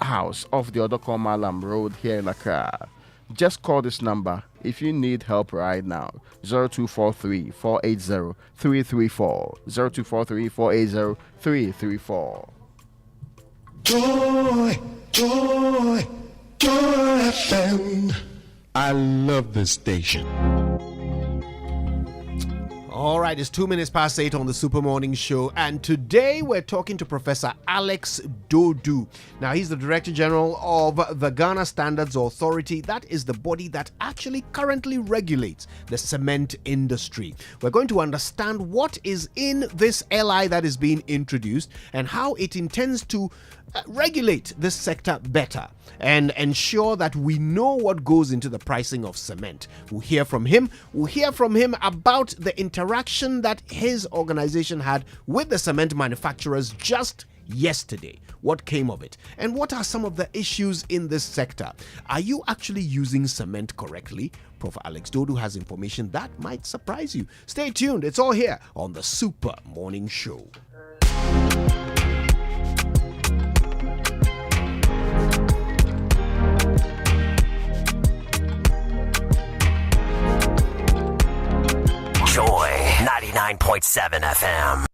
House of the Odoko Malam Road here in Accra. Just call this number if you need help right now. 0243 480 334. 0243 480 334. Joy, Joy, Joy FM. I love this station. All right, it's 2 minutes past 8 on the Super Morning Show, and today we're talking to Professor Alex Dodoo. Now, he's the Director General of the Ghana Standards Authority. That is the body that actually currently regulates the cement industry. We're going to understand what is in this LI that is being introduced and how it intends to regulate this sector better and ensure that we know what goes into the pricing of cement. We'll hear from him. We'll hear from him about the interaction that his organization had with the cement manufacturers just yesterday. What came of it? And what are some of the issues in this sector? Are you actually using cement correctly? Prof. Alex Dodoo has information that might surprise you. Stay tuned. It's all here on the Super Morning Show. Joy 99.7 FM.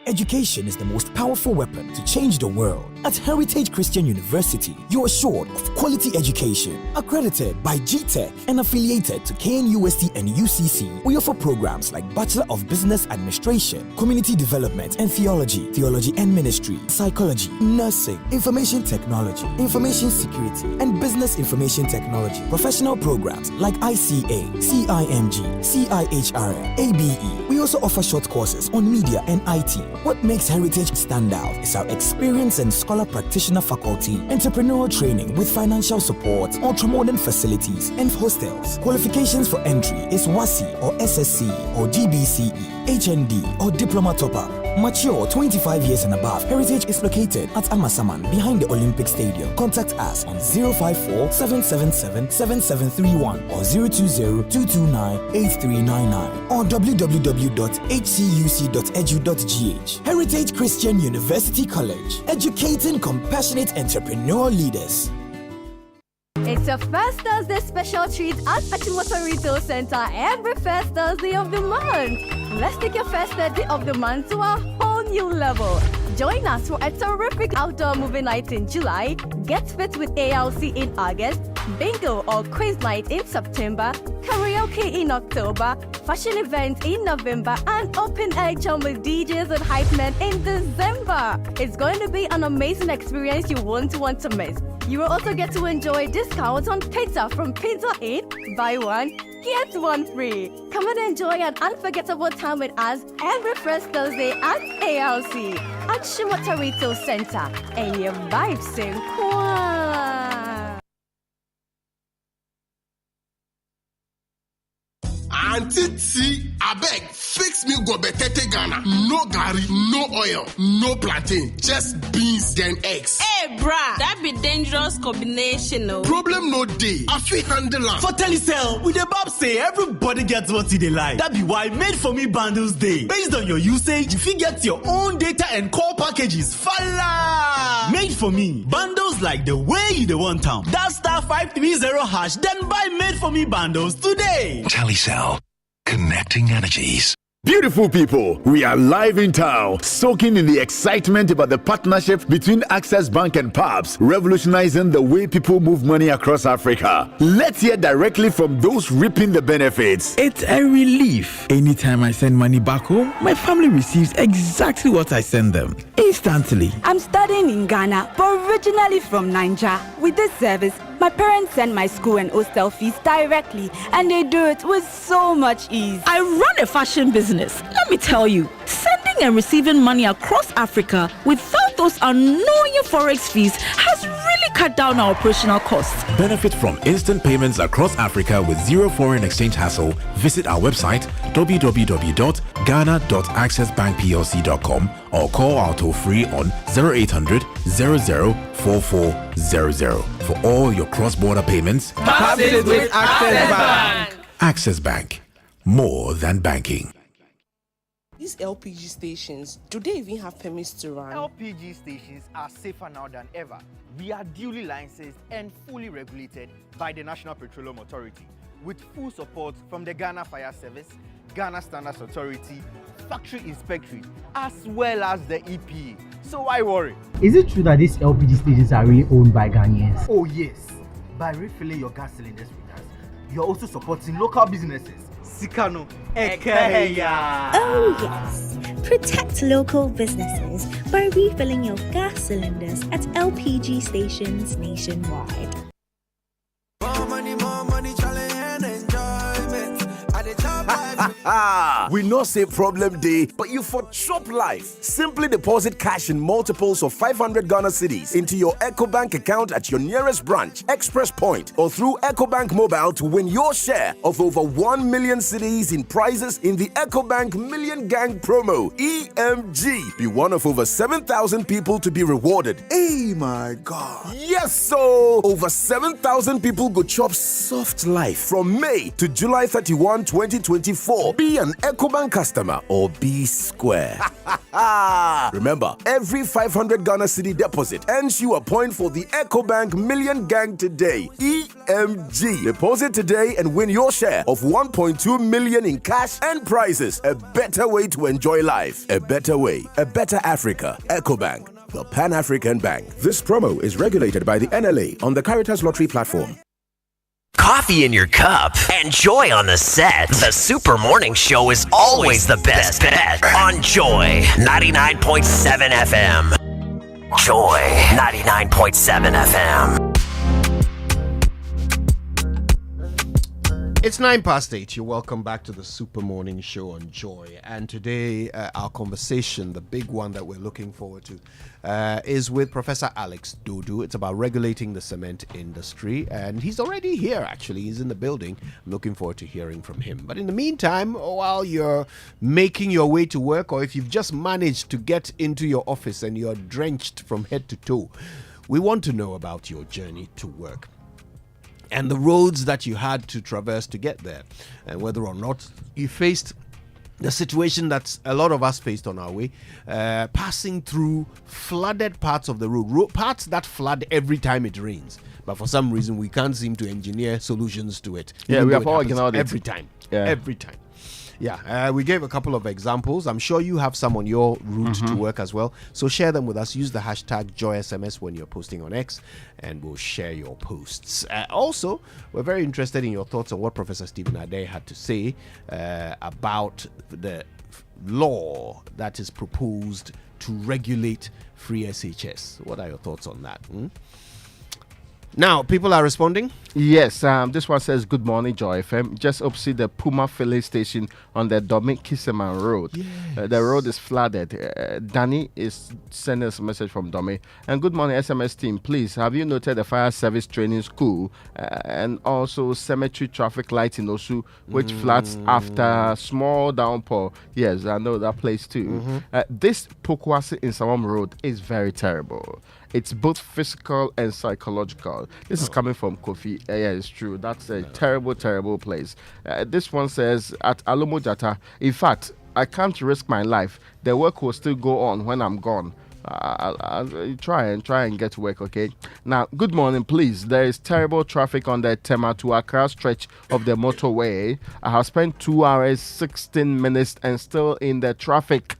Education is the most powerful weapon to change the world. At Heritage Christian University, you are assured of quality education, accredited by GTech and affiliated to KNUST and UCC. We offer programs like Bachelor of Business Administration, Community Development and Theology and Ministry, Psychology, Nursing, Information Technology, Information Security, and Business Information Technology. Professional programs like ICA, CIMG, CIHRM, ABE. We also offer short courses on media and IT. What makes Heritage stand out is our experience and scholar practitioner faculty, entrepreneurial training with financial support, ultramodern facilities, and hostels. Qualifications for entry is WASI or SSC or GBCE, HND or Diploma Top-Up. Mature 25 years and above. Heritage is located at Amasaman behind the Olympic Stadium. Contact us on 054-777-7731 or 020-229-8399 or www.hcuc.edu.gh. Heritage Christian University College, educating compassionate entrepreneurial leaders. It's a First Thursday special treat at Achimota Retail Center every first Thursday of the month. Let's take your first Thursday of the month to a whole new level. Join us for a terrific outdoor movie night in July, Get Fit with ALC in August, Bingo or Quiz Night in September, Karaoke in October, Fashion event in November, and Open Air Jam with DJs and Hype Men in December. It's going to be an amazing experience you won't want to miss. You will also get to enjoy discounts on pizza from Pizza Inn, buy one, get one free. Come and enjoy an unforgettable time with us every first Thursday at ALC at Shimota Retail Center. And your vibes sing Auntie T, I beg, fix me go betete Ghana. No gari, no oil, no plantain, just beans then eggs. Hey, brah, that be dangerous combination, no? Problem no day. I feel handle am. For Telecel, with the Bob say everybody gets what they like. That be why Made For Me bundles day. Based on your usage, you fit get your own data and call packages. Fala! Made For Me bundles like the way you the want town. That *530#, then buy Made For Me bundles today. Telecel, connecting energies. Beautiful people, we are live in town, soaking in the excitement about the partnership between Access Bank and PABS, revolutionizing the way people move money across Africa. Let's hear directly from those reaping the benefits. It's a relief. Anytime I send money back home, my family receives exactly what I send them, instantly. I'm studying in Ghana, but originally from Nigeria. With this service, my parents send my school and hostel fees directly, and they do it with so much ease. I run a fashion business. Let me tell you, sending and receiving money across Africa without those annoying forex fees has really cut down our operational costs. Benefit from instant payments across Africa with zero foreign exchange hassle. Visit our website www.ghana.accessbankplc.com or call our toll free on 0800 00 4400 for all your cross-border payments. Pass it with Access Bank. Access Bank, more than banking. These LPG stations, do they even have permits to run? LPG stations are safer now than ever. We are duly licensed and fully regulated by the National Petroleum Authority, with full support from the Ghana Fire Service, Ghana Standards Authority, Factory Inspectorate, as well as the EPA. So why worry? Is it true that these LPG stations are really owned by Ghanaians? Oh yes. By refilling your gas cylinders with us, you're also supporting local businesses. Sikano Ekeya. Oh yes. Protect local businesses by refilling your gas cylinders at LPG stations nationwide. More money, challenge and enjoyment. We know say problem day, but you for chop life. Simply deposit cash in multiples of 500 Ghana cedis into your EcoBank account at your nearest branch, Express Point, or through EcoBank Mobile to win your share of over 1 million cedis in prizes in the EcoBank Million Gang promo, EMG. Be one of over 7,000 people to be rewarded. Hey my God. Yes, so over 7,000 people go chop soft life from May to July 31, 2024. Be an EcoBank customer or be square. Remember, every 500 Ghana cedi deposit earns you a point for the EcoBank Million Gang today. EMG. Deposit today and win your share of 1.2 million in cash and prizes. A better way to enjoy life. A better way. A better Africa. EcoBank, the Pan-African Bank. This promo is regulated by the NLA on the Caritas Lottery platform. Coffee in your cup and joy on the set. The Super Morning Show is always the best bet on Joy 99.7 FM. Joy 99.7 FM. It's 8:09. You're welcome back to the Super Morning Show on Joy. And today, our conversation, the big one that we're looking forward to, is with Professor Alex Dodoo. It's about regulating the cement industry. And he's already here, actually. He's in the building. I'm looking forward to hearing from him. But in the meantime, while you're making your way to work, or if you've just managed to get into your office and you're drenched from head to toe, we want to know about your journey to work and the roads that you had to traverse to get there, and whether or not you faced the situation that a lot of us faced on our way, passing through flooded parts of the road, parts that flood every time it rains. But for some reason, we can't seem to engineer solutions to it. Yeah, we have all ignored it. Every time. Yeah. Every time. Yeah, we gave a couple of examples. I'm sure you have some on your route to work as well. So share them with us. Use the hashtag JoySMS when you're posting on X, and we'll share your posts. Also, we're very interested in your thoughts on what Professor Stephen Ade had to say about the law that is proposed to regulate free SHS. What are your thoughts on that? Now, people are responding. Yes, this one says, good morning, Joy FM. Just opposite the Puma filling station on the Dominic Kisseman Road. Yes. The road is flooded. Danny is sending us a message from Domi. And good morning, SMS team. Please, have you noted the fire service training school and also cemetery traffic light in Osu, which floods after small downpour? Yes, I know that place too. This Pokwasi in Sawam Road is very terrible. It's both physical and psychological. This is coming from Kofi. Yeah, it's true. That's a terrible, terrible place. This one says, at Alomojata, in fact, I can't risk my life. The work will still go on when I'm gone. I'll try and get to work, okay? Now, good morning, please. There is terrible traffic on the Tema to Accra stretch of the motorway. I have spent 2 hours, 16 minutes and still in the traffic.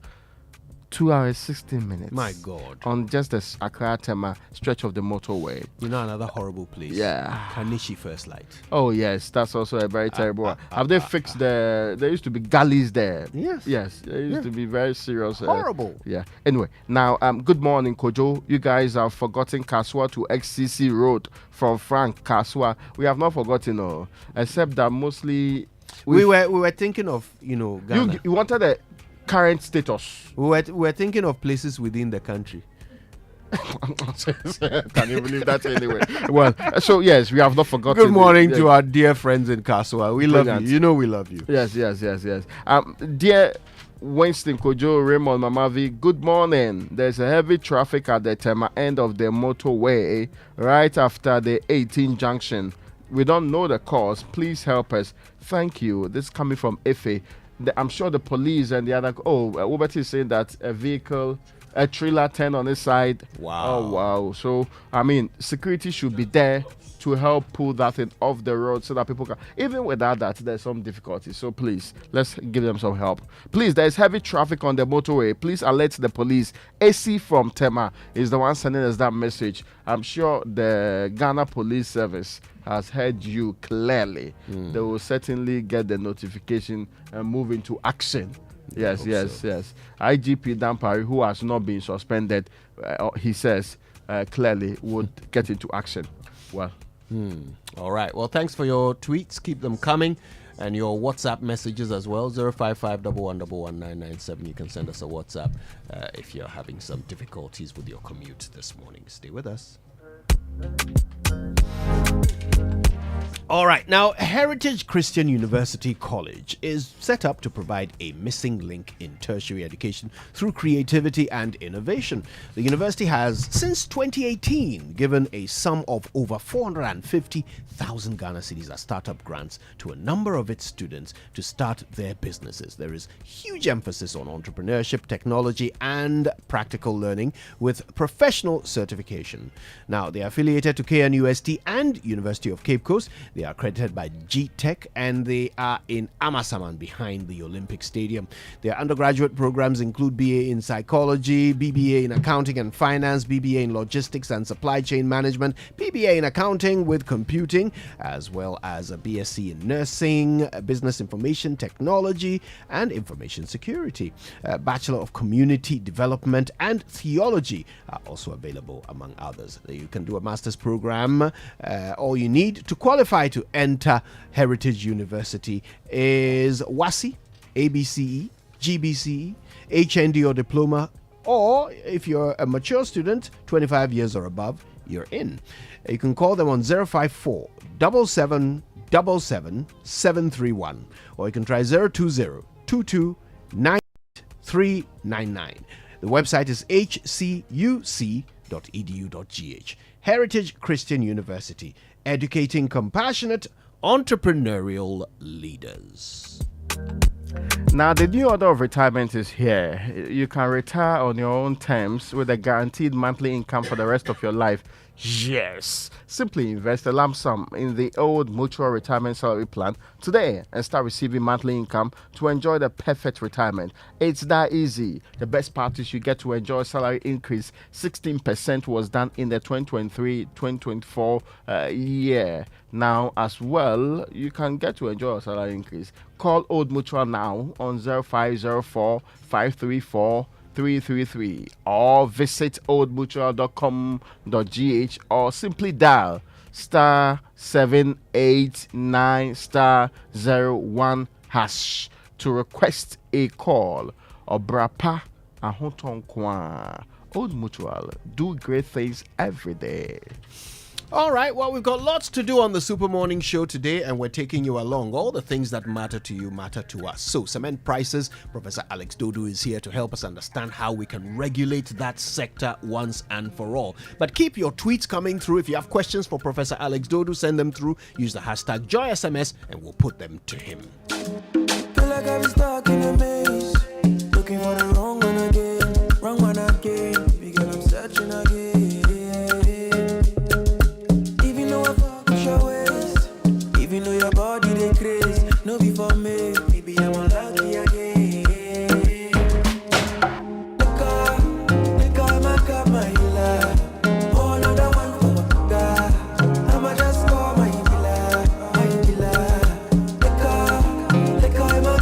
2 hours, 16 minutes. My God. On just the Accra Tema stretch of the motorway. You know another horrible place? Yeah. Kanishi First Light. Oh, yes. That's also a very terrible one. Have they fixed there used to be gullies there? Yes. Yes. There used to be very serious. Horrible. Yeah. Anyway, now, good morning, Kojo. You guys have forgotten Kaswa to XCC Road from Frank Kaswa. We have not forgotten, except that mostly... We were thinking of, Ghana. You wanted a current status. We were thinking of places within the country. Can you believe that anyway? Well, so yes, we have not forgotten. Good morning to our dear friends in Kaswa. We love you. You know we love you. Yes. Dear Winston Kojo, Raymond Mamavi, good morning. There's a heavy traffic at the Tema end of the motorway right after the 18 junction. We don't know the cause. Please help us. Thank you. This is coming from Ife. I'm sure the police and the other... Robert is saying that a trailer turned on his side. Wow. Oh, wow. So, I mean, security should be there to help pull that thing off the road so that people can... Even without that, there's some difficulty. So, please, let's give them some help. Please, there's heavy traffic on the motorway. Please alert the police. AC from Tema is the one sending us that message. I'm sure the Ghana Police Service has heard you clearly. They will certainly get the notification and move into action. Yes. IGP Dampari, who has not been suspended, he says clearly would get into action. Well. All right. Well, thanks for your tweets. Keep them coming. And your WhatsApp messages as well. 05511111997. You can send us a WhatsApp if you're having some difficulties with your commute this morning. Stay with us. All right, now Heritage Christian University College is set up to provide a missing link in tertiary education through creativity and innovation. The university has, since 2018, given a sum of over 450,000 Ghana cedis as startup grants to a number of its students to start their businesses. There is huge emphasis on entrepreneurship, technology, and practical learning with professional certification. Now, they are affiliated to KNUST and University of Cape Coast. They are accredited by GTech and they are in Amasaman behind the Olympic Stadium. Their undergraduate programs include BA in Psychology, BBA in Accounting and Finance, BBA in Logistics and Supply Chain Management, BBA in Accounting with Computing, as well as a BSc in Nursing, Business Information Technology and Information Security. Bachelor of Community Development and Theology are also available, among others. You can do a master's program. All you need to qualify to enter Heritage University is WASI, ABCE, GBCE, HND or diploma, or if you're a mature student, 25 years or above, you're in. You can call them on 054 7777 731, or you can try 020 22 9399. The website is hcuc.edu.gh. Heritage Christian University, educating compassionate entrepreneurial leaders. Now, the new order of retirement is here. You can retire on your own terms with a guaranteed monthly income for the rest of your life. Yes. Simply invest a lump sum in the old mutual retirement salary plan today and start receiving monthly income to enjoy the perfect retirement. It's that easy. The best part is you get to enjoy salary increase. 16% was done in the 2023-2024 year. Now, as well, you can get to enjoy a salary increase. Call Old Mutual now on 0504 534 333 or visit oldmutual.com.gh or simply dial star 789 star 01 hash to request a call. Obrapa Ahotonkwa. Old Mutual. Do great things every day. All right, well, we've got lots to do on the Super Morning Show today, and we're taking you along. All the things that matter to you matter to us. So, cement prices, Professor Alex Dodoo is here to help us understand how we can regulate that sector once and for all. But keep your tweets coming through. If you have questions for Professor Alex Dodoo, send them through. Use the hashtag JoySMS, and we'll put them to him. Feel like I'm stuck in a maze, looking for the wrong one again. Because I'm searching again. Even though I fuck with your ways, even though your body they craze, no be for me, maybe I'm unlucky again. The car, my cup, my healer. Oh, another one for my God. I'ma just call my killer, my killer. The car, my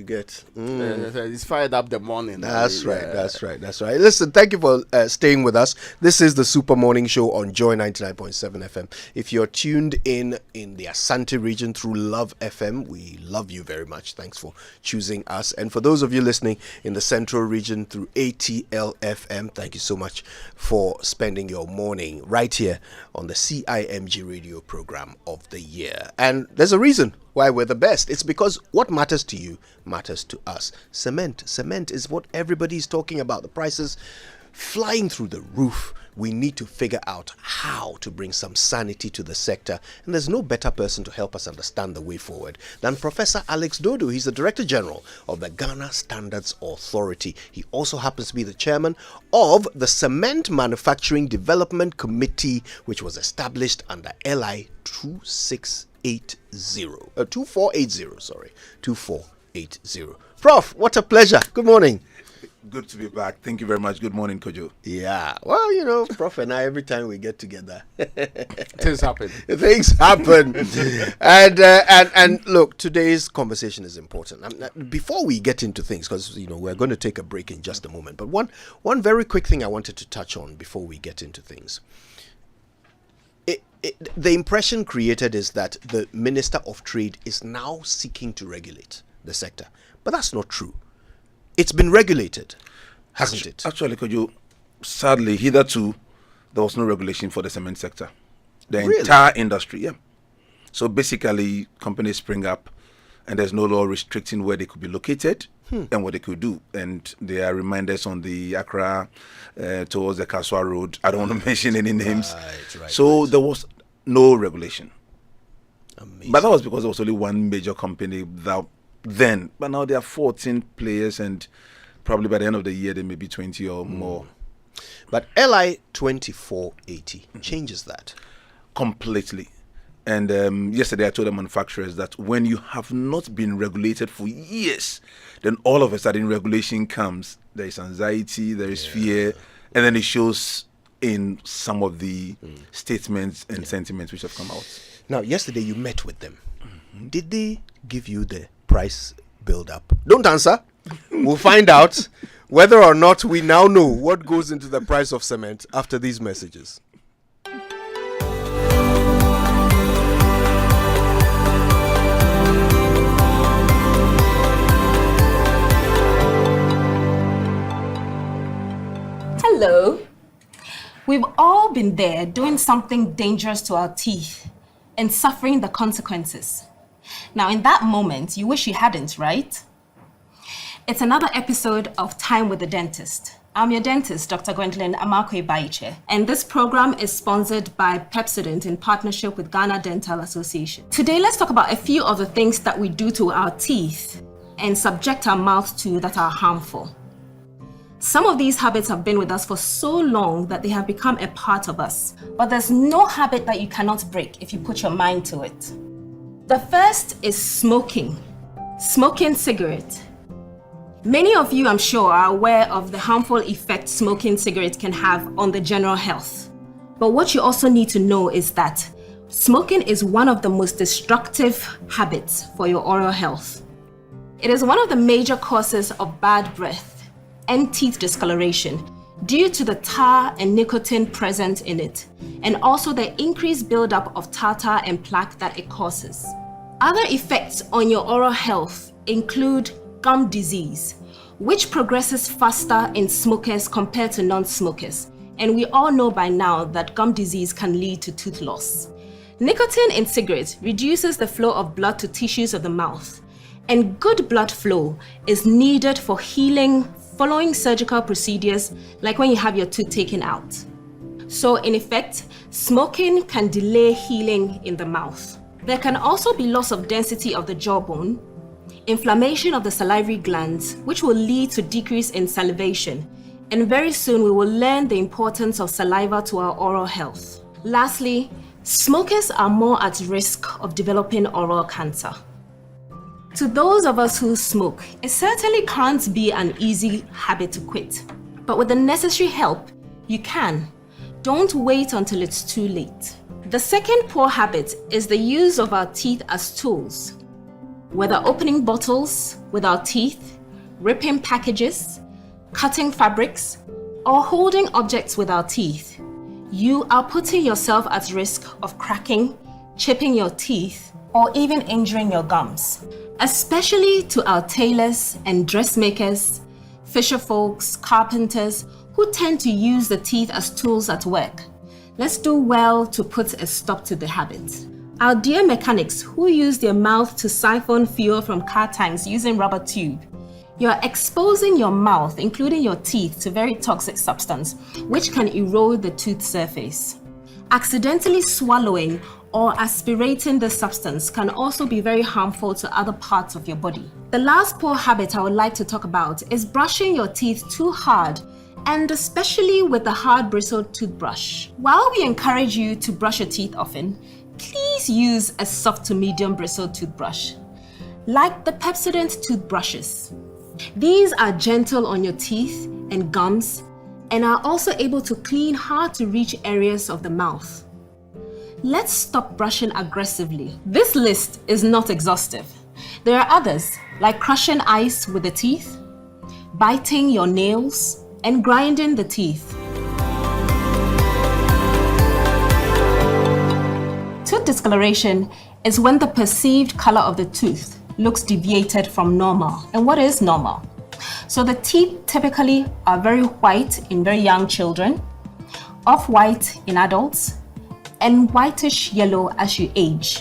You get it's fired up the morning. That's right. Listen, thank you for staying with us. This is the Super Morning Show on Joy 99.7 FM. If you're tuned in the Asante region through Love FM, we love you very much. Thanks for choosing us. And for those of you listening in the Central region through ATL FM, thank you so much for spending your morning right here on the CIMG radio program of the year. And there's a reason why we're the best. It's because what matters to you matters to us. Cement is what everybody's talking about. The prices flying through the roof. We need to figure out how to bring some sanity to the sector, and there's no better person to help us understand the way forward than Professor Alex Dodoo. He's the Director General of the Ghana Standards Authority. He also happens to be the chairman of the Cement Manufacturing Development Committee, which was established under LI 2480. Prof, what a pleasure. Good morning. Good to be back. Thank you very much. Good morning, Kojo. Yeah. Well, Prof and I, every time we get together, things happen. And look, today's conversation is important. Before we get into things, because we're going to take a break in just a moment. But one very quick thing I wanted to touch on before we get into things. The impression created is that the Minister of Trade is now seeking to regulate the sector, but that's not true. It's been regulated, hasn't it? Actually, Kojo, sadly, hitherto, there was no regulation for the cement sector. The entire industry, yeah. So basically, companies spring up, and there's no law restricting where they could be located and what they could do. And there are reminders on the Accra towards the Kaswa Road. I don't want to mention any names. There was no regulation. Amazing. But that was because there was only one major company that then, but now there are 14 players, and probably by the end of the year there may be 20 or more. But LI 2480 changes that completely. And yesterday I told the manufacturers that when you have not been regulated for years, then all of a sudden regulation comes. There is anxiety, there is fear, and then it shows in some of the statements and sentiments which have come out. Now, yesterday you met with them. Did they give you the price build up? Don't answer. We'll find out whether or not we now know what goes into the price of cement after these messages. Hello. We've all been there doing something dangerous to our teeth and suffering the consequences. Now, in that moment, you wish you hadn't, right? It's another episode of Time with the Dentist. I'm your dentist, Dr. Gwendolyn Amakwe Baiche, and this program is sponsored by Pepsodent in partnership with Ghana Dental Association. Today, let's talk about a few of the things that we do to our teeth and subject our mouths to that are harmful. Some of these habits have been with us for so long that they have become a part of us. But there's no habit that you cannot break if you put your mind to it. The first is smoking. Smoking cigarette. Many of you, I'm sure, are aware of the harmful effect smoking cigarettes can have on the general health. But what you also need to know is that smoking is one of the most destructive habits for your oral health. It is one of the major causes of bad breath and teeth discoloration due to the tar and nicotine present in it, and also the increased buildup of tartar and plaque that it causes. Other effects on your oral health include gum disease, which progresses faster in smokers compared to non-smokers, and we all know by now that gum disease can lead to tooth loss. Nicotine in cigarettes reduces the flow of blood to tissues of the mouth, and good blood flow is needed for healing following surgical procedures like when you have your tooth taken out. So in effect, smoking can delay healing in the mouth. There can also be loss of density of the jawbone, inflammation of the salivary glands, which will lead to decrease in salivation, and very soon we will learn the importance of saliva to our oral health. Lastly, smokers are more at risk of developing oral cancer. To those of us who smoke, it certainly can't be an easy habit to quit, but with the necessary help, you can. Don't wait until it's too late. The second poor habit is the use of our teeth as tools. Whether opening bottles with our teeth, ripping packages, cutting fabrics, or holding objects with our teeth, you are putting yourself at risk of cracking, chipping your teeth, or even injuring your gums. Especially to our tailors and dressmakers, fisher folks, carpenters, who tend to use the teeth as tools at work. Let's do well to put a stop to the habit. Our dear mechanics who use their mouth to siphon fuel from car tanks using rubber tube. You're exposing your mouth, including your teeth, to very toxic substance, which can erode the tooth surface. Accidentally swallowing or aspirating the substance can also be very harmful to other parts of your body. The last poor habit I would like to talk about is brushing your teeth too hard, and especially with a hard bristled toothbrush. While we encourage you to brush your teeth often, please use a soft to medium bristled toothbrush, like the Pepsodent toothbrushes. These are gentle on your teeth and gums and are also able to clean hard to reach areas of the mouth. Let's stop brushing aggressively. This list is not exhaustive. There are others, like crushing ice with the teeth, biting your nails, and grinding the teeth. Tooth discoloration is when the perceived color of the tooth looks deviated from normal. And what is normal? So the teeth typically are very white in very young children, off-white in adults, and whitish yellow as you age.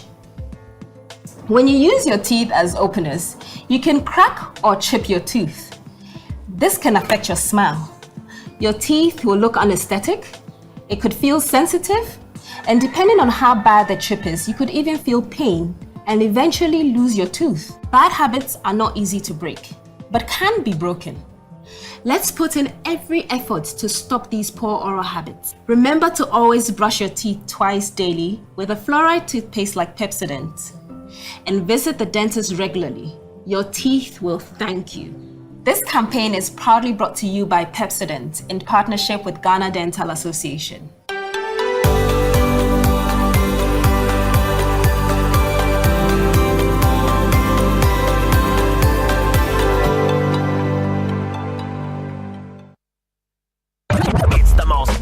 When you use your teeth as openers, you can crack or chip your tooth. This can affect your smile. Your teeth will look unaesthetic, it could feel sensitive, and depending on how bad the chip is, you could even feel pain and eventually lose your tooth. Bad habits are not easy to break, but can be broken. Let's put in every effort to stop these poor oral habits. Remember to always brush your teeth twice daily with a fluoride toothpaste like Pepsodent. And visit the dentist regularly. Your teeth will thank you. This campaign is proudly brought to you by Pepsodent in partnership with Ghana Dental Association.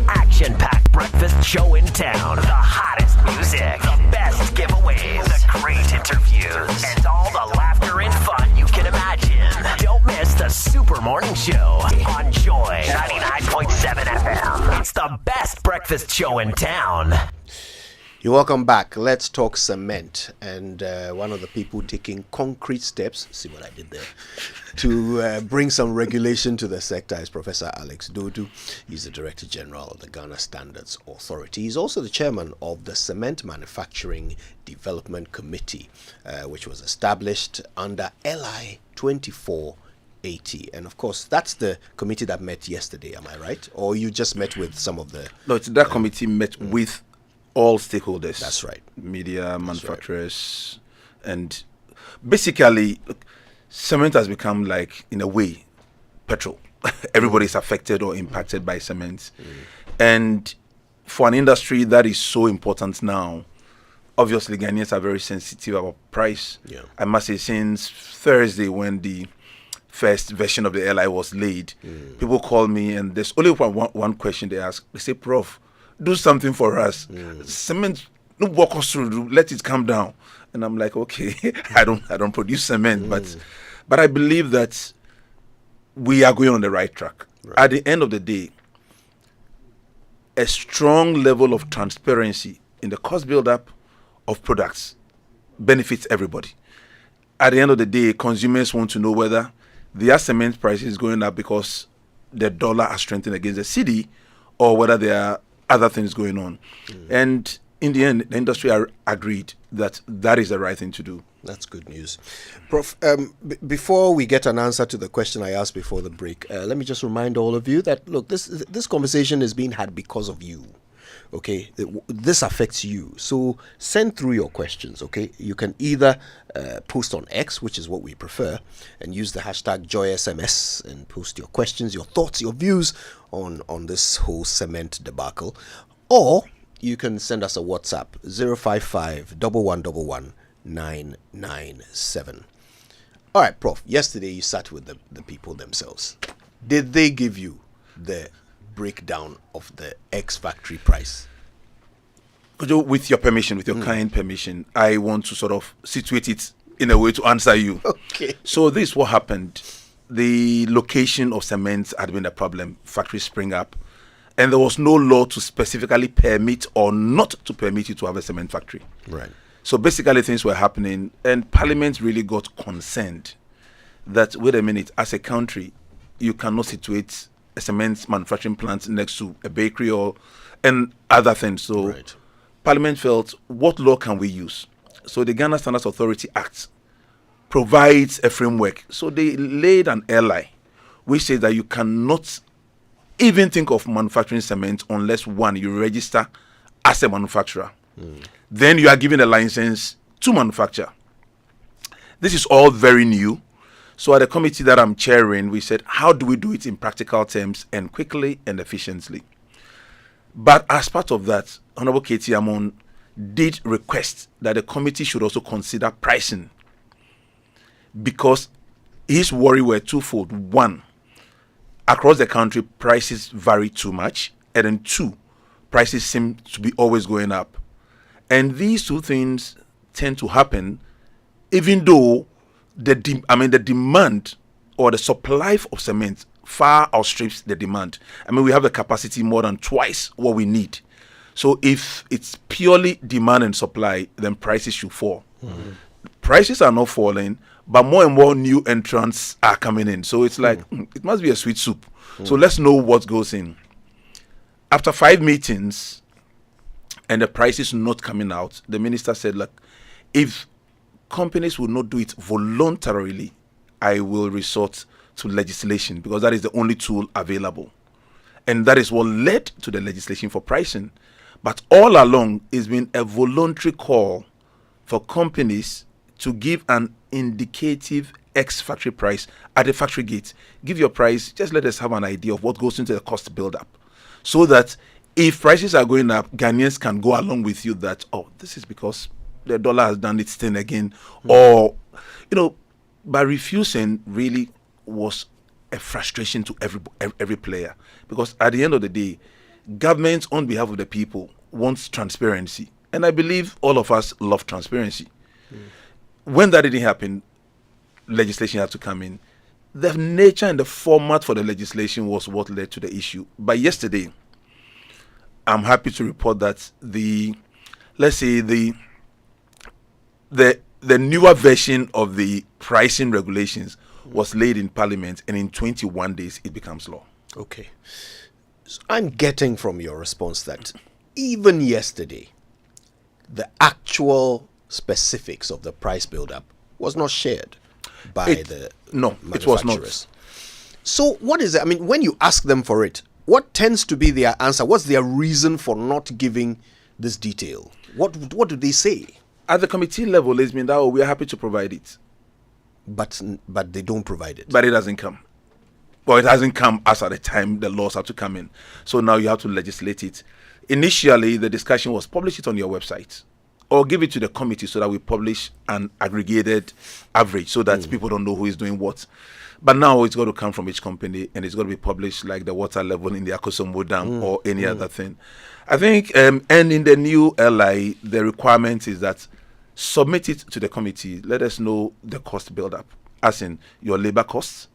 Action-packed breakfast show in town. The hottest music, the best giveaways, the great interviews, and all the laughter and fun you can imagine. Don't miss the Super Morning Show on Joy 99.7 FM. It's the best breakfast show in town. You're welcome back. Let's talk cement. And one of the people taking concrete steps, see what I did there, to bring some regulation to the sector is Professor Alex Dodoo. He's the Director General of the Ghana Standards Authority. He's also the Chairman of the Cement Manufacturing Development Committee, which was established under LI 2480. And of course, that's the committee that met yesterday, am I right? Or you just met with some of the... No, it's that committee met with all stakeholders. That's right. Media, manufacturers, and basically, look, cement has become like, in a way, petrol. Everybody's affected or impacted by cement. And for an industry that is so important now, obviously Ghanaians are very sensitive about price. Yeah. I must say, since Thursday when the first version of the LI was laid, people call me and there's only one question they ask. They say, Prof, do something for us. Cement, no walk us through. Let it come down. And I'm like, okay, I don't produce cement, but I believe that we are going on the right track. Right. At the end of the day, a strong level of transparency in the cost build-up of products benefits everybody. At the end of the day, consumers want to know whether their cement price is going up because the dollar has strengthened against the cedi, or whether there are other things going on. And in the end, the industry are agreed that that is the right thing to do. That's good news. Prof, before we get an answer to the question I asked before the break, let me just remind all of you that, look, this conversation is being had because of you. Okay, this affects you. So send through your questions, okay? You can either post on X, which is what we prefer, and use the hashtag JoySMS and post your questions, your thoughts, your views on this whole cement debacle. Or you can send us a WhatsApp, 055 1111 997. All right, Prof. Yesterday you sat with the people themselves. Did they give you the breakdown of the ex-factory price? With your permission, with your kind permission, I want to sort of situate it in a way to answer you. Okay. So this is what happened. The location of cement had been a problem. Factories spring up. And there was no law to specifically permit or not to permit you to have a cement factory. Right. So basically things were happening, and Parliament really got concerned that, wait a minute, as a country, you cannot situate a cement manufacturing plant next to a bakery and other things. So Parliament felt, what law can we use? So the Ghana Standards Authority Act provides a framework. So they laid an airline which says that you cannot even think of manufacturing cement unless, one, you register as a manufacturer. Then you are given a license to manufacture. This is all very new. So at the committee that I'm chairing, we said, how do we do it in practical terms and quickly and efficiently? But as part of that, Honorable Katie Amon did request that the committee should also consider pricing, because his worry were twofold. One, across the country, prices vary too much. And then two, prices seem to be always going up. And these two things tend to happen even though the demand or the supply of cement far outstrips the demand. I mean, we have the capacity more than twice what we need. So if it's purely demand and supply, then prices should fall. Prices are not falling, but more and more new entrants are coming in. So it's like, it must be a sweet soup. So let's know what goes in. After 5 meetings and the prices not coming out, the minister said, look, if companies will not do it voluntarily, I will resort to legislation, because that is the only tool available. And that is what led to the legislation for pricing. But all along, it's been a voluntary call for companies to give an indicative ex-factory price at the factory gate. Give your price, just let us have an idea of what goes into the cost build-up, so that if prices are going up, Ghanaians can go along with you that, oh, this is because the dollar has done its thing again. Or, by refusing really was a frustration to every player. Because at the end of the day, government on behalf of the people wants transparency. And I believe all of us love transparency. When that didn't happen, legislation had to come in. The nature and the format for the legislation was what led to the issue. But yesterday, I'm happy to report that the newer version of the pricing regulations was laid in Parliament, and in 21 days it becomes law. Okay. So I'm getting from your response that even yesterday, the actual specifics of the price build-up was not shared by the manufacturers. It was not. So what is it? I mean, when you ask them for it, what tends to be their answer? What's their reason for not giving this detail? What do they say? At the committee level, it's been that we are happy to provide it. But they don't provide it. But it doesn't come. Well, it hasn't come as at the time the laws have to come in. So now you have to legislate it. Initially, the discussion was publish it on your website or give it to the committee so that we publish an aggregated average so that people don't know who is doing what. But now it's got to come from each company, and it's got to be published like the water level in the Akosombo Dam or any other thing. I think, and in the new LI, the requirement is that submit it to the committee. Let us know the cost build-up, as in your labor costs,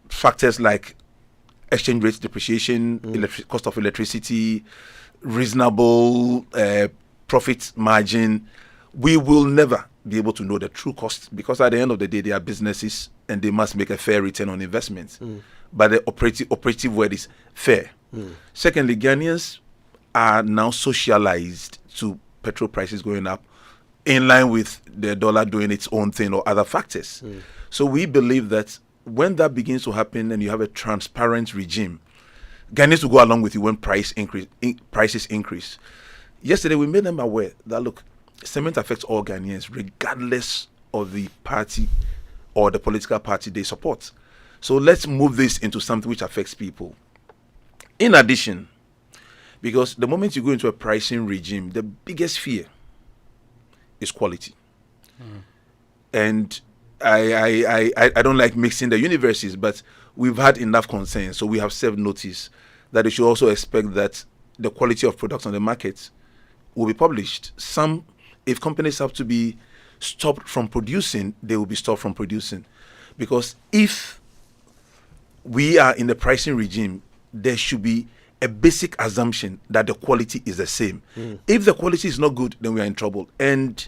factors like exchange rate depreciation, cost of electricity, reasonable profit margin. We will never be able to know the true cost, because at the end of the day, they are businesses and they must make a fair return on investment. But the operative word is fair. Secondly, Ghanaians are now socialized to petrol prices going up in line with the dollar doing its own thing or other factors. So we believe that when that begins to happen and you have a transparent regime, Ghanaians will go along with you when prices increase. Yesterday, we made them aware that, look, cement affects all Ghanaians regardless of the party or the political party they support. So let's move this into something which affects people. In addition, because the moment you go into a pricing regime, the biggest fear is quality. And I don't like mixing the universes, but we've had enough concerns, so we have served notice that they should also expect that the quality of products on the market will be published. Some, if companies have to be stopped from producing, they will be stopped from producing. Because if we are in the pricing regime, there should be a basic assumption that the quality is the same. If the quality is not good, then we are in trouble. And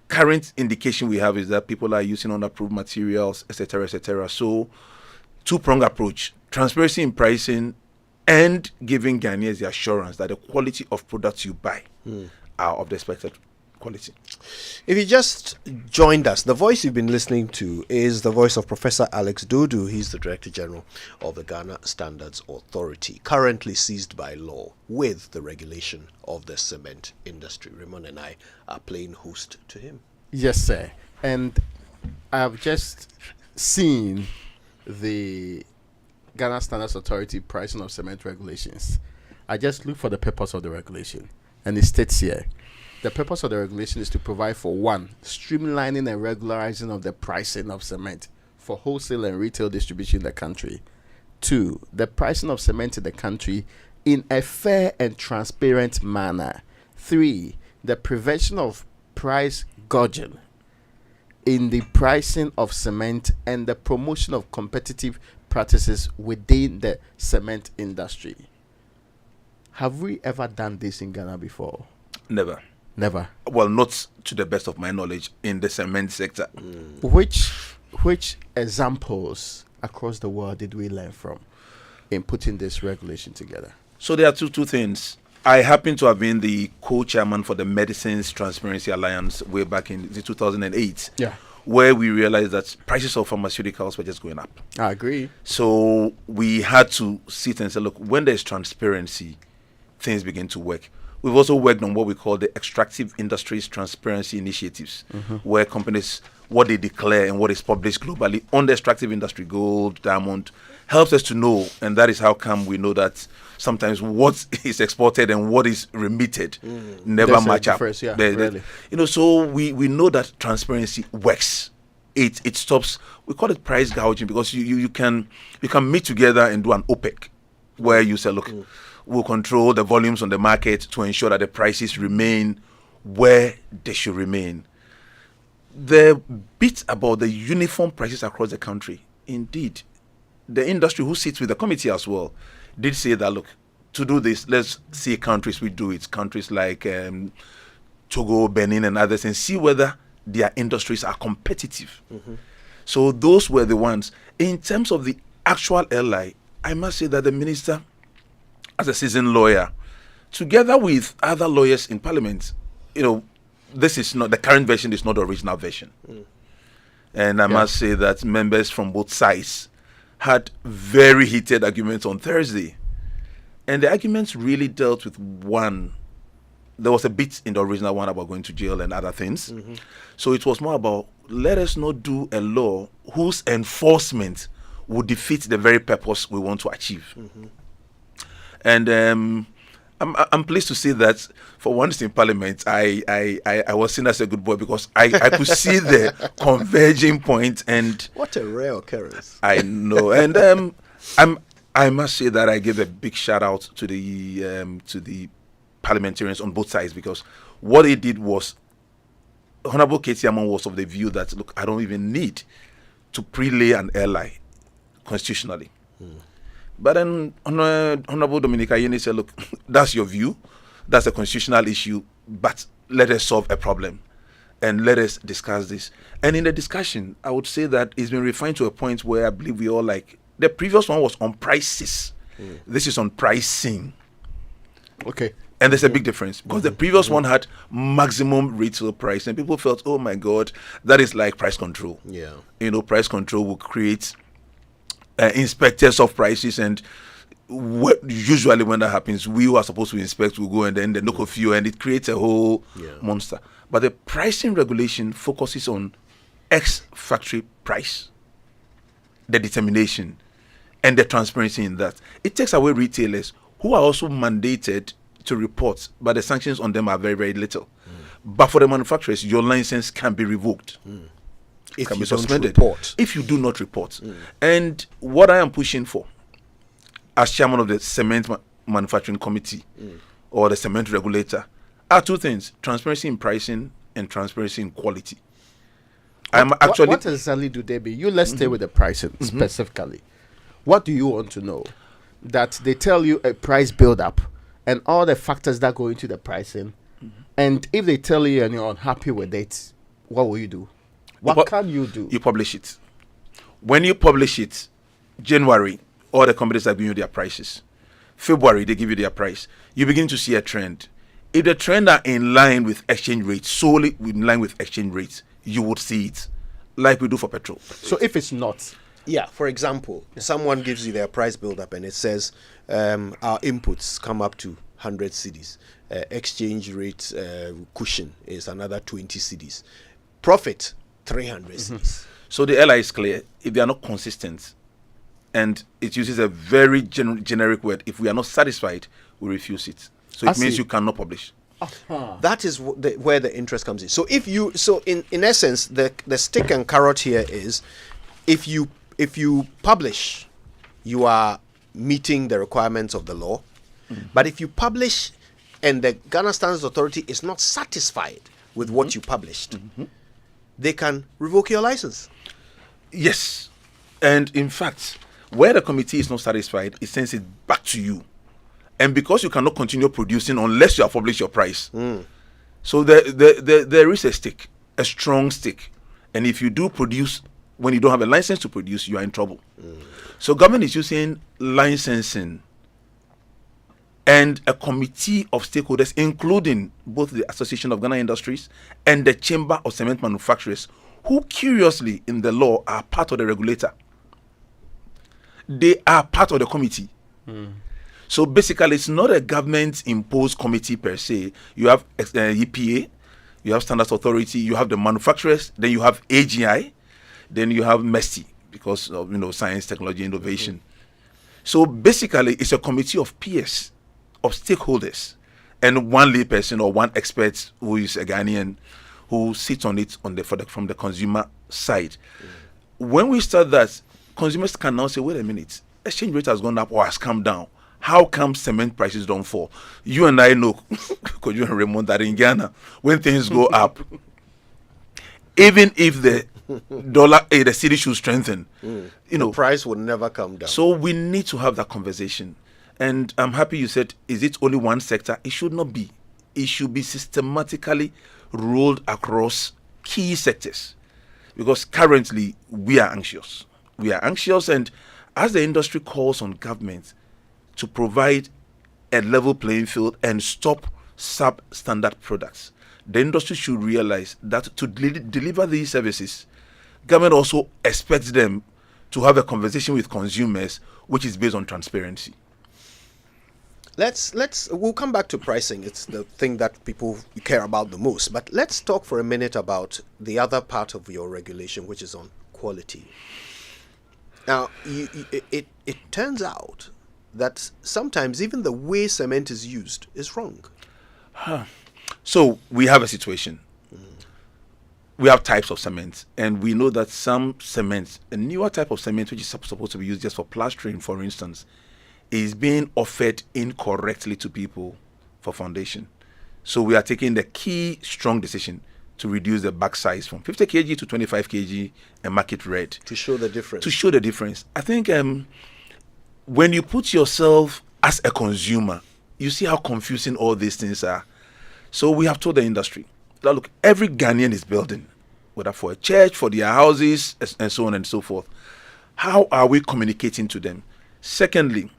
current indication we have is that people are using unapproved materials, etc., etc. So, two-pronged approach: transparency in pricing and giving Ghanaians the assurance that the quality of products you buy are of the expected quality. If you just joined us, the voice you've been listening to is the voice of Professor Alex Dodoo. He's the Director General of the Ghana Standards Authority, currently seized by law with the regulation of the cement industry. Raymond and I are playing host to him. Yes, sir. And I've just seen the Ghana Standards Authority pricing of cement regulations. I just look for the purpose of the regulation, and it states here: the purpose of the regulation is to provide for 1, streamlining and regularizing of the pricing of cement for wholesale and retail distribution in the country. 2, the pricing of cement in the country in a fair and transparent manner. 3, the prevention of price gouging in the pricing of cement and the promotion of competitive practices within the cement industry. Have we ever done this in Ghana before? Never. Never. Well, not to the best of my knowledge in the cement sector. Which examples across the world did we learn from in putting this regulation together? So there are two things. I happen to have been the co-chairman for the Medicines Transparency Alliance way back in 2008. Yeah. Where we realized that prices of pharmaceuticals were just going up. I agree. So we had to sit and say, look, when there's transparency, things begin to work. We've also worked on what we call the extractive industries transparency initiatives, where companies, what they declare and what is published globally on the extractive industry, gold, diamond, helps us to know. And that is how come we know that sometimes what is exported and what is remitted never match up. Yeah, really. So we know that transparency works. It stops. We call it price gouging because you can meet together and do an OPEC where you say, look, we'll control the volumes on the market to ensure that the prices remain where they should remain. The bit about the uniform prices across the country, indeed, the industry who sits with the committee as well did say that, look, to do this, let's see countries we do it, countries like Togo, Benin and others, and see whether their industries are competitive. So those were the ones. In terms of the actual LI, I must say that the minister, as a seasoned lawyer, together with other lawyers in parliament, this is not, the current version is not the original version. And I must say that members from both sides had very heated arguments on Thursday. And the arguments really dealt with one. There was a bit in the original one about going to jail and other things. So it was more about, let us not do a law whose enforcement would defeat the very purpose we want to achieve. And I'm pleased to say that for once in Parliament, I was seen as a good boy because I could see the converging point. And what a rare occurrence! I know, and I must say that I give a big shout out to the parliamentarians on both sides, because what they did was, Honorable Katie Amon was of the view that, look, I don't even need to prelay an ally constitutionally. But then Honorable Dominica Yeni said, look, that's your view, that's a constitutional issue, but let us solve a problem and let us discuss this. And in the discussion, I would say that it's been refined to a point where I believe we all like, the previous one was on prices. This is on pricing. Okay. And there's a big difference, because the previous one had maximum retail price, and people felt, oh my God, that is like price control. Yeah. Price control will create inspectors of prices, and usually when that happens, we who are supposed to inspect will go and then they look a few, and it creates a whole monster. But the pricing regulation focuses on ex-factory price, the determination, and the transparency in that. It takes away retailers who are also mandated to report, but the sanctions on them are very, very little. But for the manufacturers, your license can be revoked can you be don't suspended. report. If you do not report. And what I am pushing for, as chairman of the cement manufacturing committee or the cement regulator, are two things: transparency in pricing and transparency in quality. What exactly do they be? Let's stay with the pricing specifically. What do you want to know? That they tell you a price build up and all the factors that go into the pricing. And if they tell you and you're unhappy with it, what will you do? What can you do? You publish it. When you publish it, January, all the companies are giving you their prices. February, they give you their price. You begin to see a trend. If the trend are in line with exchange rates, solely in line with exchange rates, you would see it, like we do for petrol. So if it's not, yeah, for example, someone gives you their price build-up and it says our inputs come up to 100 cedis. Exchange rate cushion is another 20 cedis. Profit, 300 cedis. So the LI is clear. If they are not consistent, and it uses a very generic word, if we are not satisfied, we refuse it. So it means you cannot publish. That is where the interest comes in. So in essence, the stick and carrot here is, if you publish, you are meeting the requirements of the law. But if you publish and the Ghana Standards Authority is not satisfied with what you published, they can revoke your license. Yes. And in fact, where the committee is not satisfied, it sends it back to you. And because you cannot continue producing unless you have published your price. So there is a stick, a strong stick. And if you do produce when you don't have a license to produce, you are in trouble. So government is using licensing and a committee of stakeholders, including both the Association of Ghana Industries and the Chamber of Cement Manufacturers, who curiously in the law are part of the regulator. They are part of the committee. So basically, it's not a government-imposed committee per se. You have EPA, you have Standards Authority, you have the manufacturers, then you have AGI, then you have MESTI, because of science, technology, innovation. So basically, it's a committee of peers, of stakeholders, and one lay person or one expert who is a Ghanaian who sits on it from the consumer side. When we start that, consumers can now say, wait a minute, exchange rate has gone up or has come down. How come cement prices don't fall? You and I know, because you and Raymond, that in Ghana, when things go up, even if the dollar, the city should strengthen, the price will never come down. So we need to have that conversation. And I'm happy you said, is it only one sector? It should not be. It should be systematically rolled across key sectors. Because currently, we are anxious. We are anxious, and as the industry calls on government to provide a level playing field and stop substandard products, the industry should realize that to deliver these services, government also expects them to have a conversation with consumers which is based on transparency. We'll come back to pricing. It's the thing that people care about the most. But let's talk for a minute about the other part of your regulation, which is on quality. Now, it turns out that sometimes even the way cement is used is wrong. So we have a situation. We have types of cement, and we know that some cement, a newer type of cement, which is supposed to be used just for plastering, for instance, is being offered incorrectly to people for foundation. So we are taking the key strong decision to reduce the bag size from 50 kg to 25 kg and mark it red. To show the difference. To show the difference. I think when you put yourself as a consumer, you see how confusing all these things are. So we have told the industry that, look, every Ghanaian is building, whether for a church, for their houses, and so on and so forth. How are we communicating to them? Secondly,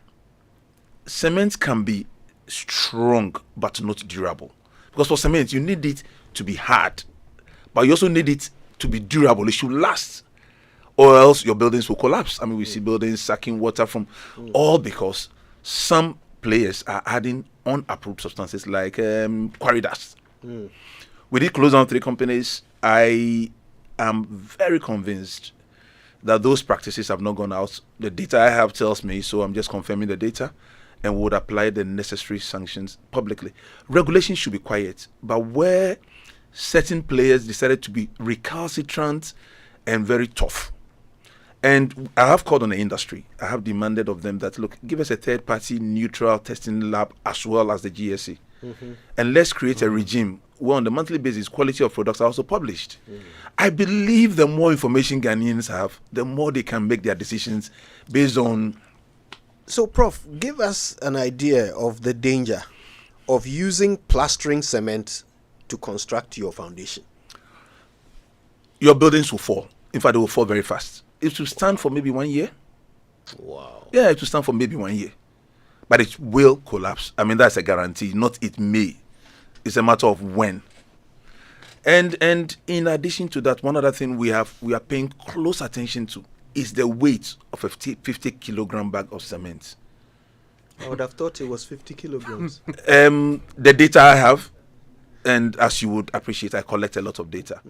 cement can be strong but not durable. Because for cement, you need it to be hard, but you also need it to be durable. It should last, or else your buildings will collapse. I mean, we see buildings sucking water from all because some players are adding unapproved substances like quarry dust. We did close down 3 companies. I am very convinced that those practices have not gone out. The data I have tells me, so I'm just confirming the data, and would apply the necessary sanctions publicly. Regulation should be quiet, but where certain players decided to be recalcitrant and very tough. And I have called on the industry. I have demanded of them that, look, give us a third-party neutral testing lab as well as the GSC. And let's create a regime where on the monthly basis, quality of products are also published. I believe the more information Ghanaians have, the more they can make their decisions based on... So, Prof, give us an idea of the danger of using plastering cement to construct your foundation. Your buildings will fall. In fact, they will fall very fast. It will stand for maybe 1 year. Wow. Yeah, it will stand for maybe 1 year. But it will collapse. I mean, that's a guarantee, not it may. It's a matter of when. And in addition to that, one other thing we are paying close attention to is the weight of a 50 kilogram bag of cement. I would have thought it was 50 kilograms. The data I have, and as you would appreciate, I collect a lot of data.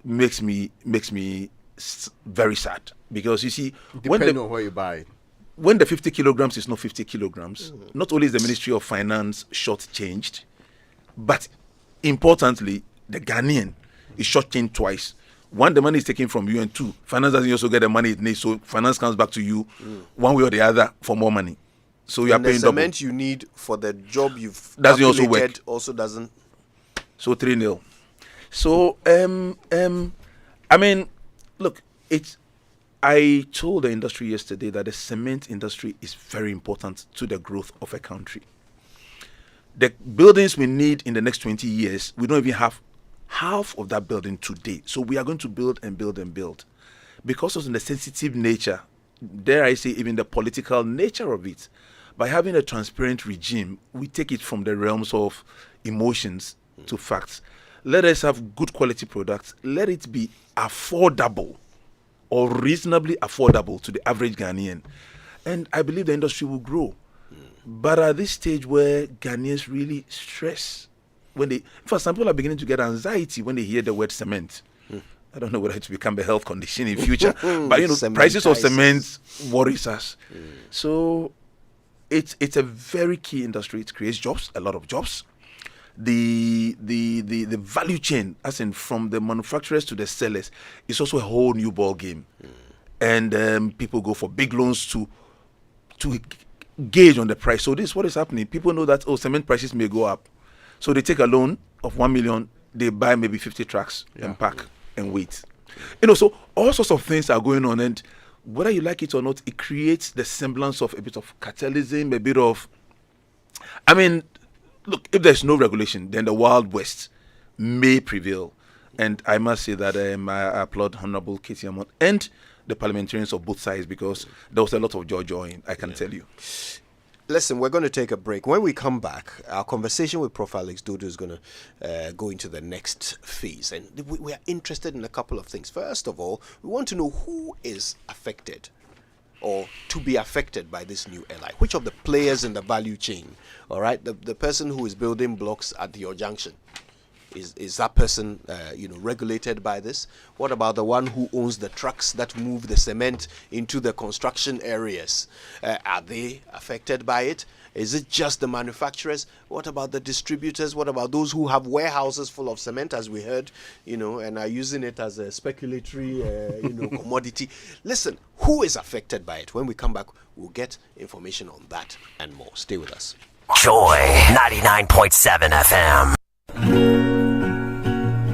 Makes me very sad, because you see, depending on where you buy it. When the 50 kilograms is not 50 kilograms, not only is the Ministry of Finance shortchanged, but importantly, the Ghanaian is shortchanged twice. One, the money is taken from you, and two, finance doesn't also get the money it needs, so finance comes back to you one way or the other for more money. So you are paying double. The cement you need for the job you've doesn't also work. Also doesn't. So 3-0. So I mean, look, I told the industry yesterday that the cement industry is very important to the growth of a country. The buildings we need in the next 20 years, we don't even have half of that building today. So we are going to build and build and build. Because of the sensitive nature, dare I say even the political nature of it, by having a transparent regime, we take it from the realms of emotions to facts. Let us have good quality products. Let it be affordable or reasonably affordable to the average Ghanaian. And I believe the industry will grow. But at this stage where Ghanaians really stress, for some people are beginning to get anxiety when they hear the word cement. I don't know whether it will become a health condition in future, but prices of cement worries us. So it's a very key industry. It creates jobs, a lot of jobs. The value chain, as in from the manufacturers to the sellers, is also a whole new ball game. And people go for big loans to gauge on the price. So this is what is happening. People know that cement prices may go up, so they take a loan of 1 million. They buy maybe 50 trucks and pack and wait. So all sorts of things are going on, and whether you like it or not, it creates the semblance of a bit of cartelism, a bit of. I mean, look, if there's no regulation, then the Wild West may prevail. And I must say that I applaud Honorable Katie Amon and the parliamentarians of both sides, because there was a lot of joy, I can tell you. Listen, we're going to take a break. When we come back, our conversation with Prof. Alex Dodoo is going to go into the next phase. And we are interested in a couple of things. First of all, we want to know who is affected or to be affected by this new LI. Which of the players in the value chain, all right? The person who is building blocks at your junction, is that person regulated by this? What about the one who owns the trucks that move the cement into the construction areas? Are they affected by it? Is it just the manufacturers? What about the distributors? What about those who have warehouses full of cement, as we heard, and are using it as a speculatory, commodity? Listen, who is affected by it? When we come back, we'll get information on that and more. Stay with us. Joy 99.7 FM.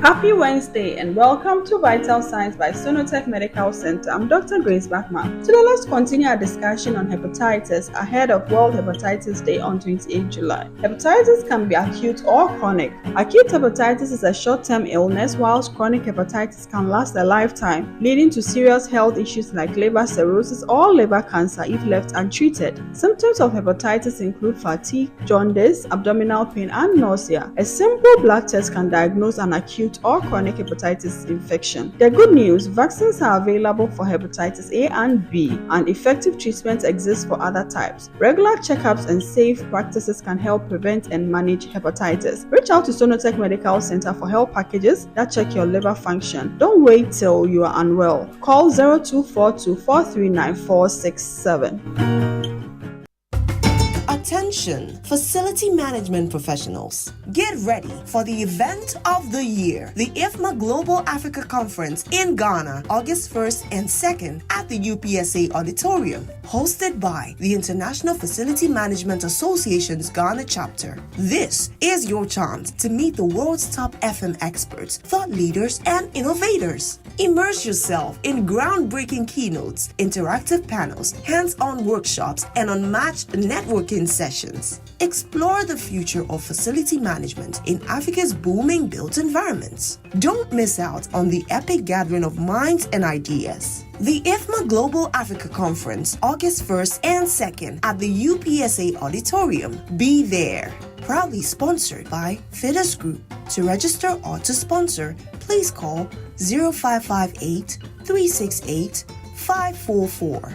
Happy Wednesday and welcome to Vital Signs by Sonotech Medical Center. I'm Dr. Grace Bachman. Today let's continue our discussion on hepatitis ahead of World Hepatitis Day on 28 July. Hepatitis can be acute or chronic. Acute hepatitis is a short-term illness, whilst chronic hepatitis can last a lifetime, leading to serious health issues like liver cirrhosis or liver cancer if left untreated. Symptoms of hepatitis include fatigue, jaundice, abdominal pain, and nausea. A simple blood test can diagnose an acute or chronic hepatitis infection. The good news, vaccines are available for hepatitis A and B, and effective treatments exist for other types. Regular checkups and safe practices can help prevent and manage hepatitis. Reach out to Sonotech Medical Center for health packages that check your liver function. Don't wait till you are unwell. Call 0242 439 467. Attention, facility management professionals. Get ready for the event of the year, the IFMA Global Africa Conference in Ghana, August 1st and 2nd at the UPSA Auditorium, hosted by the International Facility Management Association's Ghana chapter. This is your chance to meet the world's top FM experts, thought leaders, and innovators. Immerse yourself in groundbreaking keynotes, interactive panels, hands-on workshops, and unmatched networking sessions. Explore the future of facility management in Africa's booming built environments. Don't miss out on the epic gathering of minds and ideas. The IFMA Global Africa Conference, August 1st and 2nd at the UPSA Auditorium. Be there. Proudly sponsored by Fides Group. To register or to sponsor, please call 0558 368 544.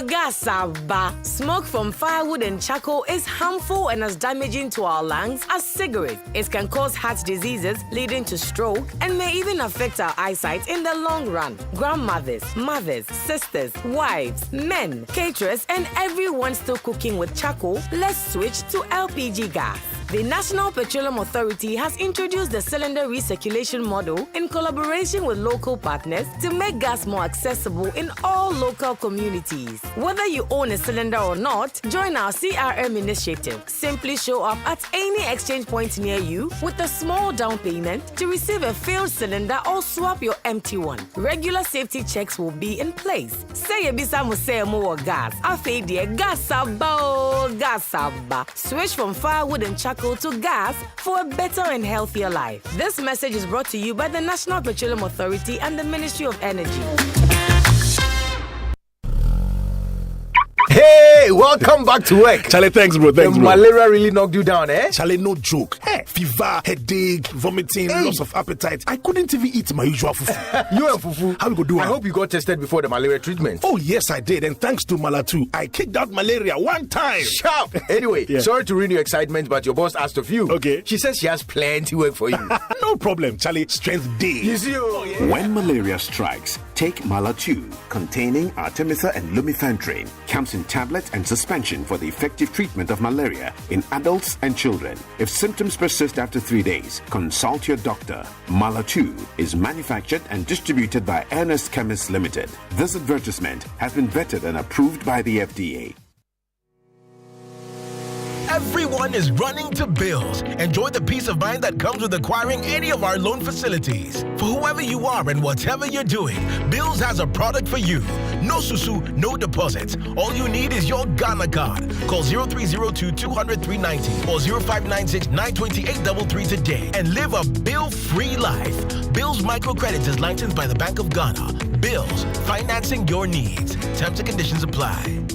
Gasaba. Smoke from firewood and charcoal is harmful and as damaging to our lungs as cigarettes. It can cause heart diseases leading to stroke and may even affect our eyesight in the long run. Grandmothers, mothers, sisters, wives, men, caterers, and everyone still cooking with charcoal, let's switch to LPG gas. The National Petroleum Authority has introduced the cylinder recirculation model in collaboration with local partners to make gas more accessible in all local communities. Whether you own a cylinder or not, join our CRM initiative. Simply show up at any exchange point near you with a small down payment to receive a filled cylinder or swap your empty one. Regular safety checks will be in place. Say ebisa musemo or gas. Afeidie gasaba. Switch from firewood and charcoal to gas for a better and healthier life. This message is brought to you by the National Petroleum Authority and the Ministry of Energy. Hey, welcome back to work. Charlie, thanks, bro. Thanks, the bro. Malaria really knocked you down, eh? Charlie, no joke. Hey, fever, headache, vomiting, loss of appetite. I couldn't even eat my usual fufu. You and fufu? How we go do it? I hope you got tested before the malaria treatment. Oh, yes, I did. And thanks to Malatu, I kicked out malaria one time. Sharp. Anyway, sorry to ruin your excitement, but your boss asked of you. Okay. She says she has plenty work for you. No problem, Charlie. Strength day. You see, When malaria strikes, take Malatu, containing Artemether and Lumefantrine. Comes in tablet and suspension for the effective treatment of malaria in adults and children. If symptoms persist after 3 days, consult your doctor. Malatu is manufactured and distributed by Ernest Chemists Limited. This advertisement has been vetted and approved by the FDA. Everyone is running to Bills. Enjoy the peace of mind that comes with acquiring any of our loan facilities. For whoever you are and whatever you're doing, Bills has a product for you. No susu, no deposits. All you need is your Ghana card. Call 0302-200-390 or 0596-928-33 today and live a bill-free life. Bills Microcredit is licensed by the Bank of Ghana. Bills, financing your needs. Terms and conditions apply.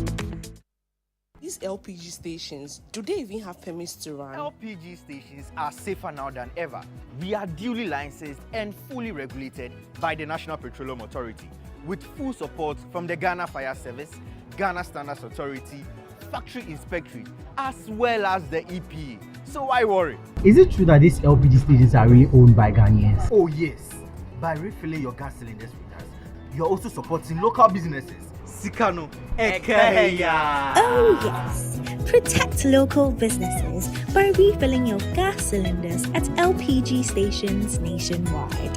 These LPG stations, do they even have permits to run? LPG stations are safer now than ever. We are duly licensed and fully regulated by the National Petroleum Authority, with full support from the Ghana Fire Service, Ghana Standards Authority, Factory Inspectorate, as well as the EPA. So why worry? Is it true that these LPG stations are really owned by Ghanaians? Oh yes. By refilling your gas cylinders with us, you're also supporting local businesses. Sikano Ekeya. Oh yes, protect local businesses by refilling your gas cylinders at LPG stations nationwide.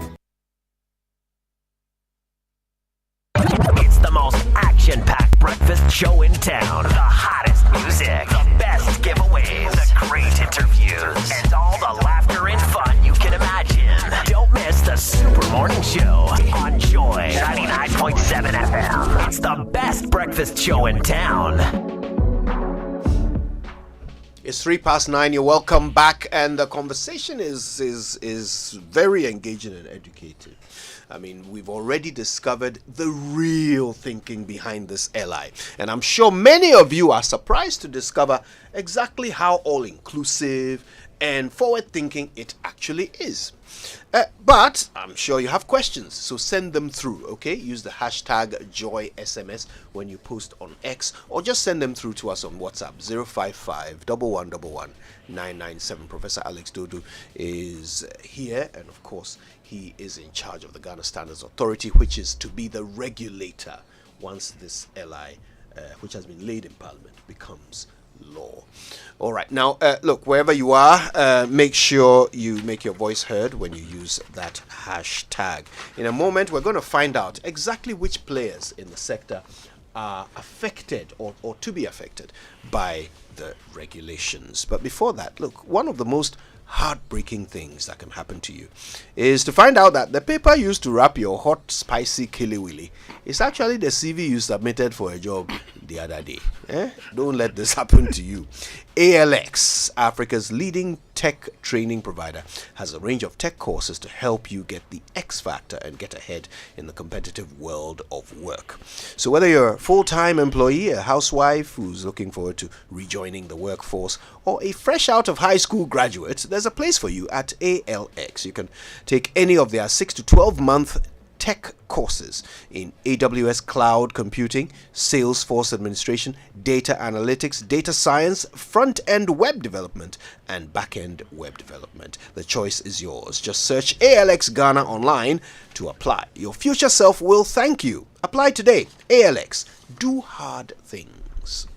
It's the most action-packed breakfast show in town. The hottest music, the best giveaways, the great interviews, and all the laughter and fun you can imagine. Don't miss the Super Morning Show on Joy 99.7 FM. It's the best breakfast show in town. It's 9:03. You're welcome back, and the conversation is very engaging and educative. I mean, we've already discovered the real thinking behind this LI, and I'm sure many of you are surprised to discover exactly how all-inclusive and forward-thinking it actually is. But I'm sure you have questions, so send them through, okay? Use the hashtag JoySMS when you post on X, or just send them through to us on WhatsApp, 055-111-997. Professor Alex Dodoo is here, and of course, he is in charge of the Ghana Standards Authority, which is to be the regulator once this LI, which has been laid in Parliament, becomes law. All right. Now, look, wherever you are, make sure you make your voice heard when you use that hashtag. In a moment, we're going to find out exactly which players in the sector are affected or to be affected by the regulations. But before that, look, one of the most heartbreaking things that can happen to you is to find out that the paper used to wrap your hot, spicy killy willy is actually the CV you submitted for a job the other day. Don't let this happen to you. ALX, Africa's leading tech training provider, has a range of tech courses to help you get the X factor and get ahead in the competitive world of work. So whether you're a full-time employee, a housewife who's looking forward to rejoining the workforce, or a fresh out of high school graduate, there's a place for you at ALX. You can take any of their 6 to 12 month tech courses in AWS cloud computing, Salesforce administration, data analytics, data science, front-end web development, and back-end web development. The choice is yours. Just search ALX Ghana online to apply. Your future self will thank you. Apply today. ALX. Do hard things.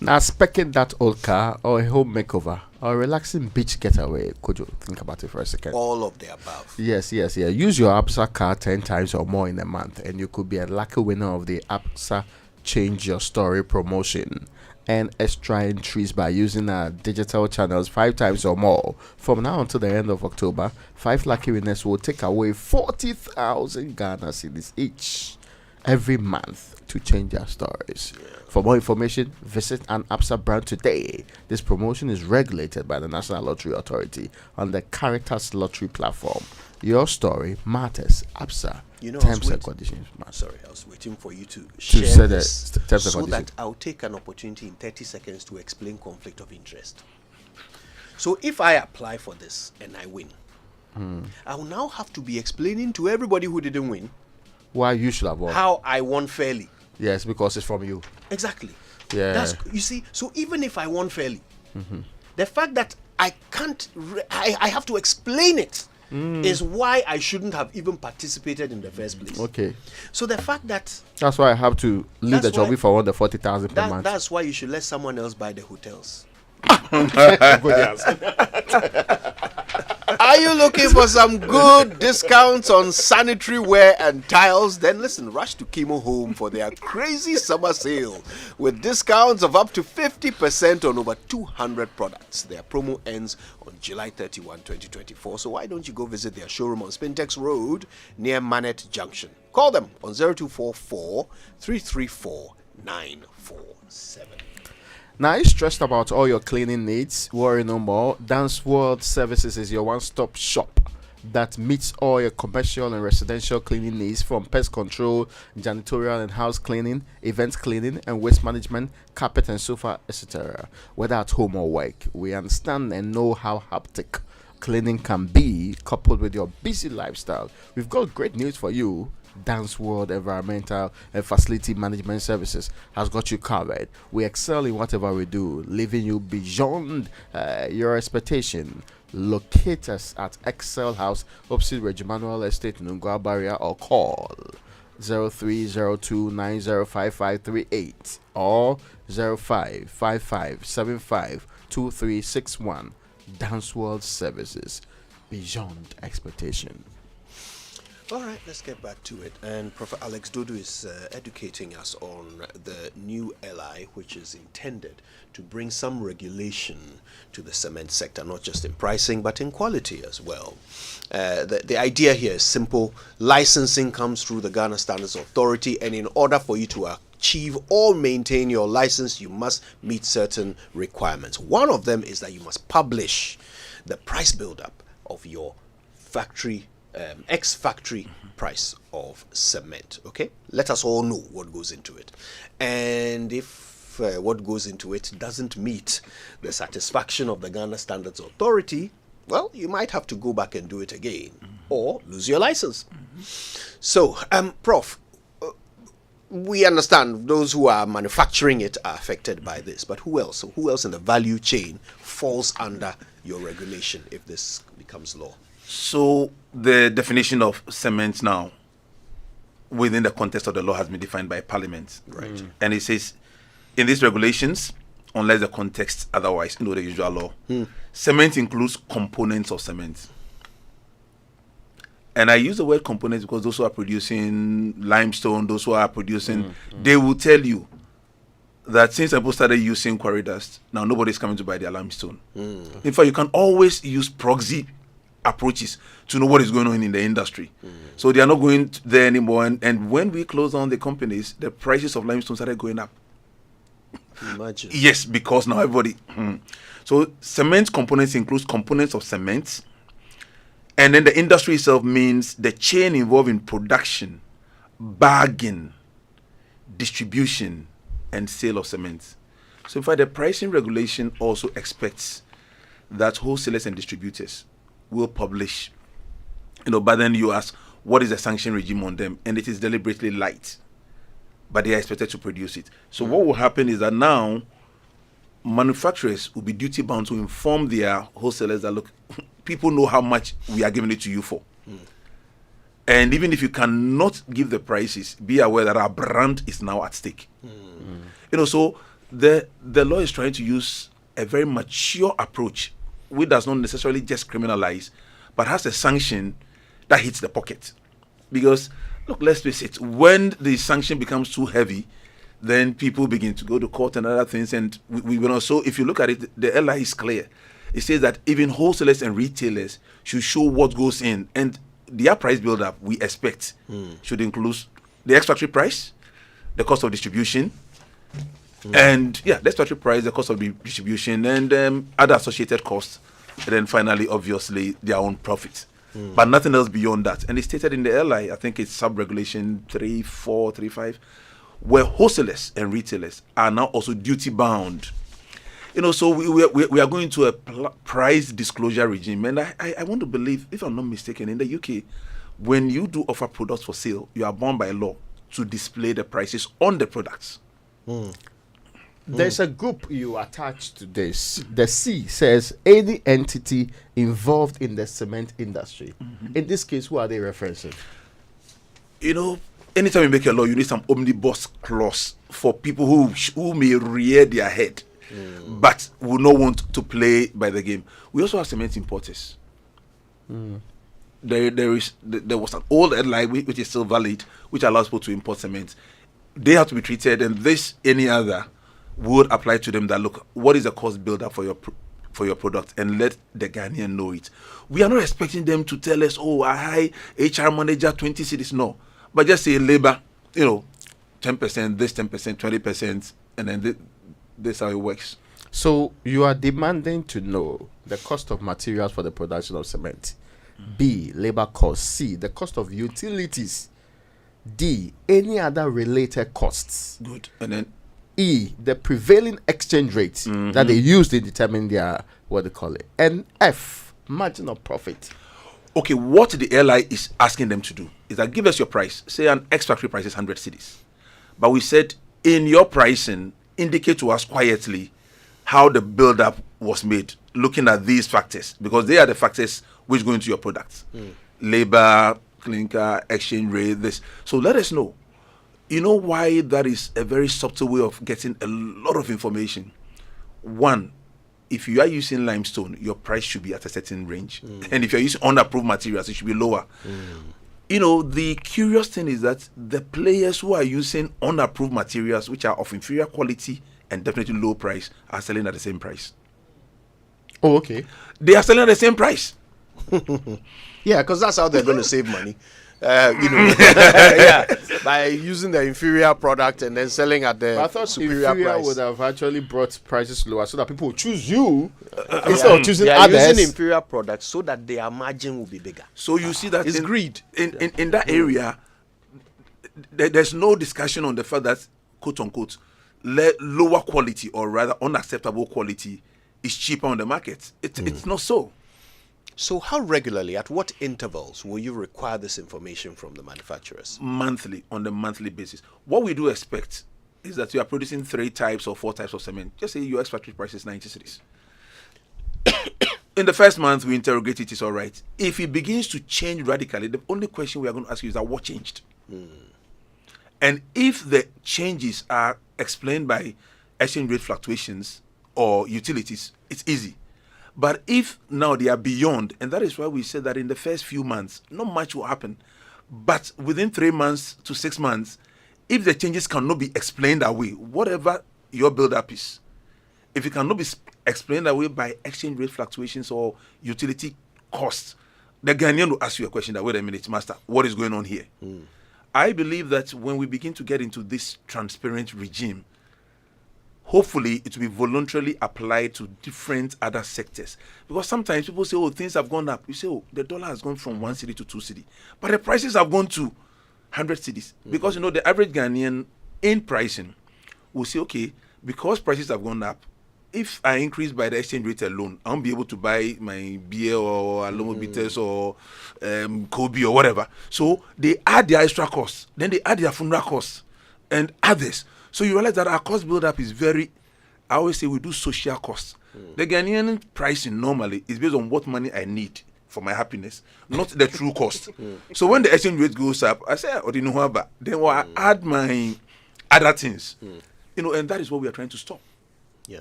Now, speccing that old car or a home makeover or a relaxing beach getaway, could you think about it for a second? All of the above. Yes. Use your APSA car 10 times or more in a month, and you could be a lucky winner of the APSA Change Your Story promotion. And extra entries by using our digital channels 5 times or more. From now until the end of October, 5 lucky winners will take away 40,000 Ghana cedis each every month to change their stories. For more information, visit an APSA brand today. This promotion is regulated by the National Lottery Authority on the Caritas Lottery platform. Your story matters. APSA. Terms and conditions matter. Sorry, I was waiting for you to share this so that I'll take an opportunity in 30 seconds to explain conflict of interest. So if I apply for this and I win, I will now have to be explaining to everybody who didn't win why you should have won. How I won fairly. Yes, because it's from you. Exactly. Yeah. You see, so even if I won fairly, the fact that I can't, I have to explain it is why I shouldn't have even participated in the first place. Okay. So the fact that... That's why I have to leave the job if I want the 40,000 per month. That's why you should let someone else buy the hotels. Are you looking for some good discounts on sanitary ware and tiles? Then listen, rush to Kimo Home for their crazy summer sale with discounts of up to 50% on over 200 products. Their promo ends on July 31, 2024. So why don't you go visit their showroom on Spintex Road near Manet Junction? Call them on 0244 334 947. Now, are you stressed about all your cleaning needs? Worry no more. Dance World Services is your one-stop shop that meets all your commercial and residential cleaning needs, from pest control, janitorial and house cleaning, event cleaning and waste management, carpet and sofa, etc. Whether at home or work, we understand and know how hectic cleaning can be, coupled with your busy lifestyle. We've got great news for you. Dance World Environmental and Facility Management Services has got you covered. We excel in whatever we do, leaving you beyond your expectation. Locate us at Excel House, opposite Regimanuel Estate, Nungwa Barrier, or call 0302905538 or 0555752361. Dance World Services, beyond expectation. All right, let's get back to it. And Prof. Alex Dodoo is educating us on the new LI, which is intended to bring some regulation to the cement sector, not just in pricing, but in quality as well. The idea here is simple. Licensing comes through the Ghana Standards Authority, and in order for you to achieve or maintain your license, you must meet certain requirements. One of them is that you must publish the price build-up of your factory ex-factory price of cement. Okay, let us all know what goes into it, and if what goes into it doesn't meet the satisfaction of the Ghana Standards Authority, well, you might have to go back and do it again or lose your license. So, Prof, we understand those who are manufacturing it are affected by this, but who else? So who else in the value chain falls under your regulation if this becomes law? So the definition of cement now within the context of the law has been defined by Parliament. Right. And it says, in these regulations, unless the context otherwise, the usual law, cement includes components of cement. And I use the word components because those who are producing limestone, those who are producing, they will tell you that since people started using quarry dust, now nobody's coming to buy their limestone. In fact, you can always use proxy approaches to know what is going on in the industry. So they are not going there anymore. And when we closed down the companies, the prices of limestone started going up. Imagine. Yes, because now everybody. So cement components includes components of cement. And then the industry itself means the chain involved in production, bagging, distribution, and sale of cement. So in fact, the pricing regulation also expects that wholesalers and distributors will publish, but then you ask, what is the sanction regime on them? And it is deliberately light, but they are expected to produce it. So what will happen is that now manufacturers will be duty bound to inform their wholesalers that, look, people know how much we are giving it to you for. And even if you cannot give the prices, be aware that our brand is now at stake. So the law is trying to use a very mature approach, which does not necessarily just criminalize, but has a sanction that hits the pocket. Because, look, let's face it, when the sanction becomes too heavy, then people begin to go to court and other things. And we will also, if you look at it, the LI is clear. It says that even wholesalers and retailers should show what goes in. And their price build-up, we expect, should include the ex-factory price, the cost of distribution, and the ex-factory price, the cost of distribution, and other associated costs. And then finally, obviously, their own profit. But nothing else beyond that. And it's stated in the LI, I think it's sub-regulation 3435, where wholesalers and retailers are now also duty-bound. So we are going to a price disclosure regime. And I want to believe, if I'm not mistaken, in the UK, when you do offer products for sale, you are bound by law to display the prices on the products. There's a group you attach to this. The C says any entity involved in the cement industry. In this case, who are they referencing? Anytime you make a law, you need some omnibus clause for people who may rear their head, but will not want to play by the game. We also have cement importers. There was an old headline which is still valid, which allows people to import cement. They have to be treated, and any other would apply to them. That, look, what is the cost build-up for your product, and let the Ghanaian know it. We are not expecting them to tell us, oh, I hire HR manager 20 cities, no, but just say labor, 10%, this 10%, 20%, and then this is how it works. So you are demanding to know the cost of materials for the production of cement. B, labor cost. C, the cost of utilities. D, any other related costs. Good. And then E, the prevailing exchange rates that they use to determine their, what they call it. And F, margin of profit. Okay, what the LI is asking them to do is that give us your price. Say an ex-factory price is 100 cedis. But we said, in your pricing, indicate to us quietly how the build-up was made, looking at these factors, because they are the factors which go into your products. Labor, clinker, exchange rate, this. So let us know. You know why that is a very subtle way of getting a lot of information? One, if you are using limestone, your price should be at a certain range. And if you're using unapproved materials, it should be lower. The curious thing is that the players who are using unapproved materials, which are of inferior quality and definitely low price, are selling at the same price. Oh, okay. They are selling at the same price. Yeah, because that's how they're going to save money. By using the inferior product and then selling at the I thought superior inferior price. would have actually brought prices lower so that people would choose you instead of choosing others. They are using inferior products so that their margin will be bigger. So you see that it's greed. In that area, there's no discussion on the fact that, quote unquote, lower quality or rather unacceptable quality is cheaper on the market. It's not so. So how regularly, at what intervals will you require this information from the manufacturers? Monthly, on the monthly basis. What we do expect is that you are producing 3 types or 4 types of cement. Just say your ex-factory price is 90 cedis. In the first month, we interrogate it is all right. If it begins to change radically, the only question we are going to ask you is that what changed? And if the changes are explained by exchange rate fluctuations or utilities, it's easy. But if now they are beyond, and that is why we said that in the first few months, not much will happen. But within 3 months to 6 months, if the changes cannot be explained away, whatever your build-up is, if it cannot be explained away by exchange rate fluctuations or utility costs, the Ghanaian will ask you a question that, wait a minute, master, what is going on here? I believe that when we begin to get into this transparent regime, hopefully it will be voluntarily applied to different other sectors. Because sometimes people say, oh, things have gone up. You say, oh, the dollar has gone from 1 cedi to 2 cedi. But the prices have gone to 100 cedis. Because, the average Ghanaian in pricing will say, okay, because prices have gone up, if I increase by the exchange rate alone, I won't be able to buy my beer or Alomo bitters or Kobe or whatever. So they add their extra costs. Then they add their funeral costs and others. So you realize that our cost build-up is I always say we do social costs. The Ghanaian pricing normally is based on what money I need for my happiness, not the true cost. So when the exchange rate goes up, I say, then I add my other things. And that is what we are trying to stop. Yeah.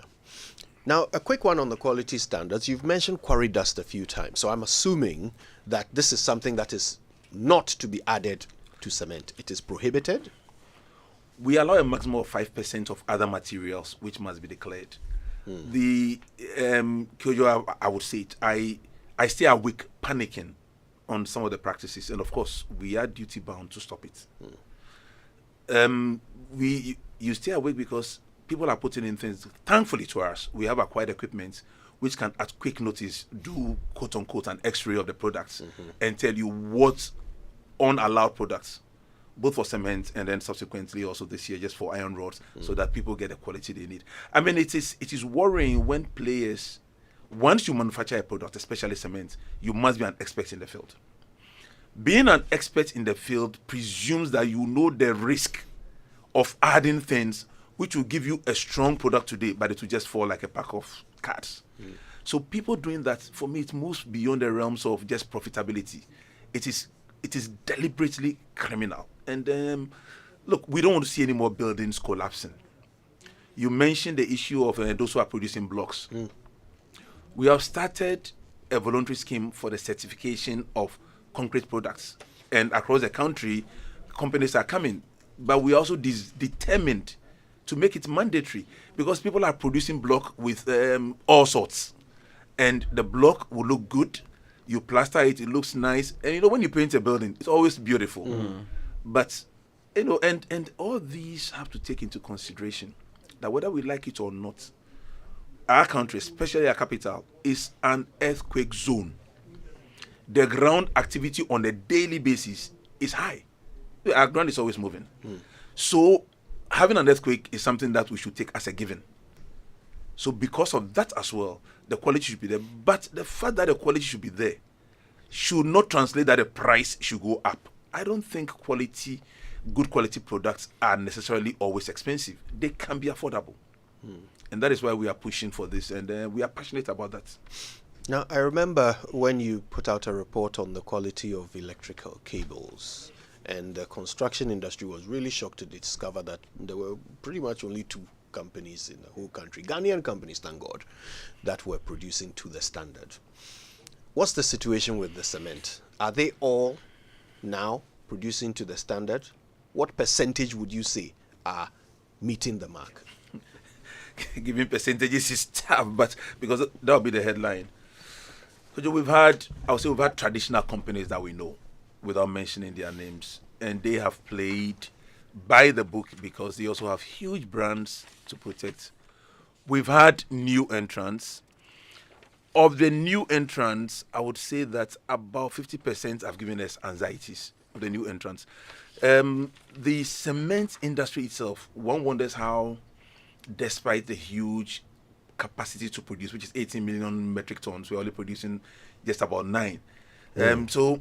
Now, a quick one on the quality standards. You've mentioned quarry dust a few times. So I'm assuming that this is something that is not to be added to cement. It is prohibited? We allow a maximum of 5% of other materials which must be declared. The Kyojo, I would say it, I stay awake panicking on some of the practices, and of course we are duty bound to stop it. You stay awake because people are putting in things. Thankfully to us, we have acquired equipment which can at quick notice do quote unquote an x-ray of the products and tell you what unallowed products, both for cement and then subsequently also this year just for iron rods, so that people get the quality they need. I mean, it is worrying when players, once you manufacture a product, especially cement, you must be an expert in the field. Being an expert in the field presumes that you know the risk of adding things which will give you a strong product today, but it will just fall like a pack of cards. So people doing that, for me, it moves beyond the realms of just profitability. It is deliberately criminal. And look, we don't want to see any more buildings collapsing. You mentioned the issue of those who are producing blocks. We have started a voluntary scheme for the certification of concrete products. And across the country, companies are coming. But we are also determined to make it mandatory, because people are producing block with all sorts. And the block will look good. You plaster it, it looks nice. And when you paint a building, it's always beautiful. But, and all these have to take into consideration that whether we like it or not, our country, especially our capital, is an earthquake zone. The ground activity on a daily basis is high. Our ground is always moving. So having an earthquake is something that we should take as a given. So because of that as well, the quality should be there. But the fact that the quality should be there should not translate that the price should go up. I don't think good quality products are necessarily always expensive. They can be affordable. And that is why we are pushing for this, and we are passionate about that. Now, I remember when you put out a report on the quality of electrical cables, and the construction industry was really shocked to discover that there were pretty much only 2 companies in the whole country, Ghanaian companies, thank God, that were producing to the standard. What's the situation with the cement? Are they all now producing to the standard? What percentage would you say are meeting the mark? Giving percentages is tough, but because that will be the headline. So we've had traditional companies that we know, without mentioning their names, and they have played by the book because they also have huge brands to protect. We've had new entrants. Of the new entrants, I would say that about 50% have given us anxieties of the new entrants. The cement industry itself, one wonders how, despite the huge capacity to produce, which is 18 million metric tons, we're only producing just about 9. So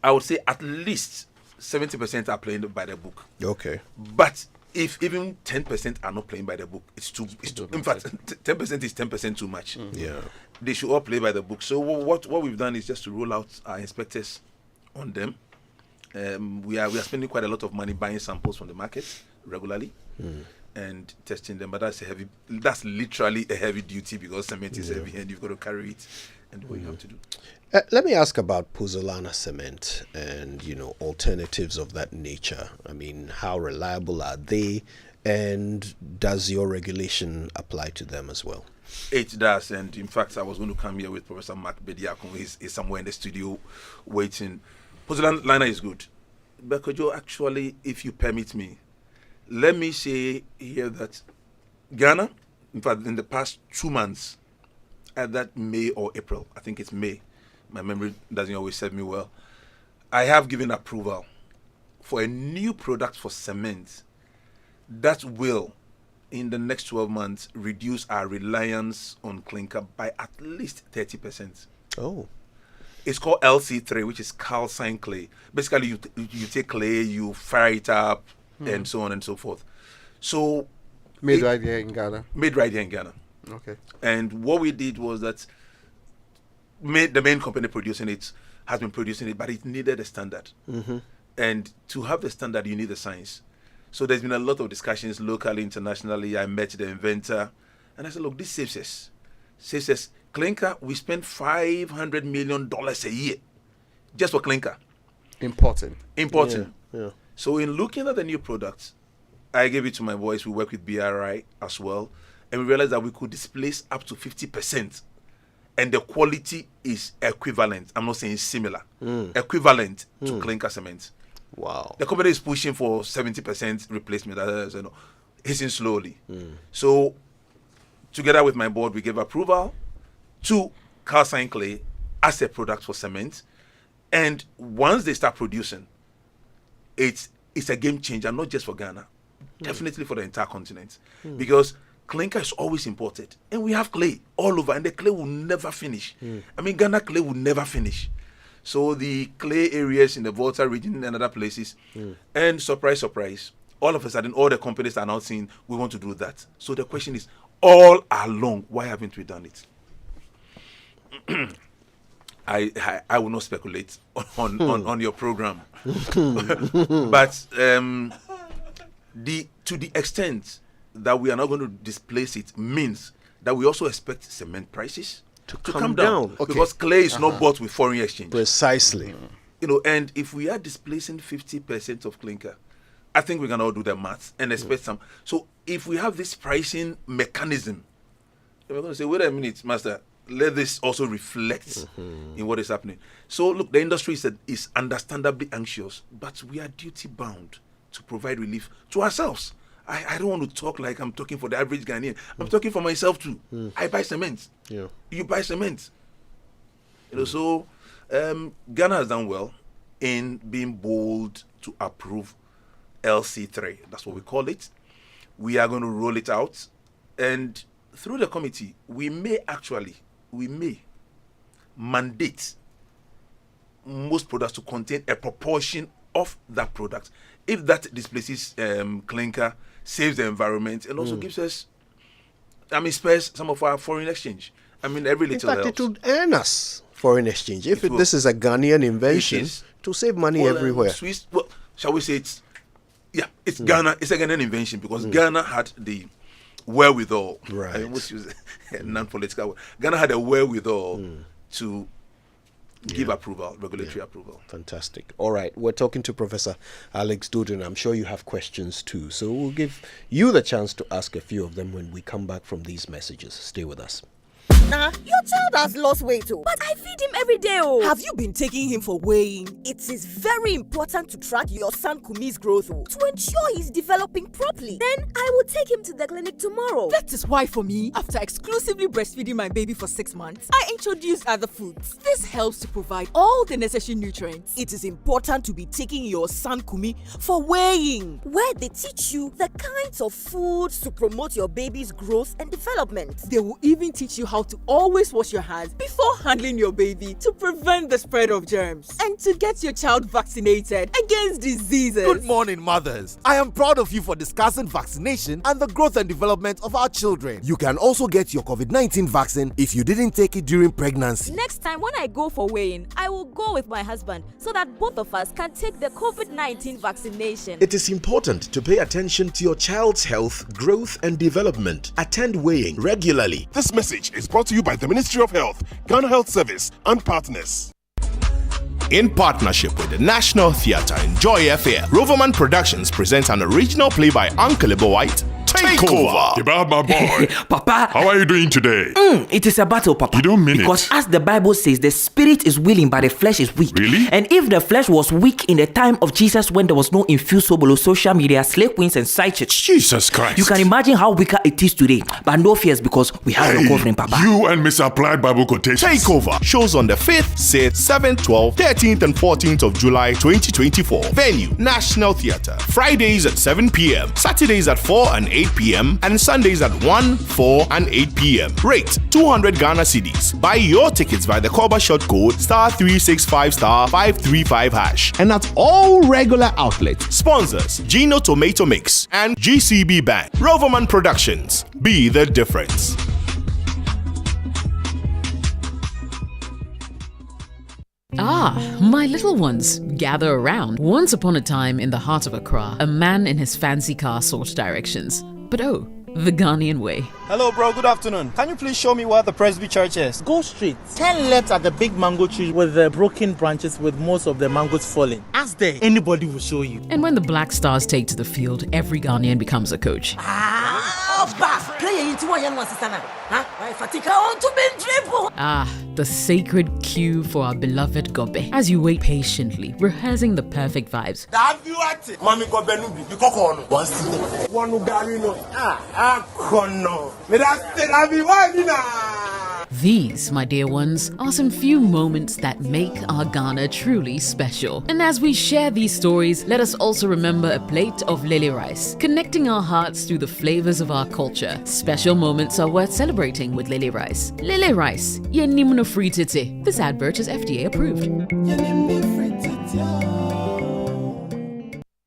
I would say at least 70% are playing by the book. Okay. But if even 10% are not playing by the book, it's too in fact, 10% is 10% too much. Yeah. They should all play by the book. So what we've done is just to roll out our inspectors on them, We are spending quite a lot of money buying samples from the market regularly and testing them. But that's literally a heavy duty because cement is heavy and you've got to carry it and what you have to do. Let me ask about pozzolana cement and alternatives of that nature. I mean, how reliable are they, and does your regulation apply to them as well? It does, and in fact, I was going to come here with Professor Mark Bediakon. He's somewhere in the studio waiting. Pozzolana is good, but could you actually, if you permit me, let me say here that Ghana, in fact, in the past 2 months, at that May or April, I think it's May, my memory doesn't always serve me well, I have given approval for a new product for cement that will, in the next 12 months, reduce our reliance on clinker by at least 30%. Oh. It's called LC3, which is calcined clay. Basically, you take clay, you fire it up, and so on and so forth. So, Made right here in Ghana? Made right here in Ghana. Okay. And what we did was that the main company producing it has been producing it, but it needed a standard. And to have the standard, you need the science. So there's been a lot of discussions locally, internationally. I met the inventor, and I said, look, this saves us. Saves us. Clinker, we spend $500 million a year just for clinker. Importing. Yeah. So in looking at the new products, I gave it to my boys. We work with BRI as well. And we realized that we could displace up to 50%. And the quality is equivalent. I'm not saying similar. Equivalent to clinker cement. Wow. The company is pushing for 70% replacement. Hitting slowly. So together with my board, we gave approval to calcined clay as a product for cement. And once they start producing, it's a game changer, not just for Ghana, definitely for the entire continent. Because clinker is always imported. And we have clay all over, and the clay will never finish. I mean, Ghana clay will never finish. So the clay areas in the Volta region and other places, and surprise, surprise, all of a sudden, all the companies are now saying, we want to do that. So the question is, all along, why haven't we done it? I will not speculate on your program. But to the extent that we are not going to displace it means that we also expect cement prices to come down. Okay. Because clay is not bought with foreign exchange. Precisely. And if we are displacing 50% of clinker, I think we can all do the maths and expect some. So if we have this pricing mechanism, we're going to say, wait a minute, master, let this also reflect in what is happening. So look, the industry is understandably anxious, but we are duty bound to provide relief to ourselves. I don't want to talk like I'm talking for the average Ghanaian. I'm talking for myself too. I buy cement. Yeah. You buy cement. So Ghana has done well in being bold to approve LC3. That's what we call it. We are going to roll it out. And through the committee, we may mandate most products to contain a proportion of that product. If that displaces clinker, saves the environment, and also gives us, spares some of our foreign exchange. Every little helps. In fact, it would earn us foreign exchange. If this is a Ghanaian invention, to save money everywhere. Swiss, shall we say it's Ghana. It's a Ghanaian invention because Ghana had the wherewithal. Right. I almost use a non-political word. Ghana had a wherewithal to give approval, regulatory approval. Fantastic. All right. We're talking to Professor Alex Dodoo, and I'm sure you have questions too. So we'll give you the chance to ask a few of them when we come back from these messages. Stay with us. Nah, your child has lost weight too, but I feed him every day. Have you been taking him for weighing? It is very important to track your son Kumi's growth to ensure he's developing properly. Then I will take him to the clinic tomorrow. That is why for me, after exclusively breastfeeding my baby for 6 months, I introduced other foods. This helps to provide all the necessary nutrients. It is important to be taking your son Kumi for weighing, where they teach you the kinds of foods to promote your baby's growth and development. They will even teach you how to always wash your hands before handling your baby to prevent the spread of germs and to get your child vaccinated against diseases. Good morning, mothers. I am proud of you for discussing vaccination and the growth and development of our children. You can also get your COVID-19 vaccine if you didn't take it during pregnancy. Next time when I go for weighing, I will go with my husband so that both of us can take the COVID-19 vaccination. It is important to pay attention to your child's health, growth, and development. Attend weighing regularly. This message is brought to you by the Ministry of Health, Ghana Health Service, and partners. In partnership with the National Theatre and Joy FM, Roverman Productions presents an original play by Uncle Ebo White, Takeover. Kebab, my boy. Papa. How are you doing today? It is a battle, Papa. You don't mean because it. As the Bible says, the spirit is willing, but the flesh is weak. Really? And if the flesh was weak in the time of Jesus when there was no infusable social media, slave queens, and side chicks, Jesus Christ. You can imagine how weaker it is today. But no fears because we have your covering, Papa. You and Misapplied Bible Quotations. Takeover shows on the 5th, 6th, 7th, 12th, 13th, and 14th of July 2024. Venue, National Theatre. Fridays at 7 p.m., Saturdays at 4 and 8 p.m., and Sundays at 1, 4, and 8 p.m. Rate 200 Ghana cedis. Buy your tickets by the Cover Shot code *365*535# and at all regular outlets. Sponsors Gino Tomato Mix and GCB Bank. Roverman Productions. Be the difference. Ah, my little ones, gather around. Once upon a time in the heart of Accra, a man in his fancy car sought directions. But oh, the Ghanaian way. Hello, bro. Good afternoon. Can you please show me where the Presby Church is? Go straight. 10 left at the big mango tree with the broken branches with most of the mangoes falling. Ask there. Anybody will show you. And when the Black Stars take to the field, every Ghanaian becomes a coach. Ah, the sacred cue for our beloved Gobe. As you wait patiently, rehearsing the perfect vibes. These, my dear ones, are some few moments that make our Ghana truly special. And as we share these stories, let us also remember a plate of lily rice, connecting our hearts through the flavors of our culture. Special moments are worth celebrating with lily rice. Lily rice, yenimno fritite. This advert is FDA approved.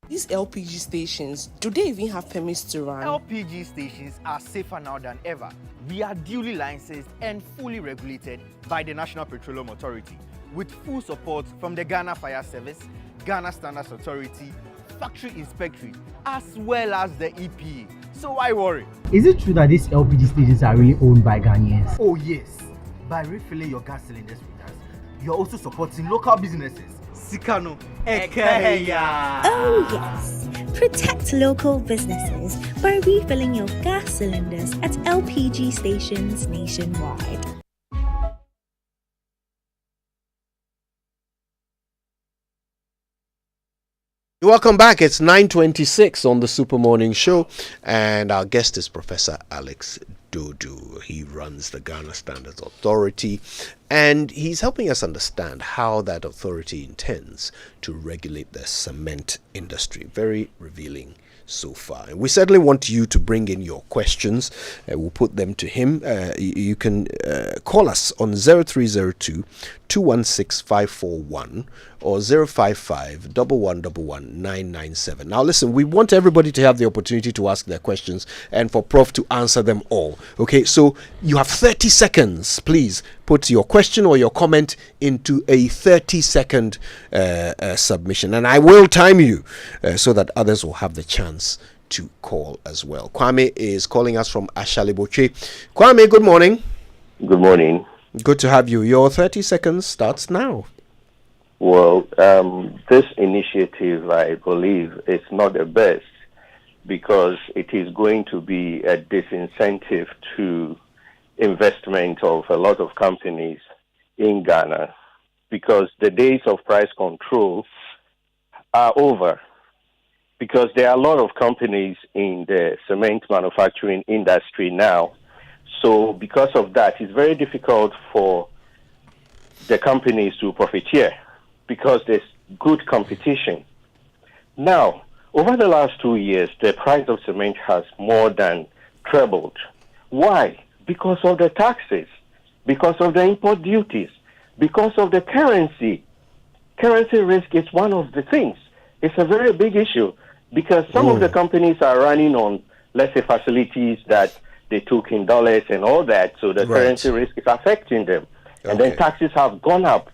These LPG stations, do they even have permits to run? LPG stations are safer now than ever. We are duly licensed and fully regulated by the National Petroleum Authority, with full support from the Ghana Fire Service, Ghana Standards Authority, Factory Inspectorate, as well as the EPA. So why worry? Is it true that these LPG stations are really owned by Ghanaians? Oh yes. By refilling your gas cylinders with us, you're also supporting local businesses. Sikano Ekeya. Oh yes, protect local businesses by refilling your gas cylinders at LPG stations nationwide. Welcome back. It's 9:26 on the Super Morning Show, and our guest is Professor Alex Dodoo. He runs the Ghana Standards Authority, and he's helping us understand how that authority intends to regulate the cement industry. Very revealing so far. And we certainly want you to bring in your questions. We'll put them to him. You can call us on 0302 216 541 or 055 1111 997. Now listen, we want everybody to have the opportunity to ask their questions and for Prof to answer them all. Okay, so you have 30 seconds. Please put your question or your comment into a 30-second submission, and I will time you so that others will have the chance to call as well. Kwame is calling us from Ashaliboche. Kwame, good morning. Good morning. Good to have you. Your 30 seconds starts now. Well, this initiative, I believe, is not the best because it is going to be a disincentive to investment of a lot of companies in Ghana because the days of price control are over because there are a lot of companies in the cement manufacturing industry now. So because of that, it's very difficult for the companies to profiteer because there's good competition. Now, over the last 2 years, the price of cement has more than trebled. Why? Because of the taxes. because of the import duties, because of the currency. Currency risk is one of the things. It's a very big issue because some of the companies are running on, let's say, facilities that they took in dollars and all that, so the currency risk is affecting them. And then taxes have gone up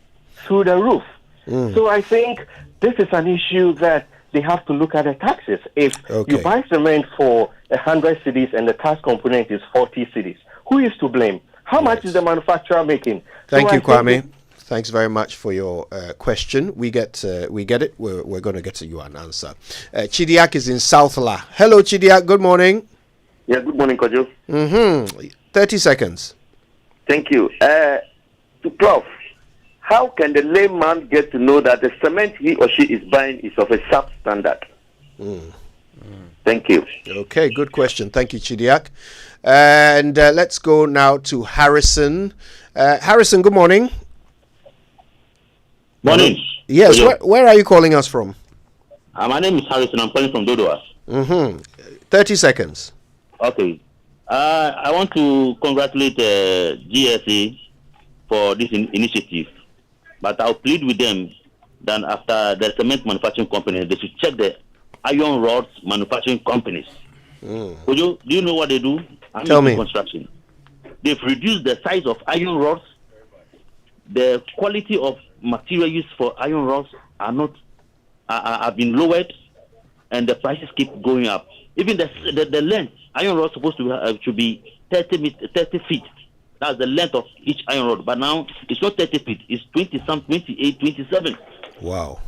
through the roof. So I think this is an issue that they have to look at the taxes. If you buy cement for 100 cedis and the tax component is 40 cedis, who is to blame? How much is the manufacturer making? Thank you, Kwame. Thanks very much for your question. We get it. We're going to get to you an answer. Chidiak is in Southla. Hello, Chidiak. Good morning. Yeah, good morning, Kojo. 30 seconds. Thank you. To Prof, how can the layman get to know that the cement he or she is buying is of a substandard? Thank you. Okay, good question. Thank you, Chidiak. And let's go now to Harrison. Harrison, good morning. Morning. Yes, where are you calling us from? My name is Harrison. I'm calling from Dodoo. 30 seconds. Okay. I want to congratulate GSA for this initiative, but I'll plead with them that after the cement manufacturing company, they should check the iron rods manufacturing companies. Do you know what they do? Tell me. Construction. They've reduced the size of iron rods. The quality of material used for iron rods have been lowered, and the prices keep going up. Even the length, iron rod supposed to be 30 feet. That's the length of each iron rod. But now it's not 30 feet. It's 28, 27. Wow.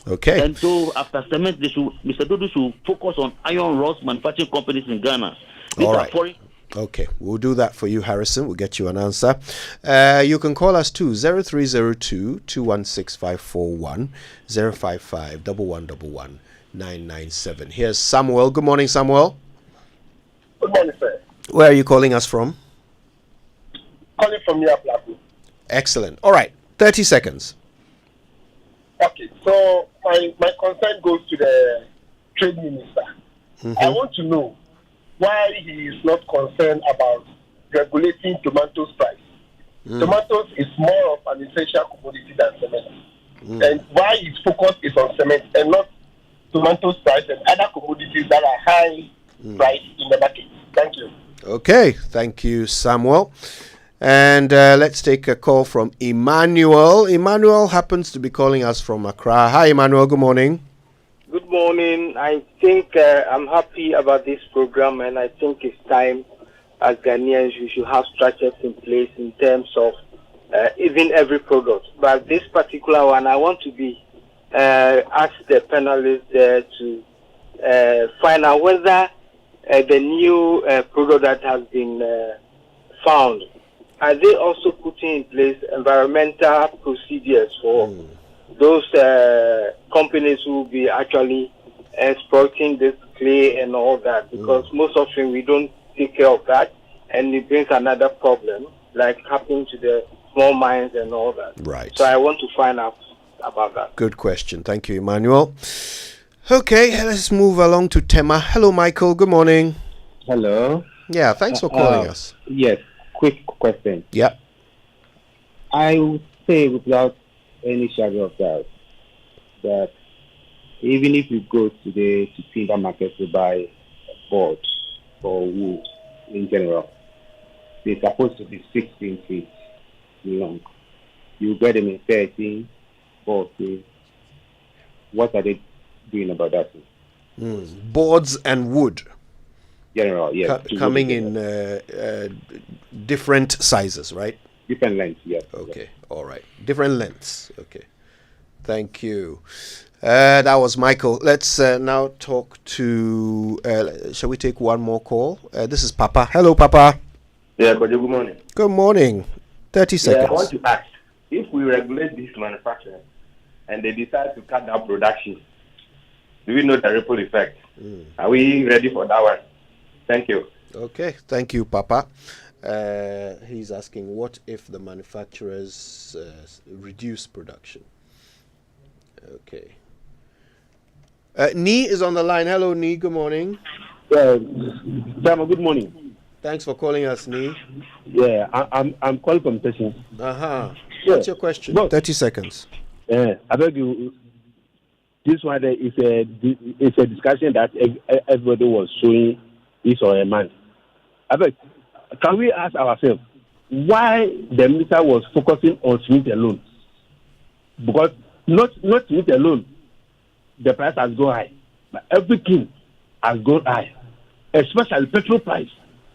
Okay. And so after cement, Mr. Dodoo should focus on iron rods manufacturing companies in Ghana. All right. Okay, we'll do that for you, Harrison. We'll get you an answer. You can call us too, 0302 216 541 055 1111 997. Here's Samuel. Good morning, Samuel. Good morning, sir. Where are you calling us from? Calling from Yaplaku. Excellent. All right, 30 seconds. Okay, so my concern goes to the trade minister. I want to know why he is not concerned about regulating tomatoes price. Tomatoes is more of an essential commodity than cement. And why his focus is on cement and not tomatoes price and other commodities that are high price in the market. Thank you. Okay, thank you, Samuel. And let's take a call from Emmanuel. Emmanuel happens to be calling us from Accra. Hi, Emmanuel. Good morning. Good morning. I think I'm happy about this program, and I think it's time as Ghanaians we should have structures in place in terms of even every product. But this particular one, I want to be ask the panelists there to find out whether the new product that has been found, are they also putting in place environmental procedures for those companies who will be actually exploiting this clay and all that? Because most often we don't take care of that, and it brings another problem, like happening to the small mines and all that. Right. So I want to find out about that. Good question. Thank you, Emmanuel. Okay, let's move along to Tema. Hello, Michael. Good morning. Hello. Yeah, thanks for calling us. Yes, quick question. Yeah. I would say without any shadow of doubt that even if you go today to timber market to buy boards or wood in general, they're supposed to be 16 feet long. You get them in 13, 14. What are they doing about that? Boards and wood. General, yes. Coming in different sizes, right? Different lengths, yes. Okay, all right. Different lengths. Okay. Thank you. That was Michael. Let's now talk to, shall we take one more call? This is Papa. Hello, Papa. Yeah, good morning. Good morning. 30 seconds. I want to ask, if we regulate this manufacturing and they decide to cut down production, do we know the ripple effect? Are we ready for that one? Thank you. Okay, thank you, Papa. He's asking, what if the manufacturers reduce production? Okay. Nee is on the line. Hello, Nee. Good morning. Good morning. Thanks for calling us, Nee. Yeah, I'm calling from Tessin. Yeah. What's your question? 30 seconds. Yeah, I beg you. This one is a discussion that everybody was showing is or a man. I beg, can we ask ourselves why the minister was focusing on Smith alone? Because not Smith alone, the price has gone high, but everything has gone high, especially petrol price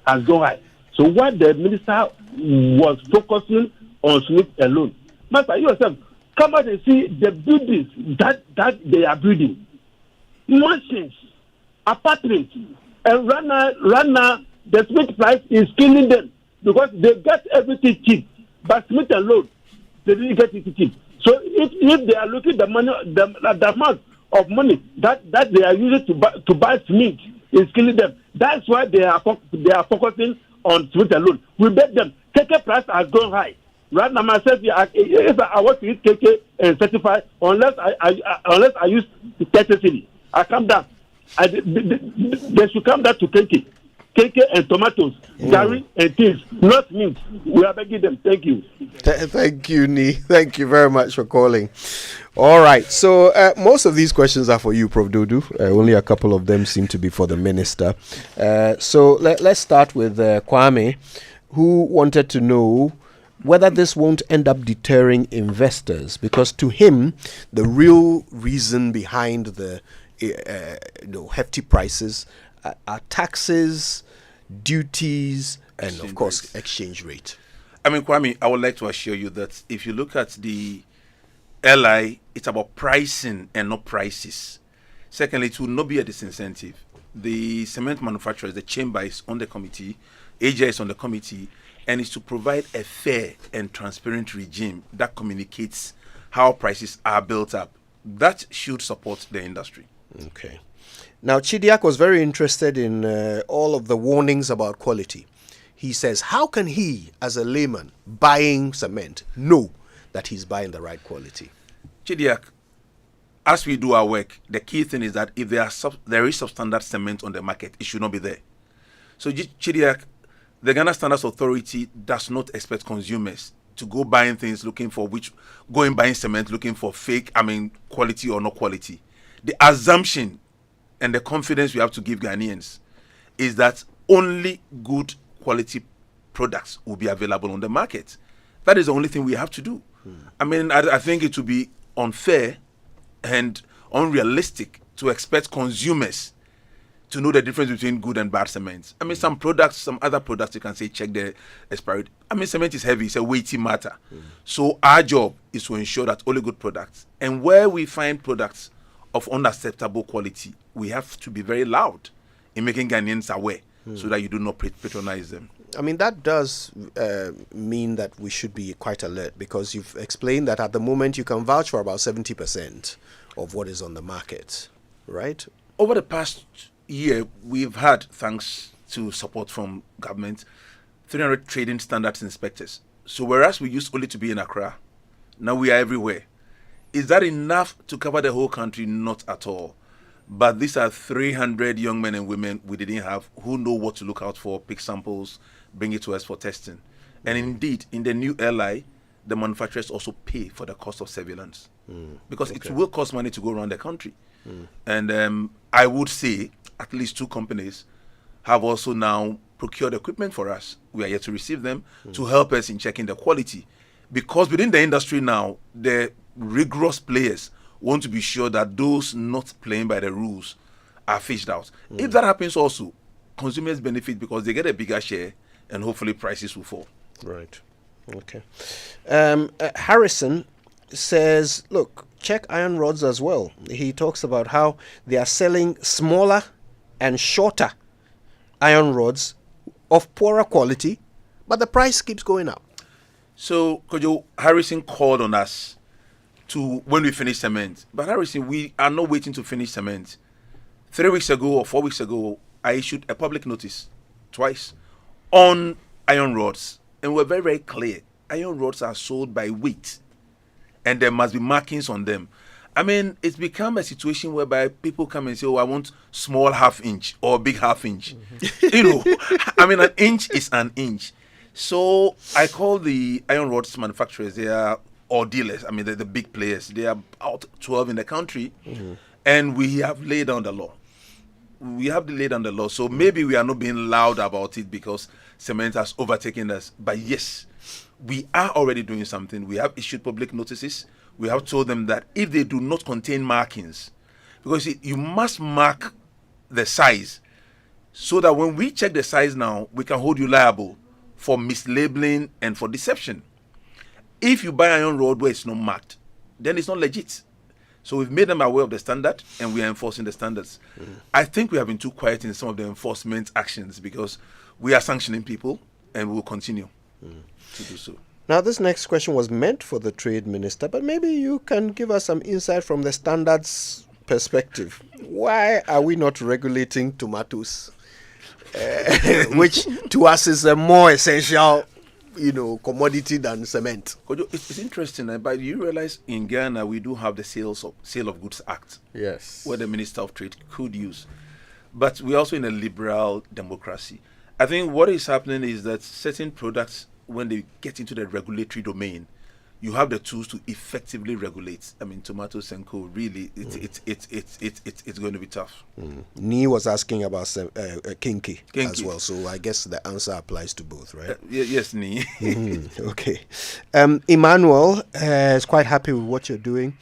has gone high. So why the minister was focusing on Smith alone? Master, yourself, come out and see the buildings that they are building. Mansions, apartments, and right now, the Smith price is killing them because they get everything cheap. But Smith alone, they didn't get it cheap. So if they are looking at the money, the amount of money that they are using to buy Smith is killing them. That's why they are focusing on Smith alone. We bet them. KK price has gone high. Right now, myself, if I want to eat KK and certify, unless I use the KK, I come down. They should come down to KK and tomatoes, curry and things, not meat. We are begging them. Thank you. Thank you, Nee. Thank you very much for calling. All right. So most of these questions are for you, Prof. Dodoo. Only a couple of them seem to be for the minister. So let's start with Kwame, who wanted to know whether this won't end up deterring investors, because to him, the real reason behind the hefty prices are taxes, duties, and of course exchange rate. I mean, Kwame, I would like to assure you that if you look at the LI, it's about pricing and not prices. Secondly, it will not be a disincentive. The cement manufacturers, the chamber is on the committee, AJ is on the committee, and it's to provide a fair and transparent regime that communicates how prices are built up. That should support the industry. Okay. Now, Chidiak was very interested in all of the warnings about quality. He says, how can he, as a layman, buying cement, know that he's buying the right quality? Chidiak, as we do our work, the key thing is that if there is substandard cement on the market, it should not be there. So, Chidiak, the Ghana Standards Authority does not expect consumers to go buying things buying cement looking for fake, quality or no quality. The assumption and the confidence we have to give Ghanaians is that only good quality products will be available on the market. That is the only thing we have to do. I think it would be unfair and unrealistic to expect consumers to know the difference between good and bad cement. Some other products you can say check the expiry. Cement is heavy, it's a weighty matter. So our job is to ensure that only good products. And where we find products of unacceptable quality, we have to be very loud in making Ghanaians aware so that you do not patronize them. That does mean that we should be quite alert, because you've explained that at the moment you can vouch for about 70% of what is on the market, right? Over the past year, we've had, thanks to support from government, 300 trading standards inspectors. So whereas we used only to be in Accra, now we are everywhere. Is that enough to cover the whole country? Not at all. But these are 300 young men and women we didn't have who know what to look out for, pick samples, bring it to us for testing. And indeed, in the new LI, the manufacturers also pay for the cost of surveillance. Because it will cost money to go around the country. And I would say at least 2 companies have also now procured equipment for us. We are yet to receive them to help us in checking the quality. Because within the industry now, the rigorous players want to be sure that those not playing by the rules are fished out. If that happens also, consumers benefit because they get a bigger share and hopefully prices will fall. Right. Okay. Harrison says, look, check iron rods as well. He talks about how they are selling smaller and shorter iron rods of poorer quality, but the price keeps going up. So, Kojo, Harrison called on us to when we finish cement. But Harrison, we are not waiting to finish cement. 3 weeks ago or 4 weeks ago, I issued a public notice twice on iron rods. And we're very, very clear. Iron rods are sold by weight. And there must be markings on them. I mean, it's become a situation whereby people come and say, "Oh, I want small half inch or big half inch." You know, I mean, an inch is an inch. So I call the iron rods manufacturers, they are, or dealers. I mean, they're the big players. They are about 12 in the country, and we have laid down the law. We have laid down the law. So maybe we are not being loud about it because cement has overtaken us. But yes, we are already doing something. We have issued public notices. We have told them that if they do not contain markings, because you must mark the size so that when we check the size now, we can hold you liable for mislabeling and for deception. If you buy iron rod where it's not marked, then it's not legit. So we've made them aware of the standard and we are enforcing the standards. I think we have been too quiet in some of the enforcement actions because we are sanctioning people and we will continue to do so. Now, this next question was meant for the trade minister, but maybe you can give us some insight from the standards perspective. Why are we not regulating tomatoes, which to us is a more essential, commodity than cement? It's interesting, but you realize in Ghana we do have the Sale of Goods Act. Yes. Where the Minister of Trade could use. But we're also in a liberal democracy. I think what is happening is that certain products, when they get into the regulatory domain, you have the tools to effectively regulate. I mean, tomatoes and co. Really, it's going to be tough. Nee was asking about kinky as well, so I guess the answer applies to both, right? Yes, Nee. Okay. Emmanuel is quite happy with what you're doing.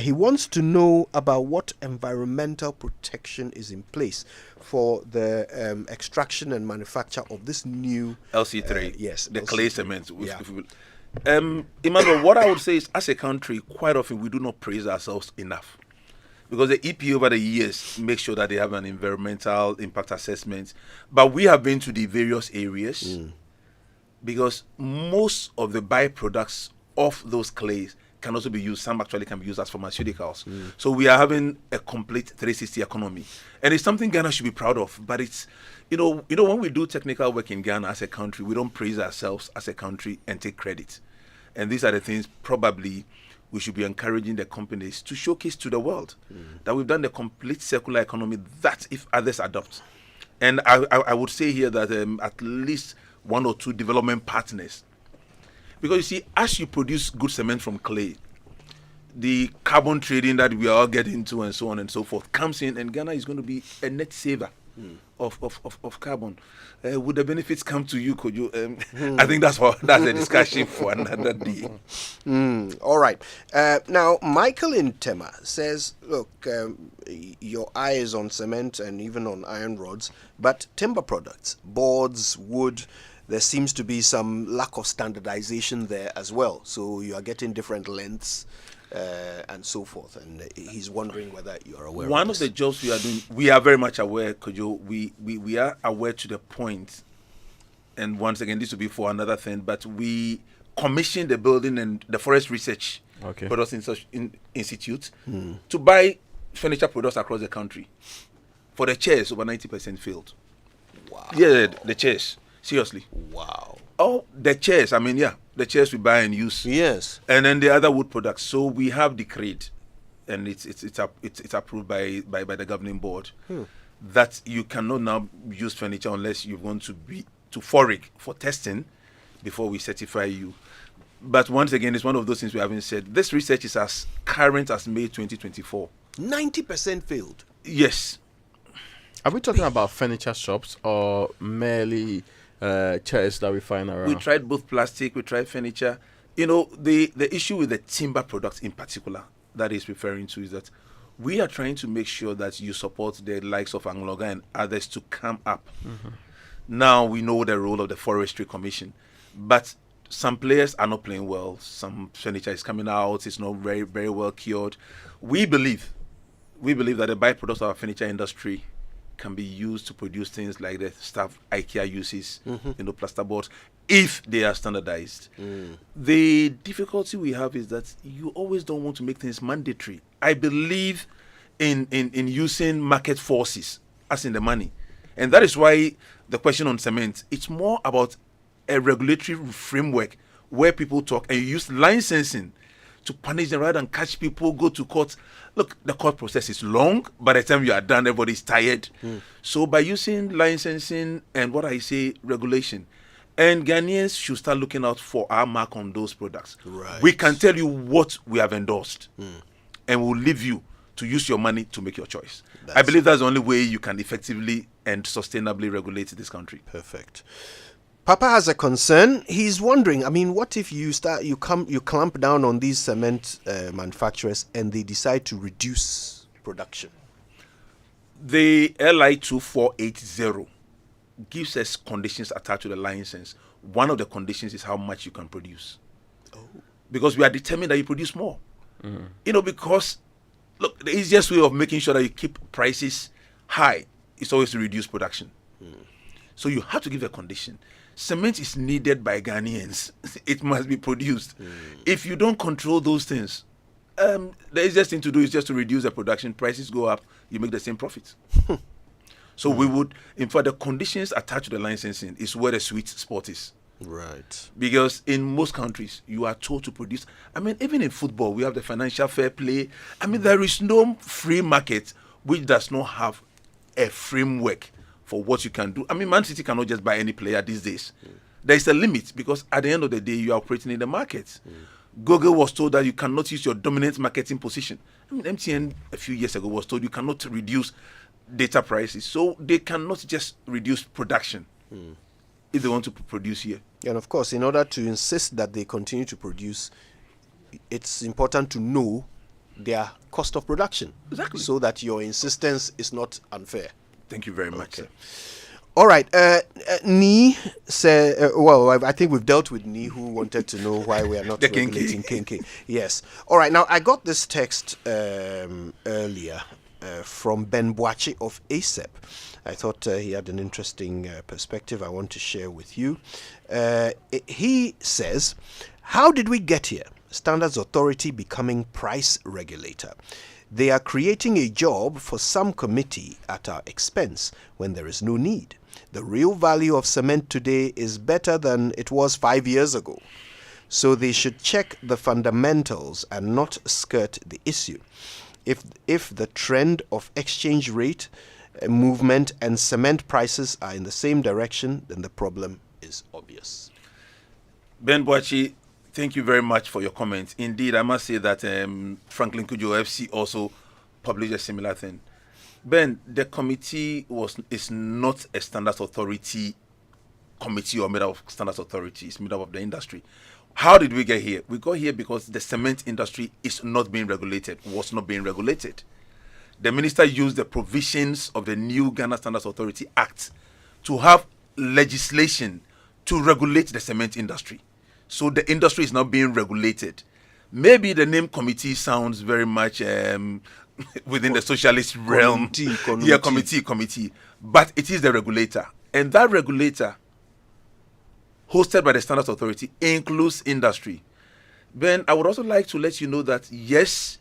He wants to know about what environmental protection is in place for the extraction and manufacture of this new LC3. Yes, the LC3. clay cement. Emmanuel, what I would say is, as a country, quite often we do not praise ourselves enough, because the EP over the years make sure that they have an environmental impact assessment, but we have been to the various areas because most of the byproducts of those clays can also be used. Some actually can be used as pharmaceuticals. So we are having a complete 360 economy, and it's something Ghana should be proud of. But it's, when we do technical work in Ghana as a country, we don't praise ourselves as a country and take credit. And these are the things probably we should be encouraging the companies to showcase to the world, that we've done the complete circular economy that if others adopt. And I would say here that at least one or two development partners, because you see, as you produce good cement from clay, the carbon trading that we are all getting into and so on and so forth comes in, and Ghana is going to be a net saver of carbon. Would the benefits come to you? Could you? I think that's a discussion for another day. All right. Now, Michael in Tema says, look, your eye is on cement and even on iron rods, but timber products, boards, wood, there seems to be some lack of standardization there as well. So you are getting different lengths and so forth. And he's wondering whether you are aware One of of the jobs we are doing, we are very much aware, Kojo. We are aware to the point, and once again, this will be for another thing, but we commissioned the building and the Forest Research Products Institute to buy furniture products across the country. For the chairs, over 90% failed. Wow. Yeah, the chairs. Seriously. Wow. Oh, the chairs. I mean, the chairs we buy and use. Yes. And then the other wood products. So we have decreed, and it's approved by the governing board, that you cannot now use furniture unless you want to FORIC for testing before we certify you. But once again, it's one of those things we haven't said. This research is as current as May 2024. 90% failed. Yes. Are we talking about furniture shops or merely chairs that we find around? We tried both plastic, we tried furniture. The issue with the timber products in particular that is referring to is that we are trying to make sure that you support the likes of Angloga and others to come up. Now we know the role of the Forestry Commission, but some players are not playing well. Some furniture is coming out, it's not very, very well cured. We believe that the byproducts of our furniture industry can be used to produce things like the stuff IKEA uses, plasterboards, if they are standardized. The difficulty we have is that you always don't want to make things mandatory. I believe in using market forces, as in the money. And that is why the question on cement, it's more about a regulatory framework where people talk and you use licensing to punish them rather than catch people, go to court. Look, the court process is long. By the time you are done, everybody's tired. So by using licensing and what I say, regulation, and Ghanaians should start looking out for our mark on those products. Right. We can tell you what we have endorsed, and we'll leave you to use your money to make your choice. I believe that's the only way you can effectively and sustainably regulate this country. Perfect. Papa has a concern. He's wondering, what if you clamp down on these cement manufacturers and they decide to reduce production? The LI 2480 gives us conditions attached to the license. One of the conditions is how much you can produce. Because we are determined that you produce more. Because, look, the easiest way of making sure that you keep prices high is always to reduce production. So you have to give a condition. Cement is needed by Ghanaians. It must be produced. If you don't control those things, the easiest thing to do is just to reduce the production. Prices go up, you make the same profit. So we would, in fact, the conditions attached to the licensing is where the sweet spot is. Right. Because in most countries, you are told to produce. Even in football, we have the financial fair play. There is no free market which does not have a framework for what you can do. Man City cannot just buy any player these days. There is a limit because at the end of the day, you are operating in the market. Google was told that you cannot use your dominant marketing position. MTN a few years ago was told you cannot reduce data prices. So they cannot just reduce production if they want to produce here. And of course, in order to insist that they continue to produce, it's important to know their cost of production. Exactly. So that your insistence is not unfair. Thank you very much, sir. All right. Ni said, I think we've dealt with Ni, who wanted to know why we are not regulating Kinky. Yes. All right. Now, I got this text earlier from Ben Boachi of ASEP. I thought he had an interesting perspective I want to share with you. He says, how did we get here? Standards Authority becoming price regulator. They are creating a job for some committee at our expense when there is no need. The real value of cement today is better than it was 5 years ago. So they should check the fundamentals and not skirt the issue. If the trend of exchange rate movement and cement prices are in the same direction, then the problem is obvious. Ben Boachi, thank you very much for your comments. Indeed, I must say that Franklin Kujo FC also published a similar thing. Ben, the committee is not a standards authority committee or made up of standards authority. It's made up of the industry. How did we get here? We got here because the cement industry is not being regulated, was not being regulated. The minister used the provisions of the new Ghana Standards Authority Act to have legislation to regulate the cement industry. So the industry is now being regulated. Maybe the name committee sounds very much within the socialist realm. Committee. But it is the regulator. And that regulator, hosted by the Standards Authority, includes industry. Ben, I would also like to let you know that, yes,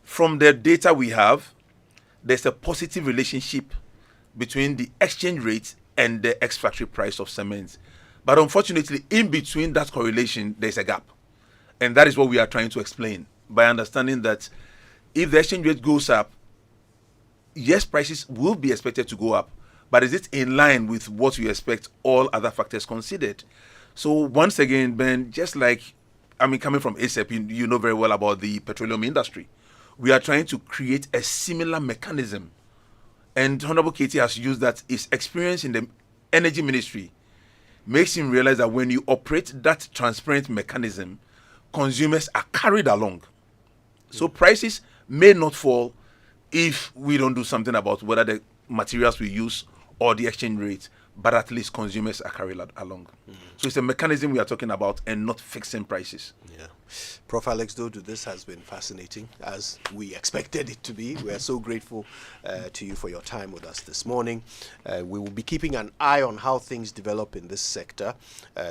from the data we have, there's a positive relationship between the exchange rate and the ex-factory price of cement. But unfortunately, in between that correlation, there's a gap. And that is what we are trying to explain by understanding that if the exchange rate goes up, yes, prices will be expected to go up. But is it in line with what we expect, all other factors considered? So once again, Ben, just like, coming from ASEP, you know very well about the petroleum industry. We are trying to create a similar mechanism. And Honorable Katie has used that. His experience in the energy ministry makes him realize that when you operate that transparent mechanism, consumers are carried along. So prices may not fall if we don't do something about whether the materials we use or the exchange rate, but at least consumers are carried along. So it's a mechanism we are talking about and not fixing prices. Yeah. Prof. Alex Dodoo, this has been fascinating, as we expected it to be. We are so grateful to you for your time with us this morning. We will be keeping an eye on how things develop in this sector,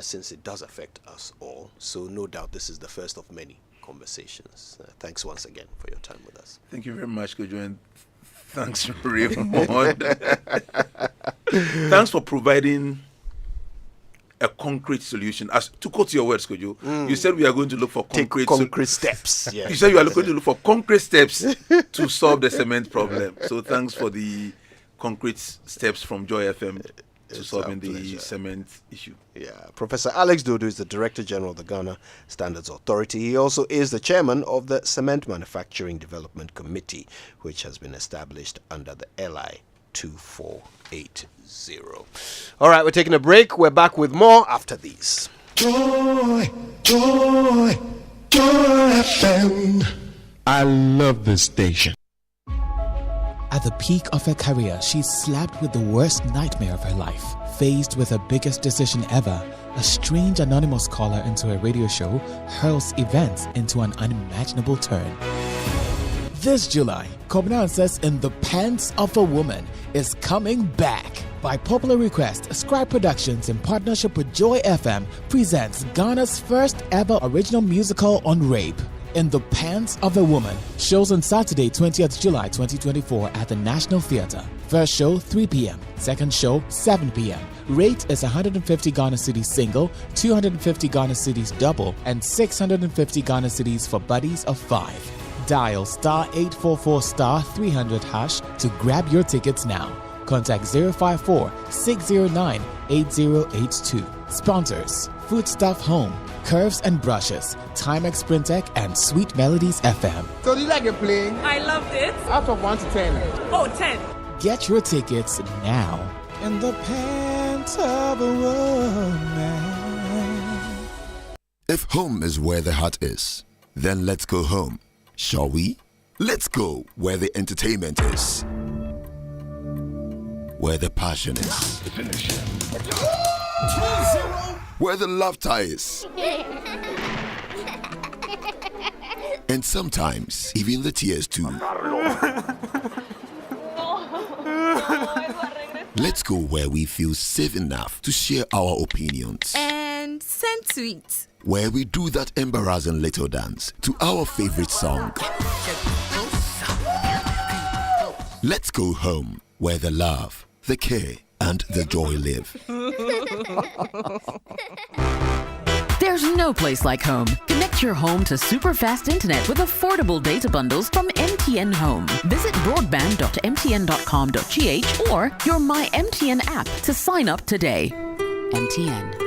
since it does affect us all. So no doubt this is the first of many conversations. Thanks once again for your time with us. Thank you very much, Kojo, and thanks, Raymond. Thanks for providing a concrete solution. As to quote your words, Kojo, you said we are going to look for concrete steps. Yeah. You said you are going to look for concrete steps to solve the cement problem. So thanks for the concrete steps from Joy FM to solving the cement issue. Yeah, Professor Alex Dodoo is the Director General of the Ghana Standards Authority. He also is the Chairman of the Cement Manufacturing Development Committee, which has been established under the LI 2480. All right, we're taking a break. We're back with more after these. Joy, Joy, Joy FM. I love this station. At the peak of her career, she slapped with the worst nightmare of her life. Faced with her biggest decision ever, a strange anonymous caller into a radio show hurls events into an unimaginable turn. This July, Covenances in the Pants of a Woman is coming back. By popular request, Scribe Productions in partnership with Joy FM presents Ghana's first ever original musical on rape. In the Pants of a Woman shows on Saturday, 20th July 2024 at the National Theatre. First show 3 p.m. Second show 7 p.m. Rate is 150 Ghana cedis single, 250 Ghana cedis double, and 650 Ghana cedis for buddies of 5. Dial *844*300# to grab your tickets now. Contact 054-609-8082. Sponsors: Foodstuff Home, Curves and Brushes, Timex Printech, and Sweet Melodies FM. So do you like it playing? I loved it. Out of 1 to 10. Oh, 10. Get your tickets now. In the Pants of a Woman. If home is where the heart is, then let's go home. Shall we? Let's go where the entertainment is. Where the passion is. Where the laughter is. And sometimes even the tears too. Let's go where we feel safe enough to share our opinions. And send tweets. Where we do that embarrassing little dance to our favorite song. Let's go home where the love, the care, and the joy live. There's no place like home. Connect your home to super fast internet with affordable data bundles from MTN Home. Visit broadband.mtn.com.gh or your My MTN app to sign up today. MTN.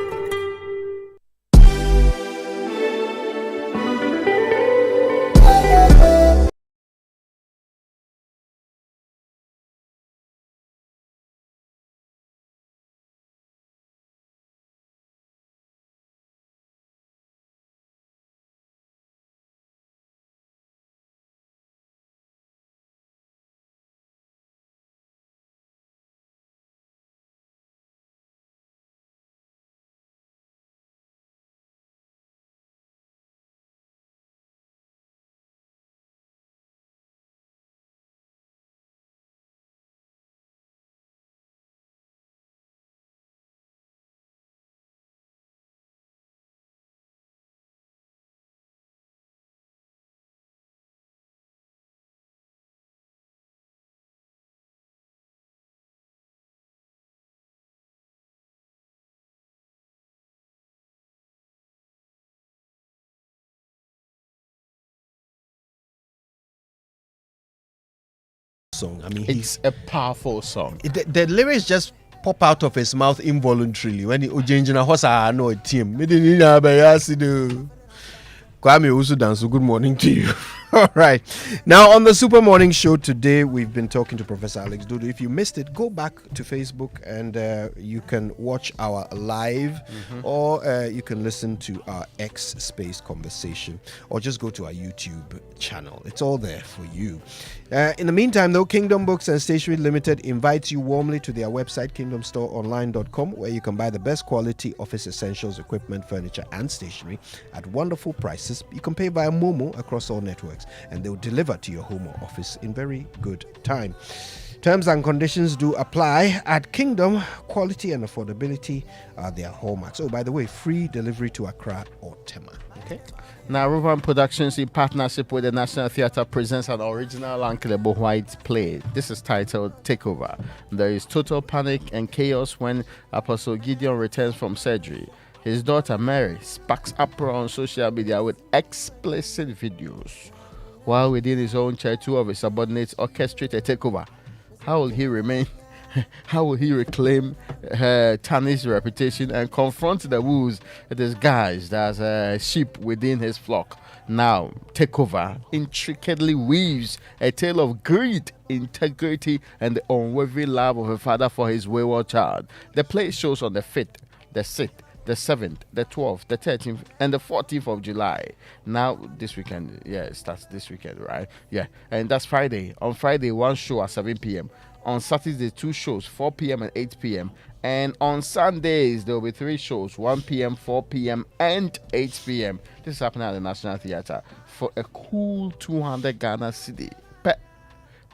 Song. I mean, it's a powerful song. The lyrics just pop out of his mouth involuntarily when he ojinjina hosa no team. Kwame Usudansu, good morning to you. All right. Now, on the Super Morning Show today, we've been talking to Professor Alex Dodoo. If you missed it, go back to Facebook and you can watch our live or you can listen to our X space conversation or just go to our YouTube channel. It's all there for you. In the meantime, though, Kingdom Books and Stationery Limited invites you warmly to their website, kingdomstoreonline.com, where you can buy the best quality office essentials, equipment, furniture, and stationery at wonderful prices. You can pay via Momo across all networks, and they'll deliver to your home or office in very good time. Terms and conditions do apply. At Kingdom, quality and affordability are their hallmarks. Oh, by the way, free delivery to Accra or Tema. Okay. Now, Rovan Productions, in partnership with the National Theatre, presents an original Uncle White play. This is titled Takeover. There is total panic and chaos when Apostle Gideon returns from surgery. His daughter Mary sparks uproar on social media with explicit videos, while within his own church, two of his subordinates orchestrate a takeover. How will he remain? How will he reclaim her tarnished reputation and confront the wolves disguised as sheep within his flock? Now, Takeover intricately weaves a tale of greed, integrity, and the unwavering love of a father for his wayward child. The play shows on the 5th, the 6th, the 7th, the 12th, the 13th, and the 14th of July. Now, this weekend, it starts this weekend, right? Yeah, and that's Friday. On Friday, one show at 7 p.m. On Saturday, 2 shows, 4 p.m. and 8 p.m. And on Sundays, there will be 3 shows, 1 p.m., 4 p.m., and 8 p.m. This is happening at the National Theatre for a cool 200 Ghana cedi.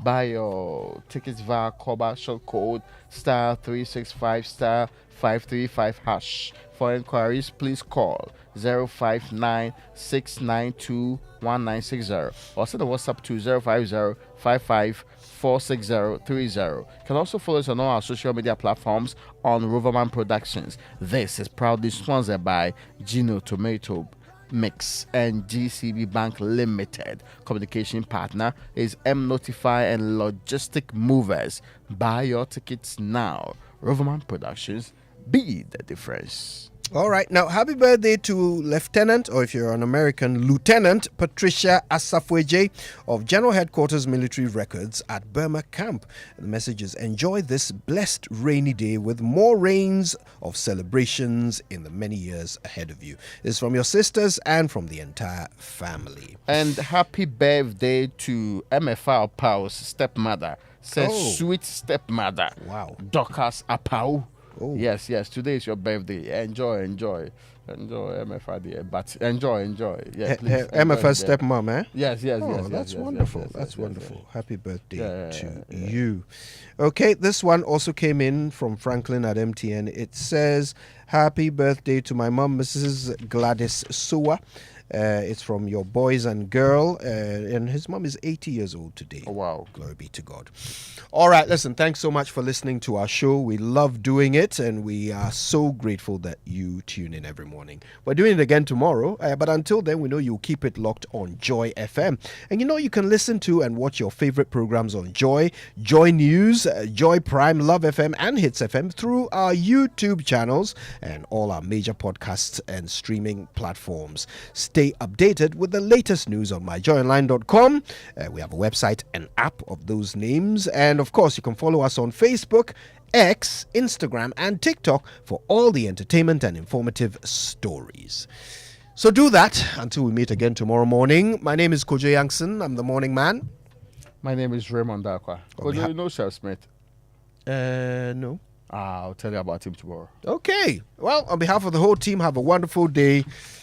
Buy your tickets via Koba short code *365 *535#. For inquiries, please call 059-692-1960 or send a WhatsApp to 050-55-46030. You can also follow us on all our social media platforms on Roverman Productions. This is proudly sponsored by Gino Tomato Mix and GCB Bank Limited. Communication partner is M Notify and Logistic Movers. Buy your tickets now. Roverman Productions, be the difference. All right. Now, happy birthday to Lieutenant, or if you're an American, Lieutenant Patricia Asafweje of General Headquarters Military Records at Burma Camp. The message is: enjoy this blessed rainy day with more rains of celebrations in the many years ahead of you. It's from your sisters and from the entire family. And happy birthday to MFR Pau's stepmother. Says sweet stepmother. Wow. Dorcas Apau. Oh. Yes, today is your birthday. Enjoy MFR, but enjoy. Yeah, please. MFR's stepmom, eh? Yes. That's wonderful. That's wonderful. Happy birthday to you. Okay, this one also came in from Franklin at MTN. It says, happy birthday to my mom, Mrs. Gladys Suwa. It's from your boys and girl, and his mom is 80 years old today. Oh, wow. Glory be to God. All right, listen, thanks so much for listening to our show. We love doing it, and we are so grateful that you tune in every morning. We're doing it again tomorrow, but until then, we know you'll keep it locked on Joy FM. And you know you can listen to and watch your favorite programs on Joy News, Joy Prime, Love FM, and Hits FM through our YouTube channels and all our major podcasts and streaming platforms. Stay updated with the latest news on myjoyonline.com. We have a website and app of those names. And of course, you can follow us on Facebook, X, Instagram, and TikTok for all the entertainment and informative stories. So do that until we meet again tomorrow morning. My name is Kojo Yankson. I'm the morning man. My name is Raymond Dakwa. Kojo, you know Chef Smith? No. I'll tell you about him tomorrow. Okay. Well, on behalf of the whole team, have a wonderful day.